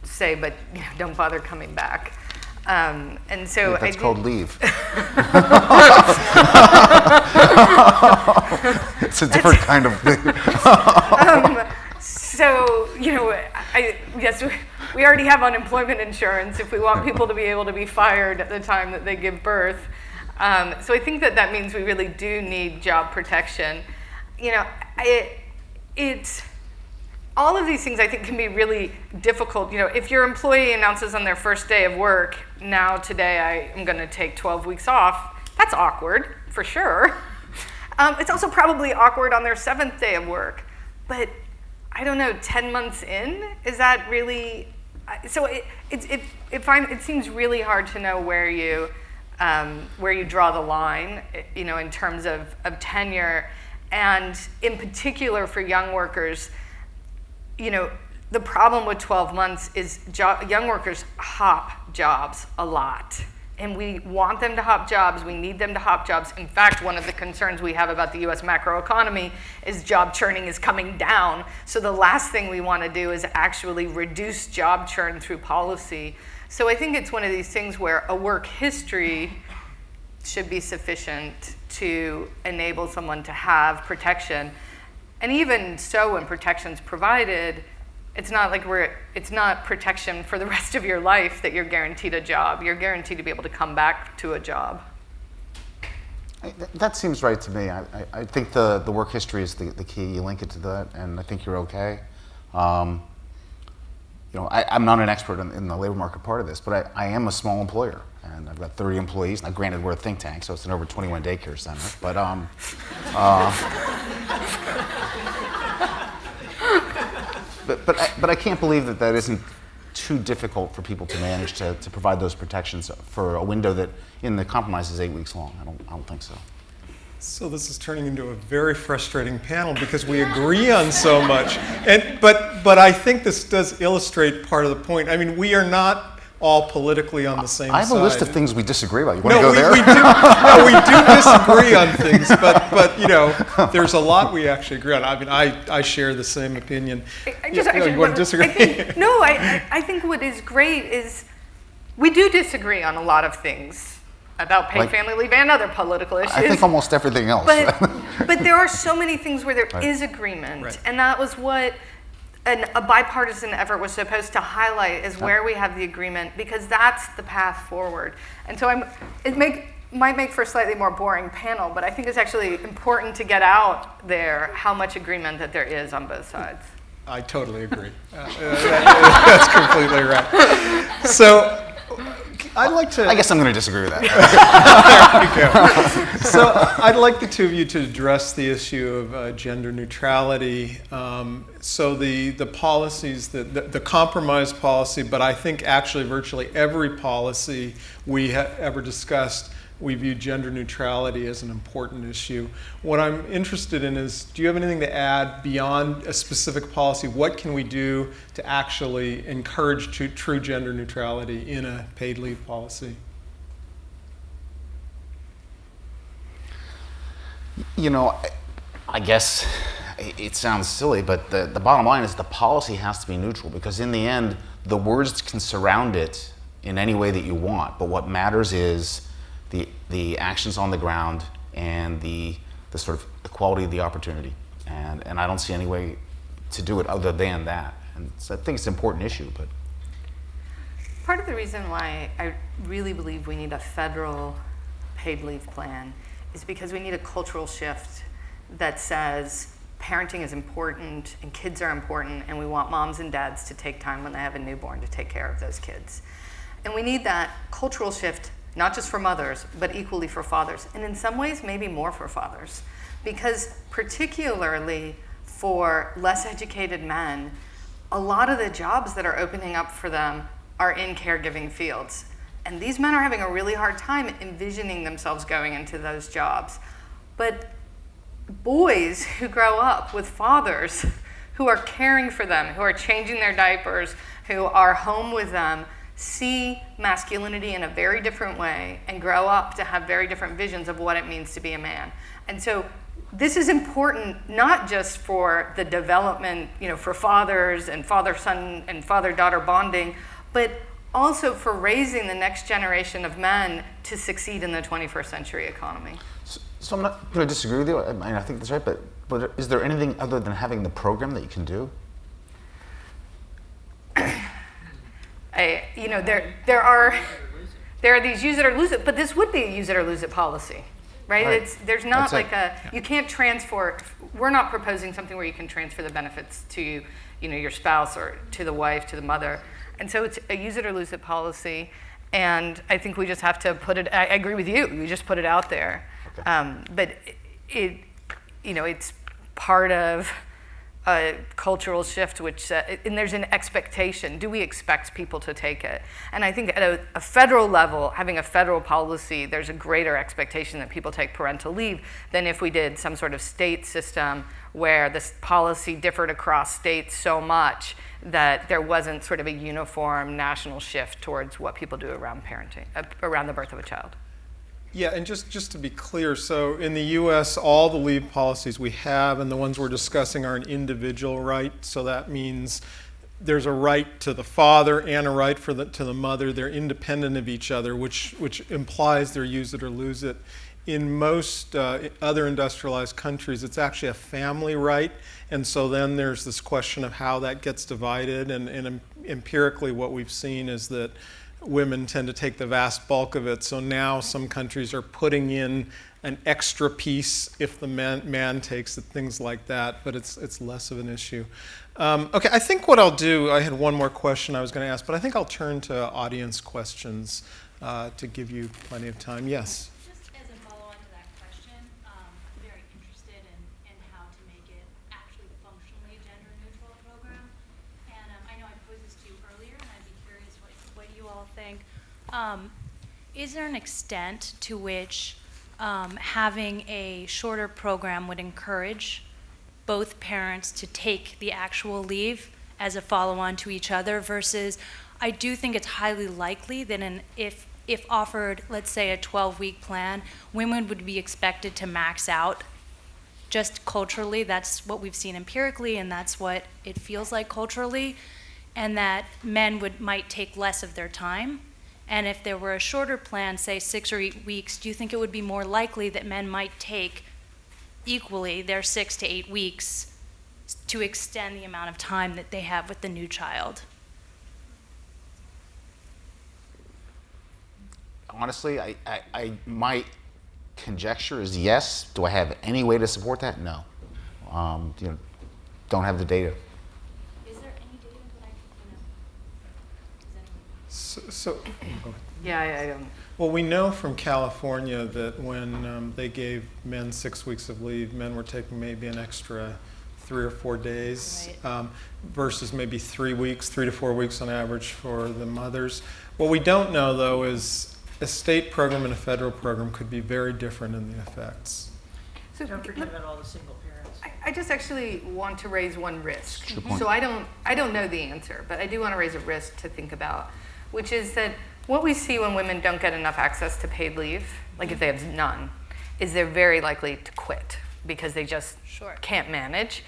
P: say, but don't bother coming back. And so
O: that's called leave. It's a different kind of thing.
P: Yes, we already have unemployment insurance if we want people to be able to be fired at the time that they give birth. So I think that means we really do need job protection. It's all of these things I think can be really difficult. If your employee announces on their first day of work, now today I am going to take 12 weeks off, that's awkward, for sure. It's also probably awkward on their 7th day of work. But I don't know, 10 months in, is that really? So it seems really hard to know where you draw the line, in terms of tenure, and in particular for young workers. The problem with 12 months is young workers hop jobs a lot. And we want them to hop jobs. We need them to hop jobs. In fact, one of the concerns we have about the US macroeconomy is job churning is coming down. So the last thing we want to do is actually reduce job churn through policy. So I think it's one of these things where a work history should be sufficient to enable someone to have protection. And even so, when protection's provided, it's not protection for the rest of your life that you're guaranteed a job. You're guaranteed to be able to come back to a job.
O: That seems right to me. I think the work history is the key. You link it to that, and I think you're okay. I'm not an expert in the labor market part of this, but I am a small employer, and I've got 30 employees. Now, granted, we're a think tank, so it's an over 21 daycare center, but But I can't believe that isn't too difficult for people to manage to provide those protections for a window that in the compromise is 8 weeks long. I don't think so.
N: So this is turning into a very frustrating panel because we agree on so much. But I think this does illustrate part of the point. I mean, we are not all politically on the same side.
O: I have a list of things we disagree about. You want to go there?
N: We do disagree on things, but there's a lot we actually agree on. I mean, I share the same opinion. You want to disagree?
P: I think what is great is we do disagree on a lot of things.
D: about paid
O: Like-
D: family leave and other political issues.
O: I think almost everything else.
D: But there are so many things where there is agreement,
N: Right.
D: and that was what a bipartisan effort was supposed to highlight, is where we have the agreement, because that's the path forward. And so might make for a slightly more boring panel, but I think it's actually important to get out there how much agreement that there is on both sides.
N: I totally agree. That's completely right. So I'd like to...
O: I guess I'm going to disagree with that.
N: There we go. So I'd like the two of you to address the issue of gender neutrality. So the policies, the compromise policy, but I think actually virtually every policy we have ever discussed, we view gender neutrality as an important issue. What I'm interested in is, do you have anything to add beyond a specific policy? What can we do to actually encourage true gender neutrality in a paid leave policy?
O: You know, I guess it sounds silly, but the bottom line is the policy has to be neutral, because in the end, the words can surround it in any way that you want, but what matters is the actions on the ground and the sort of equality of the opportunity. And I don't see any way to do it other than that. And so I think it's an important issue, but.
D: Part of the reason why I really believe we need a federal paid leave plan is because we need a cultural shift that says parenting is important and kids are important, and we want moms and dads to take time when they have a newborn to take care of those kids. And we need that cultural shift not just for mothers, but equally for fathers, and in some ways maybe more for fathers, because particularly for less educated men, a lot of the jobs that are opening up for them are in caregiving fields. And these men are having a really hard time envisioning themselves going into those jobs. But boys who grow up with fathers who are caring for them, who are changing their diapers, who are home with them, see masculinity in a very different way and grow up to have very different visions of what it means to be a man. And so this is important not just for the development, for fathers and father-son and father-daughter bonding, but also for raising the next generation of men to succeed in the 21st century economy.
O: So I'm not going to disagree with you. I mean, I think that's right, but is there anything other than having the program that you can do?
D: There are these use it or lose it, but this would be a use it or lose it policy, right?
O: Right.
D: There's not you can't transfer. We're not proposing something where you can transfer the benefits to your spouse or to the wife, to the mother, and so it's a use it or lose it policy. And I think we just have to put it. I agree with you. We just put it out there, but it's part of a cultural shift, which and there's an expectation. Do we expect people to take it? And I think at a federal level, having a federal policy, there's a greater expectation that people take parental leave than if we did some sort of state system where this policy differed across states so much that there wasn't sort of a uniform national shift towards what people do around parenting, around the birth of a child.
N: Yeah, and just to be clear, so in the U.S., all the leave policies we have and the ones we're discussing are an individual right. So that means there's a right to the father and a right to the mother. They're independent of each other, which implies they're use it or lose it. In most other industrialized countries, it's actually a family right. And so then there's this question of how that gets divided. And empirically, what we've seen is that women tend to take the vast bulk of it. So now some countries are putting in an extra piece if the man takes it, things like that, but it's less of an issue. Okay, I think what I'll do, I had one more question I was going to ask, but I think I'll turn to audience questions to give you plenty of time. Yes?
Q: Just as a follow-on to that question, I'm very interested in how to make it actually functionally a gender-neutral program. And I know I posed this to you earlier, and I'd be curious what you all think. Is there an extent to which having a shorter program would encourage both parents to take the actual leave as a follow-on to each other versus I do think it's highly likely that if offered, let's say, a 12-week plan, women would be expected to max out just culturally. That's what we've seen empirically, and that's what it feels like culturally, and that men might take less of their time.
R: And if there were a shorter plan, say 6 or 8 weeks, do you think it would be more likely that men might take equally their 6 to 8 weeks to extend the amount of time that they have with the new child?
O: Honestly, my conjecture is yes. Do I have any way to support that? No. Don't have the data.
R: Is there any data that
N: I don't. Well, we know from California that when they gave men 6 weeks of leave, men were taking maybe an extra 3 or 4 days, versus maybe 3 weeks, 3 to 4 weeks on average for the mothers. What we don't know, though, is a state program and a federal program could be very different in the effects.
D: So
S: don't forget about all the single parents.
P: I just actually want to raise one risk.
O: Good point.
P: So I don't know the answer, but I do want to raise a risk to think about, which is that what we see when women don't get enough access to paid leave, like if they have none, is they're very likely to quit because they just can't manage.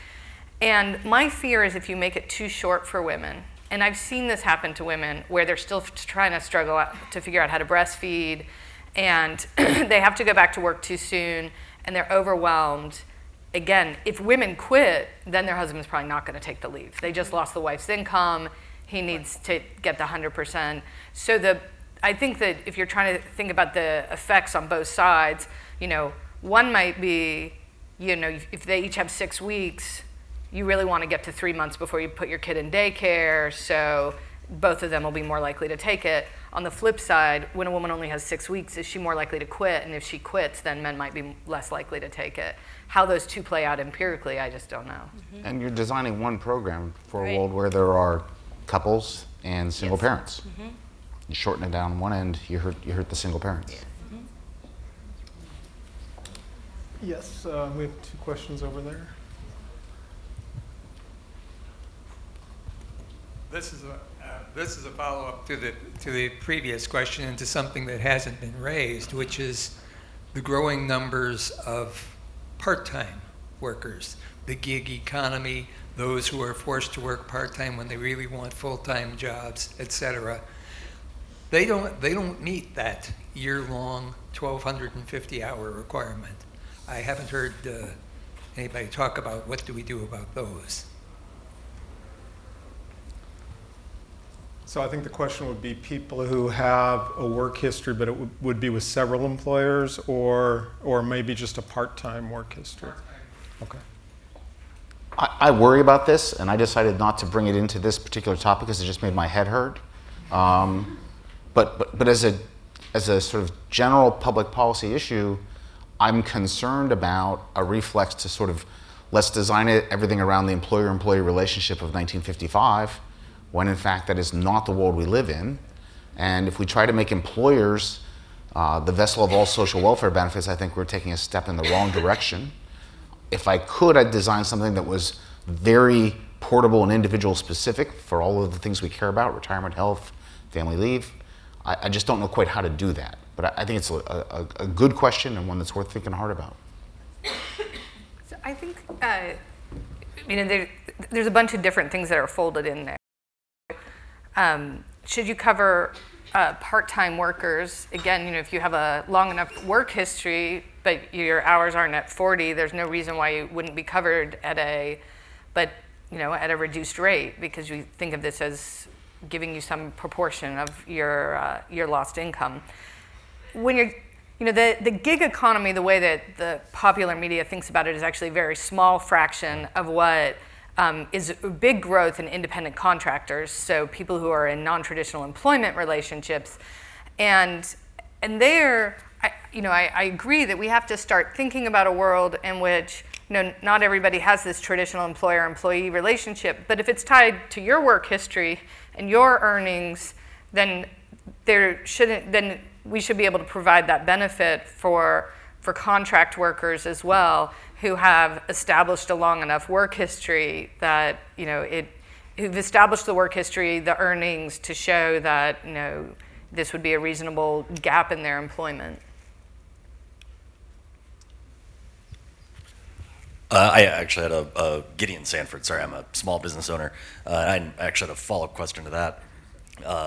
P: And my fear is if you make it too short for women, and I've seen this happen to women where they're still trying to struggle to figure out how to breastfeed, and they have to go back to work too soon, and they're overwhelmed. Again, if women quit, then their husband's probably not going to take the leave. They just lost the wife's income. He needs to get the 100%. So I think that if you're trying to think about the effects on both sides, one might be, if they each have 6 weeks, you really want to get to 3 months before you put your kid in daycare, so both of them will be more likely to take it. On the flip side, when a woman only has 6 weeks, is she more likely to quit? And if she quits, then men might be less likely to take it. How those two play out empirically, I just don't know.
O: Mm-hmm. And you're designing one program for a world where there are couples and single parents.
R: Mm-hmm.
O: You shorten it down one end, you hurt the single parents.
R: Mm-hmm.
N: Yes, we have 2 questions over there.
E: This is a follow-up to the previous question and to something that hasn't been raised, which is the growing numbers of part-time workers, the gig economy, those who are forced to work part-time when they really want full-time jobs, etc. They don't meet that year-long 1,250-hour requirement. I haven't heard anybody talk about what do we do about those.
N: So I think the question would be people who have a work history, but it would be with several employers, or maybe just a part-time work history. Okay.
O: I worry about this, and I decided not to bring it into this particular topic because it just made my head hurt. But as a sort of general public policy issue, I'm concerned about a reflex to sort of let's design everything around the employer-employee relationship of 1955. When in fact that is not the world we live in. And if we try to make employers the vessel of all social welfare benefits, I think we're taking a step in the wrong direction. If I could, I'd design something that was very portable and individual specific for all of the things we care about, retirement, health, family leave. I just don't know quite how to do that. But I think it's a good question and one that's worth thinking hard about.
P: So I think, there's a bunch of different things that are folded in there. Should you cover part-time workers? Again, if you have a long enough work history, but your hours aren't at 40, there's no reason why you wouldn't be covered at a reduced rate, because you think of this as giving you some proportion of your lost income. When you're, the gig economy, the way that the popular media thinks about it, is actually a very small fraction of what is a big growth in independent contractors, so people who are in non-traditional employment relationships. And there, I agree that we have to start thinking about a world in which not everybody has this traditional employer-employee relationship, but if it's tied to your work history and your earnings, then we should be able to provide that benefit for contract workers as well, who have established a long enough work history that, who've established the work history, the earnings to show that, this would be a reasonable gap in their employment.
T: I actually had a Gideon Sanford, sorry, I'm a small business owner. I actually had a follow-up question to that,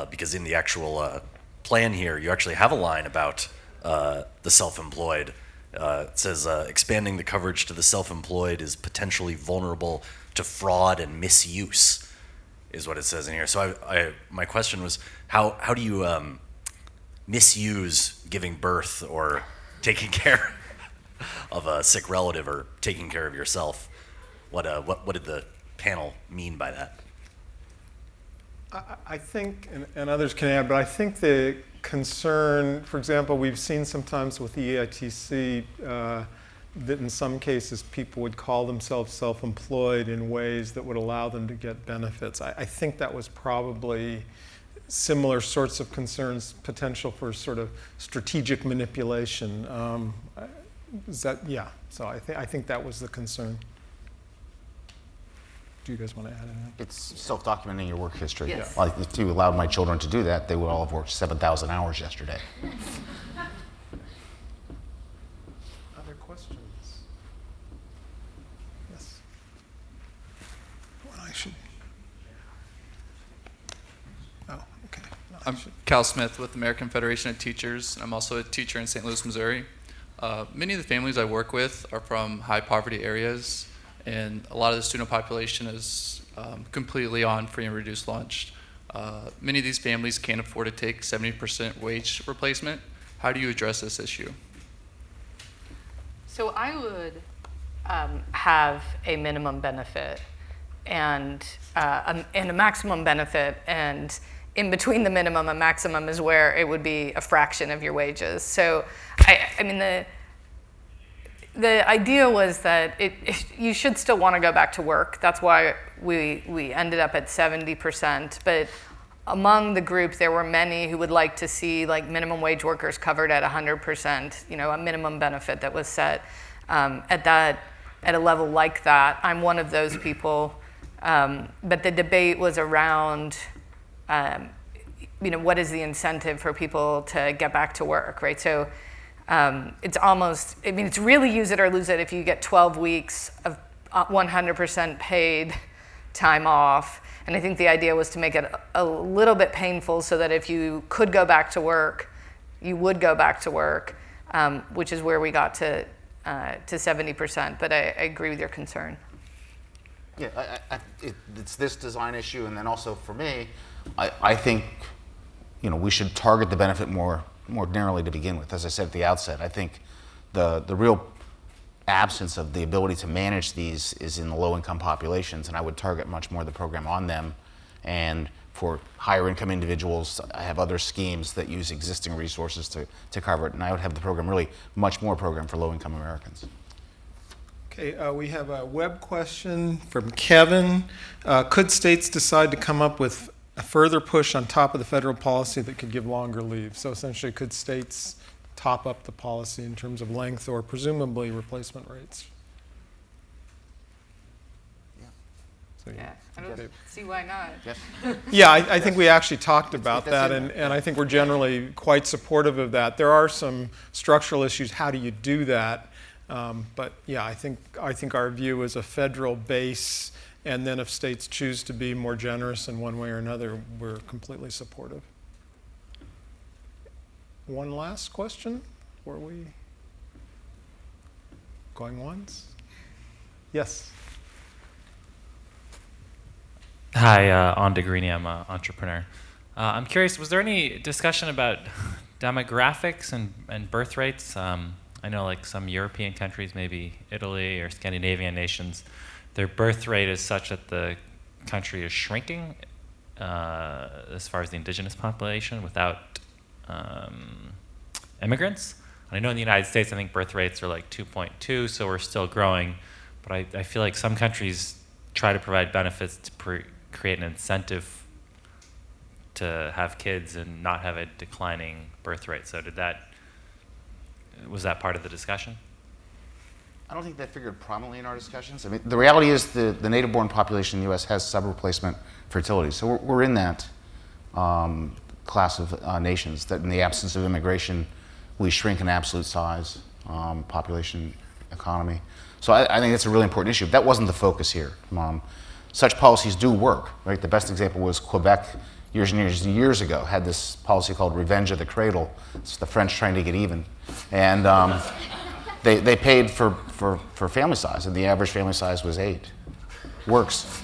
T: because in the actual plan here, you actually have a line about the self-employed. It says, expanding the coverage to the self-employed is potentially vulnerable to fraud and misuse, is what it says in here. So my question was, how do you misuse giving birth or taking care of a sick relative or taking care of yourself? What did the panel mean by that?
N: I think, and others can add, but I think the concern, for example, we've seen sometimes with the EITC that in some cases people would call themselves self-employed in ways that would allow them to get benefits. I think that was probably similar sorts of concerns, potential for sort of strategic manipulation. Yeah, so I think that was the concern. Do you guys want to add anything?
O: It's self-documenting your work history.
N: Yes.
O: Like if you allowed my children to do that, they would all have worked 7,000 hours yesterday.
N: Other questions? Yes. Well, I should. Oh, okay. No,
U: I'm Cal Smith with the American Federation of Teachers. I'm also a teacher in St. Louis, Missouri. Many of the families I work with are from high poverty areas, and a lot of the student population is completely on free and reduced lunch. Many of these families can't afford to take 70% wage replacement. How do you address this issue?
P: So I would have a minimum benefit and a maximum benefit, and in between the minimum and maximum is where it would be a fraction of your wages. So I mean, the idea was that you should still want to go back to work. That's why we ended up at 70%. But among the group, there were many who would like to see like minimum wage workers covered at 100%. You know, a minimum benefit that was set at a level like that. I'm one of those people. But the debate was around, you know, what is the incentive for people to get back to work, right? So. It's almost, I mean, it's really use it or lose it if you get 12 weeks of 100% paid time off. And I think the idea was to make it a little bit painful so that if you could go back to work, you would go back to work, which is where we got to 70%. But I agree with your concern.
O: Yeah, it's this design issue, and then also for me, I think, you know, we should target the benefit more narrowly to begin with. As I said at the outset, I think the real absence of the ability to manage these is in the low-income populations, and I would target much more the program on them. And for higher income individuals, I have other schemes that use existing resources to cover it, and I would have the program really much more program for low-income Americans.
N: Okay, we have a web question from Kevin. Could states decide to come up with a further push on top of the federal policy that could give longer leave? So essentially, could states top up the policy in terms of length or presumably replacement rates?
P: Yeah, I don't see why not.
O: Yes.
N: Yeah, I think we actually talked about that, and I think we're generally quite supportive of that. There are some structural issues. How do you do that? But yeah, I think our view is a federal base. And then if states choose to be more generous in one way or another, we're completely supportive. One last question? Were we going once? Yes.
V: Hi, Onda Greeny. I'm an entrepreneur. I'm curious, was there any discussion about demographics and birth rates? I know like some European countries, maybe Italy or Scandinavian nations, their birth rate is such that the country is shrinking as far as the indigenous population without immigrants. And I know in the United States, I think birth rates are like 2.2, so we're still growing. But I feel like some countries try to provide benefits to create an incentive to have kids and not have a declining birth rate. So was that part of the discussion?
O: I don't think that figured prominently in our discussions. I mean, the reality is the native-born population in the U.S. has sub-replacement fertility. So we're in that class of nations that in the absence of immigration, we shrink in absolute size, population, economy. So I think that's a really important issue. That wasn't the focus here. Such policies do work, right? The best example was Quebec years and years and years ago, had this policy called revenge of the cradle. It's the French trying to get even. And they paid for family size, and the average family size was 8. Works.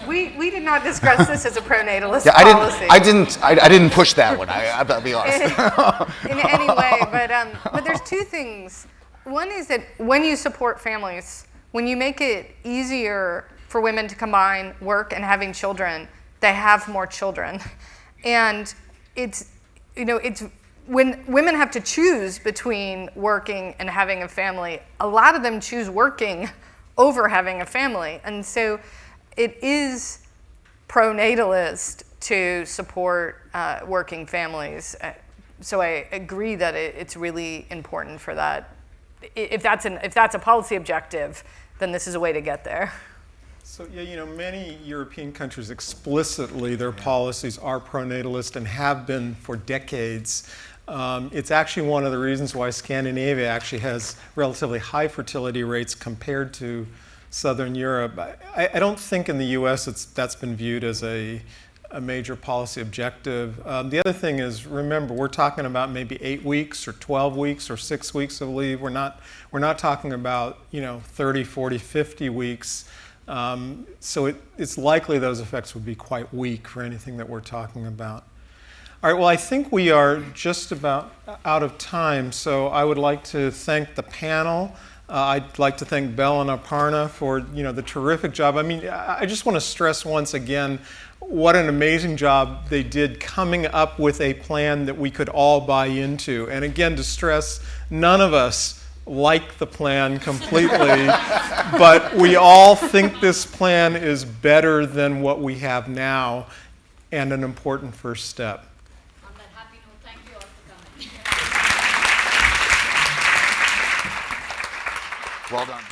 D: We did not discuss this as a pronatalist
O: Yeah,
D: policy.
O: I didn't push that one. I'll be honest.
D: in any way, but there's two things. One is that when you support families, when you make it easier for women to combine work and having children, they have more children, and it's when women have to choose between working and having a family, a lot of them choose working over having a family. And so it is pronatalist to support working families. So I agree that it's really important for that. If that's a policy objective, then this is a way to get there.
N: So yeah, many European countries explicitly, their policies are pronatalist and have been for decades. It's actually one of the reasons why Scandinavia actually has relatively high fertility rates compared to Southern Europe. I don't think in the US that's been viewed as a major policy objective. The other thing is, remember, we're talking about maybe 8 weeks or 12 weeks or 6 weeks of leave. We're not talking about 30, 40, 50 weeks. So it's likely those effects would be quite weak for anything that we're talking about. All right, well, I think we are just about out of time, so I would like to thank the panel. I'd like to thank Bell and Aparna for the terrific job. I mean, I just want to stress once again what an amazing job they did coming up with a plan that we could all buy into. And again, to stress, none of us like the plan completely, but we all think this plan is better than what we have now and an important first step.
Q: On that happy note, thank you all for coming.
O: Well done.